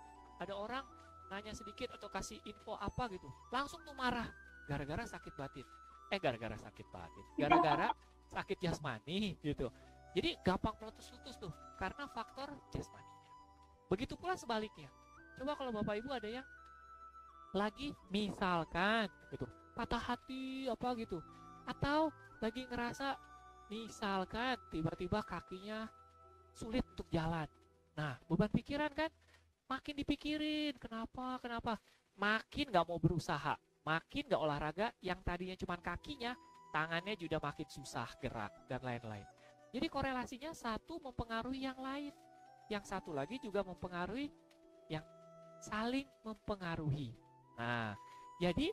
Ada orang nanya sedikit atau kasih info apa gitu, langsung tuh marah gara-gara sakit batin. Gara-gara sakit batin. Gara-gara sakit jasmani gitu. Jadi gampang meletus-letus tuh karena faktor jasmaninya. Begitu pula sebaliknya. Coba kalau Bapak Ibu ada yang lagi misalkan gitu, patah hati apa gitu, atau lagi ngerasa misalkan tiba-tiba kakinya sulit untuk jalan. Nah, beban pikiran kan makin dipikirin, kenapa, makin gak mau berusaha, makin gak olahraga, yang tadinya cuma kakinya, tangannya juga makin susah gerak dan lain-lain. Jadi korelasinya satu mempengaruhi yang lain, yang satu lagi juga mempengaruhi yang saling mempengaruhi. Nah, jadi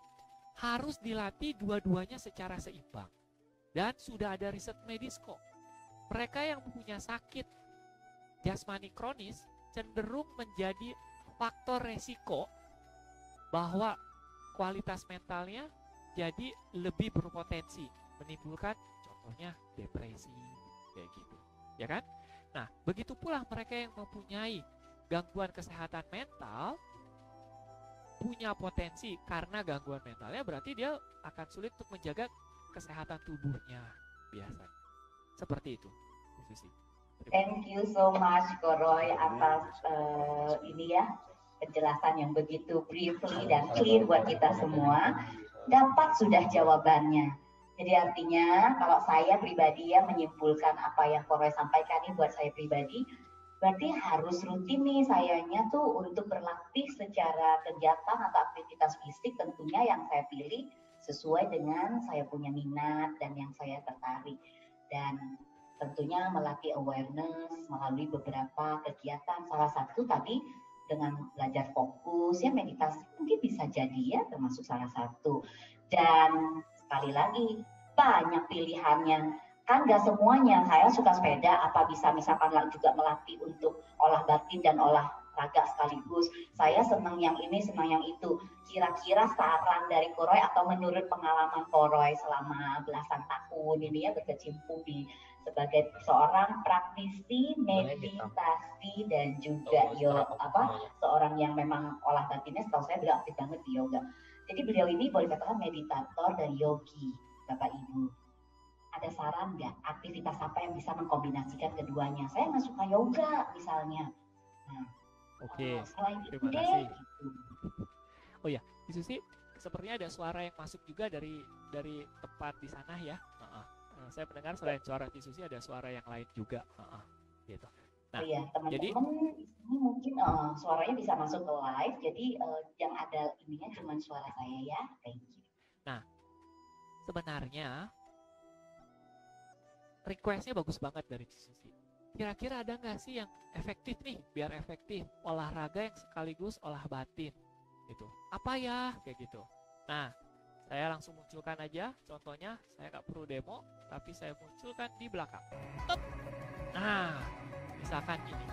harus dilatih dua-duanya secara seimbang. Dan sudah ada riset medis kok. Mereka yang punya sakit jasmani kronis cenderung menjadi faktor resiko bahwa kualitas mentalnya jadi lebih berpotensi menimbulkan contohnya depresi kayak gitu. Ya kan? Nah, begitu pula mereka yang mempunyai gangguan kesehatan mental punya potensi karena gangguan mentalnya berarti dia akan sulit untuk menjaga kesehatan tubuhnya biasanya. Seperti itu. Thank you so much Koroy atas ini ya penjelasan yang begitu briefly dan clear buat kita semua. Dapat sudah jawabannya. Jadi artinya kalau saya pribadi ya menyimpulkan apa yang Koroy sampaikan ini buat saya pribadi, berarti harus rutin nih sayanya tuh untuk berlatih secara kegiatan atau aktivitas fisik tentunya yang saya pilih sesuai dengan saya punya minat dan yang saya tertarik. Dan tentunya melatih awareness melalui beberapa kegiatan. Salah satu tadi dengan belajar fokus ya meditasi mungkin bisa jadi ya termasuk salah satu. Dan sekali lagi banyak pilihannya. Kan gak semuanya, saya suka sepeda, apa bisa misalkan juga melatih untuk olah batin dan olahraga sekaligus. Saya senang yang ini, senang yang itu. Kira-kira saran dari Koroy atau menurut pengalaman Koroy selama belasan tahun ini ya berkecimpung di sebagai seorang praktisi meditasi dan juga seorang yang memang olah batinnya setahu saya beliau aktif banget di yoga. Jadi beliau ini boleh katakan meditator dan yogi, Bapak Ibu. Ada saran nggak aktivitas apa yang bisa mengkombinasikan keduanya? Saya nggak suka yoga misalnya. Nah, Oke, selain itu terima deh. kasih. Gitu. Oh ya, di Susi sepertinya ada suara yang masuk juga dari tempat di sana ya. Saya mendengar selain suara di Susi ada suara yang lain juga. Gitu. Nah, oh ya, teman-teman jadi ini mungkin suaranya bisa masuk ke live. Jadi yang ada ininya cuma suara saya ya. Thank you. Nah, sebenarnya requestnya bagus banget dari Susi. Kira-kira ada nggak sih yang efektif nih, biar efektif olahraga yang sekaligus olah batin, gitu. Apa ya, kayak gitu. Nah, saya langsung munculkan aja. Contohnya, saya nggak perlu demo, tapi saya munculkan di belakang. Top. Nah, misalkan ini.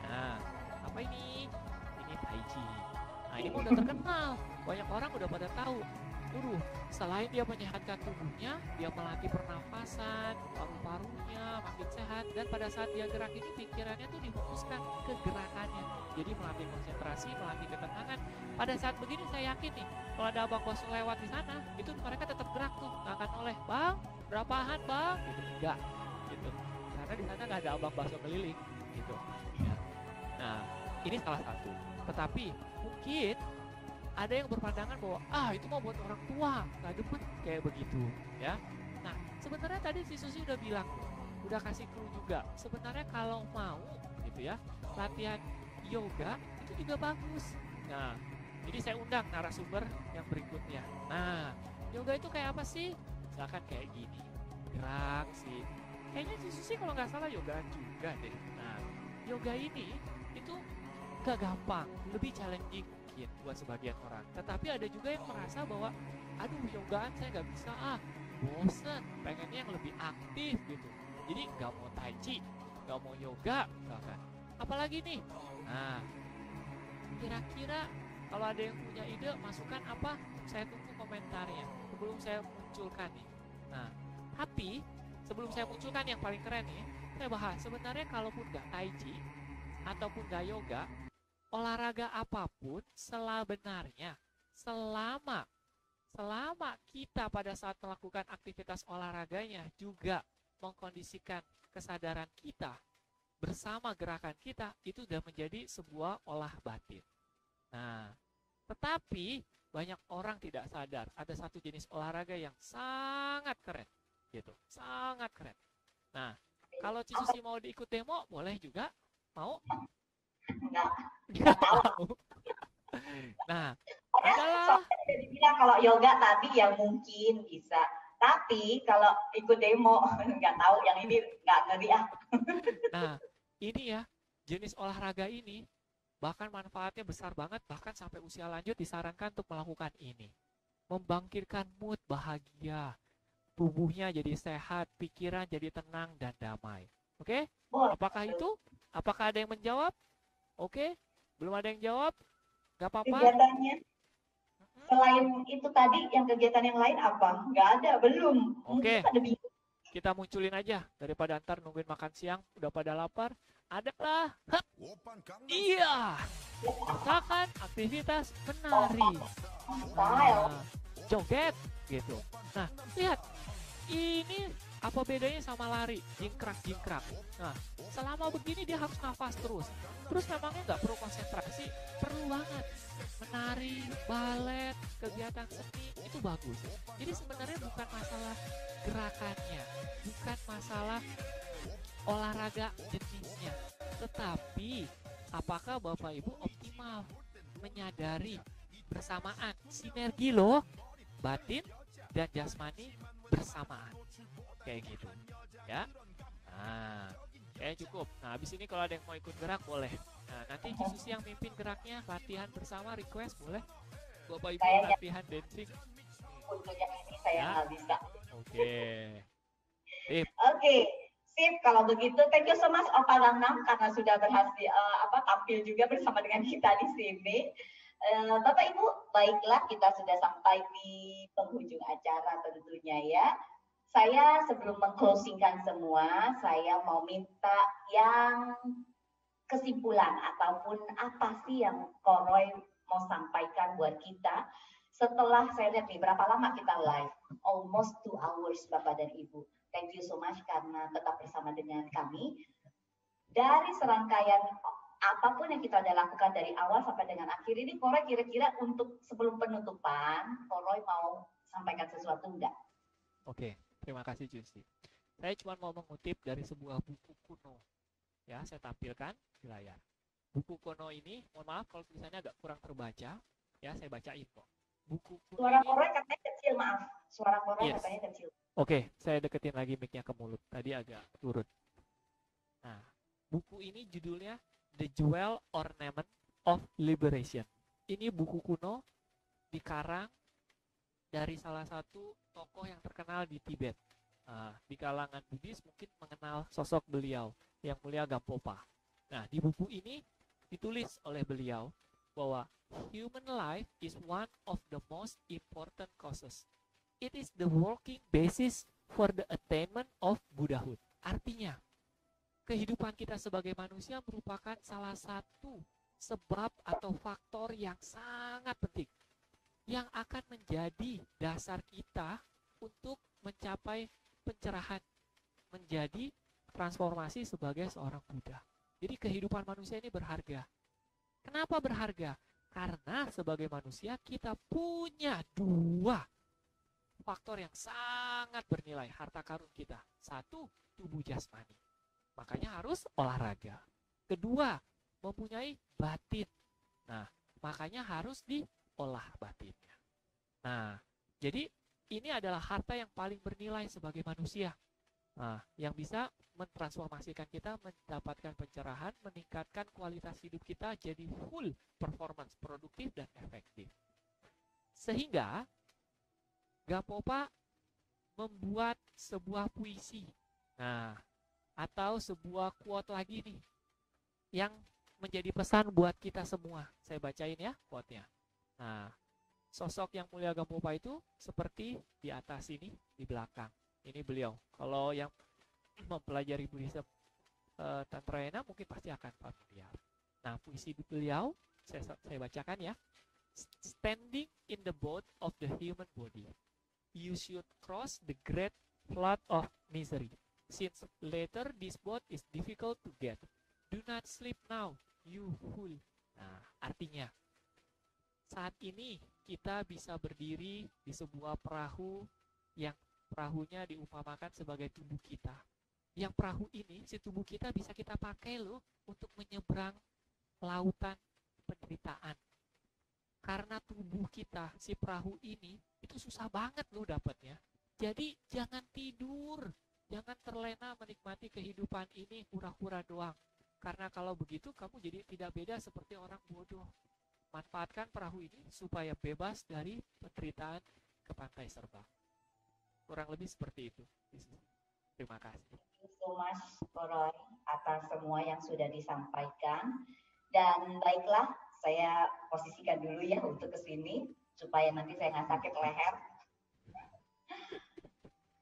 Nah, apa ini? Ini Tai Chi. Nah, ini udah terkenal. Banyak orang udah pada tahu. Selain dia menyehatkan tubuhnya, dia melatih pernafasan, paru-parunya makin sehat, dan pada saat dia gerak ini pikirannya tuh difokuskan ke gerakannya. Jadi melatih konsentrasi, melatih ketenangan. Pada saat begini saya yakin nih, kalau ada abang bos lewat di sana, itu mereka tetap gerak tuh, nggak akan oleh, bang, berapaan bang, gitu, enggak, gitu. Karena di sana nggak ada abang bakso keliling, gitu. Ya. Nah, ini salah satu. Tetapi mungkin ada yang berpandangan bahwa itu mau buat orang tua, nggak demen kayak begitu, ya. Nah, sebenarnya tadi si Susi udah bilang, udah kasih clue juga. Sebenarnya kalau mau, gitu ya, latihan yoga itu juga bagus. Nah, jadi saya undang narasumber yang berikutnya. Nah, yoga itu kayak apa sih? Misalkan kayak gini, gerak sih. Kayaknya si Susi kalau nggak salah yoga juga deh. Nah, yoga ini itu gak gampang, lebih challenging mungkin buat sebagian orang. Tetapi ada juga yang merasa bahwa, aduh yogaan saya nggak bisa bosen, pengennya yang lebih aktif gitu. Jadi nggak mau tai chi, nggak mau yoga, misalkan. Apalagi nih, nah kira-kira kalau ada yang punya ide, masukan apa? Saya tunggu komentarnya sebelum saya munculkan nih. Nah, tapi sebelum saya munculkan yang paling keren nih, saya bahas sebenarnya kalaupun nggak tai chi ataupun nggak yoga, olahraga apapun sebenarnya selama selama kita pada saat melakukan aktivitas olahraganya juga mengkondisikan kesadaran kita bersama gerakan kita, itu sudah menjadi sebuah olah batin. Nah, tetapi banyak orang tidak sadar ada satu jenis olahraga yang sangat keren, gitu, sangat keren. Nah, kalau Cisusi mau diikut demo, boleh juga. Mau? Nggak tahu. Nah, adalah soalnya dibilang kalau yoga tadi ya mungkin bisa. Tapi kalau ikut demo nggak tahu, yang ini nggak ngeri ah. Nah, ini ya jenis olahraga ini bahkan manfaatnya besar banget, bahkan sampai usia lanjut disarankan untuk melakukan ini. Membangkitkan mood bahagia, tubuhnya jadi sehat, pikiran jadi tenang dan damai. Oke? Apakah itu? Apakah ada yang menjawab? Oke? Belum ada yang jawab? Gak apa-apa. Kegiatannya selain itu tadi, yang kegiatan yang lain apa? Nggak ada, belum. Oke. Kita munculin aja daripada ntar nungguin makan siang udah pada lapar. Adalah iya, misalkan aktivitas menari, joget gitu. Nah, lihat ini apa bedanya sama lari, jingkrak. Nah, selama begini dia harus nafas terus memangnya nggak perlu konsentrasi? Perlu banget. Menari, balet, kegiatan seni itu bagus. Jadi sebenarnya bukan masalah gerakannya, bukan masalah olahraga jenisnya, tetapi apakah Bapak Ibu optimal menyadari bersamaan sinergi loh, batin dan jasmani bersamaan kayak gitu ya. Nah, cukup. Nah, habis ini kalau ada yang mau ikut gerak boleh. Nah, nanti Cisusi yang mimpin geraknya, latihan bersama, request boleh. Bapak Ibu latihan dancing. Untuk yang ini saya nggak bisa. Oke. Sip, kalau begitu thank you so much Opa Gangnam karena sudah berhasil tampil juga bersama dengan kita di sini. Bapak Ibu, baiklah kita sudah sampai di penghujung acara tentunya ya. Saya sebelum meng-closingkan semua, saya mau minta yang kesimpulan ataupun apa sih yang Koroy mau sampaikan buat kita setelah saya lihat nih berapa lama kita live, almost 2 hours Bapak dan Ibu. Thank you so much karena tetap bersama dengan kami. Dari serangkaian apapun yang kita udah lakukan dari awal sampai dengan akhir ini, Koroy kira-kira untuk sebelum penutupan, Koroy mau sampaikan sesuatu enggak? Oke, terima kasih Jusi. Saya cuma mau mengutip dari sebuah buku kuno. Ya, saya tampilkan di layar. Buku kuno ini, mohon maaf kalau tulisannya agak kurang terbaca. Ya, saya bacain kok. Buku kuno Suara Koroy katanya kecil, maaf. Suara Koroy katanya kecil. Oke, saya deketin lagi mic-nya ke mulut. Tadi agak turun. Nah, buku ini judulnya The Jewel Ornament of Liberation. Ini buku kuno dikarang dari salah satu tokoh yang terkenal di Tibet. Nah, di kalangan Buddhis mungkin mengenal sosok beliau, Yang Mulia Gampopa. Nah, di buku ini ditulis oleh beliau bahwa human life is one of the most important causes. It is the working basis for the attainment of Buddhahood. Artinya, kehidupan kita sebagai manusia merupakan salah satu sebab atau faktor yang sangat penting yang akan menjadi dasar kita untuk mencapai pencerahan, menjadi transformasi sebagai seorang Buddha. Jadi kehidupan manusia ini berharga. Kenapa berharga? Karena sebagai manusia kita punya dua faktor yang sangat bernilai harta karun kita. Satu, tubuh jasmani. Makanya harus olahraga. Kedua, mempunyai batin. Nah, makanya harus diolah batinnya. Nah, jadi ini adalah harta yang paling bernilai sebagai manusia. Nah, yang bisa mentransformasikan kita mendapatkan pencerahan, meningkatkan kualitas hidup kita jadi full performance, produktif dan efektif. Sehingga Gapopa membuat sebuah puisi. Nah, atau sebuah quote lagi nih yang menjadi pesan buat kita semua. Saya bacain ya quote-nya. Nah, sosok yang mulia Gapopa itu seperti di atas ini, di belakang. Ini beliau. Kalau yang mempelajari Buddhism Tantrayana mungkin pasti akan familiar. Nah, puisi beliau saya bacakan ya. Standing in the boat of the human body, you should cross the great flood of misery. Since later this boat is difficult to get. Do not sleep now, you fool. Nah, artinya saat ini kita bisa berdiri di sebuah perahu yang perahunya diumpamakan sebagai tubuh kita. Yang perahu ini, si tubuh kita bisa kita pakai loh untuk menyeberang lautan penderitaan. Karena tubuh kita, si perahu ini, itu susah banget loh dapatnya. Jadi jangan tidur, jangan terlena menikmati kehidupan ini hura-hura doang. Karena kalau begitu kamu jadi tidak beda seperti orang bodoh. Manfaatkan perahu ini supaya bebas dari penderitaan ke pantai Serbang. Kurang lebih seperti itu. Terima kasih. Thank you so much, Koroy, atas semua yang sudah disampaikan. Dan baiklah, saya posisikan dulu ya untuk ke sini, supaya nanti saya nggak sakit leher.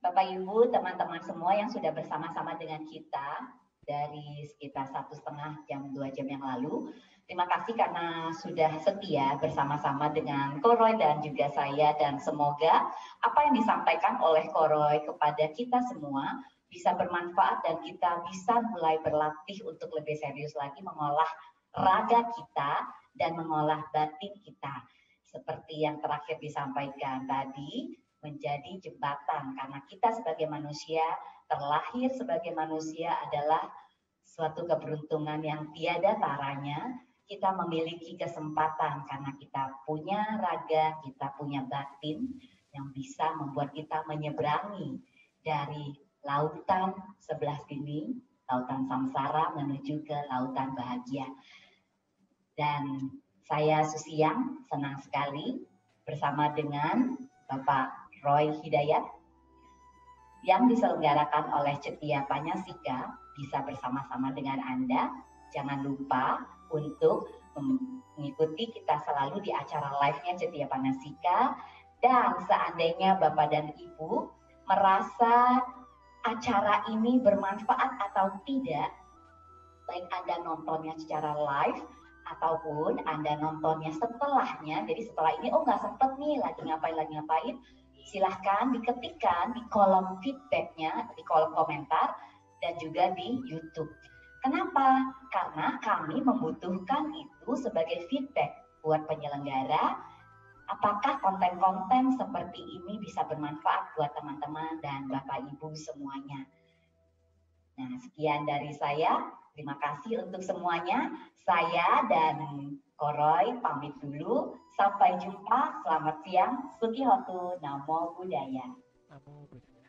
Bapak Ibu, teman-teman semua yang sudah bersama-sama dengan kita dari sekitar 1,5 jam, 2 jam yang lalu. Terima kasih karena sudah setia bersama-sama dengan Koroy dan juga saya, dan semoga apa yang disampaikan oleh Koroy kepada kita semua bisa bermanfaat dan kita bisa mulai berlatih untuk lebih serius lagi mengolah raga kita dan mengolah batin kita. Seperti yang terakhir disampaikan tadi, menjadi jembatan karena kita sebagai manusia, terlahir sebagai manusia adalah suatu keberuntungan yang tiada taranya. Kita memiliki kesempatan karena kita punya raga, kita punya batin yang bisa membuat kita menyeberangi dari lautan sebelah sini, lautan samsara menuju ke lautan bahagia. Dan saya Susiang senang sekali bersama dengan Bapak Roy Hidayat yang diselenggarakan oleh Cetia Panyasika bisa bersama-sama dengan Anda. Jangan lupa untuk mengikuti kita selalu di acara live-nya Cetia Panyasika, dan seandainya Bapak dan Ibu merasa acara ini bermanfaat atau tidak, baik Anda nontonnya secara live ataupun Anda nontonnya setelahnya, jadi setelah ini nggak sempet nih lagi ngapain, silahkan diketikkan di kolom feedbacknya, di kolom komentar dan juga di YouTube. Kenapa? Karena kami membutuhkan itu sebagai feedback buat penyelenggara, apakah konten-konten seperti ini bisa bermanfaat buat teman-teman dan Bapak Ibu semuanya. Nah, sekian dari saya. Terima kasih untuk semuanya. Saya dan Koroy pamit dulu. Sampai jumpa. Selamat siang. Sukihotu. Namo Buddhaya. Namo Buddhaya.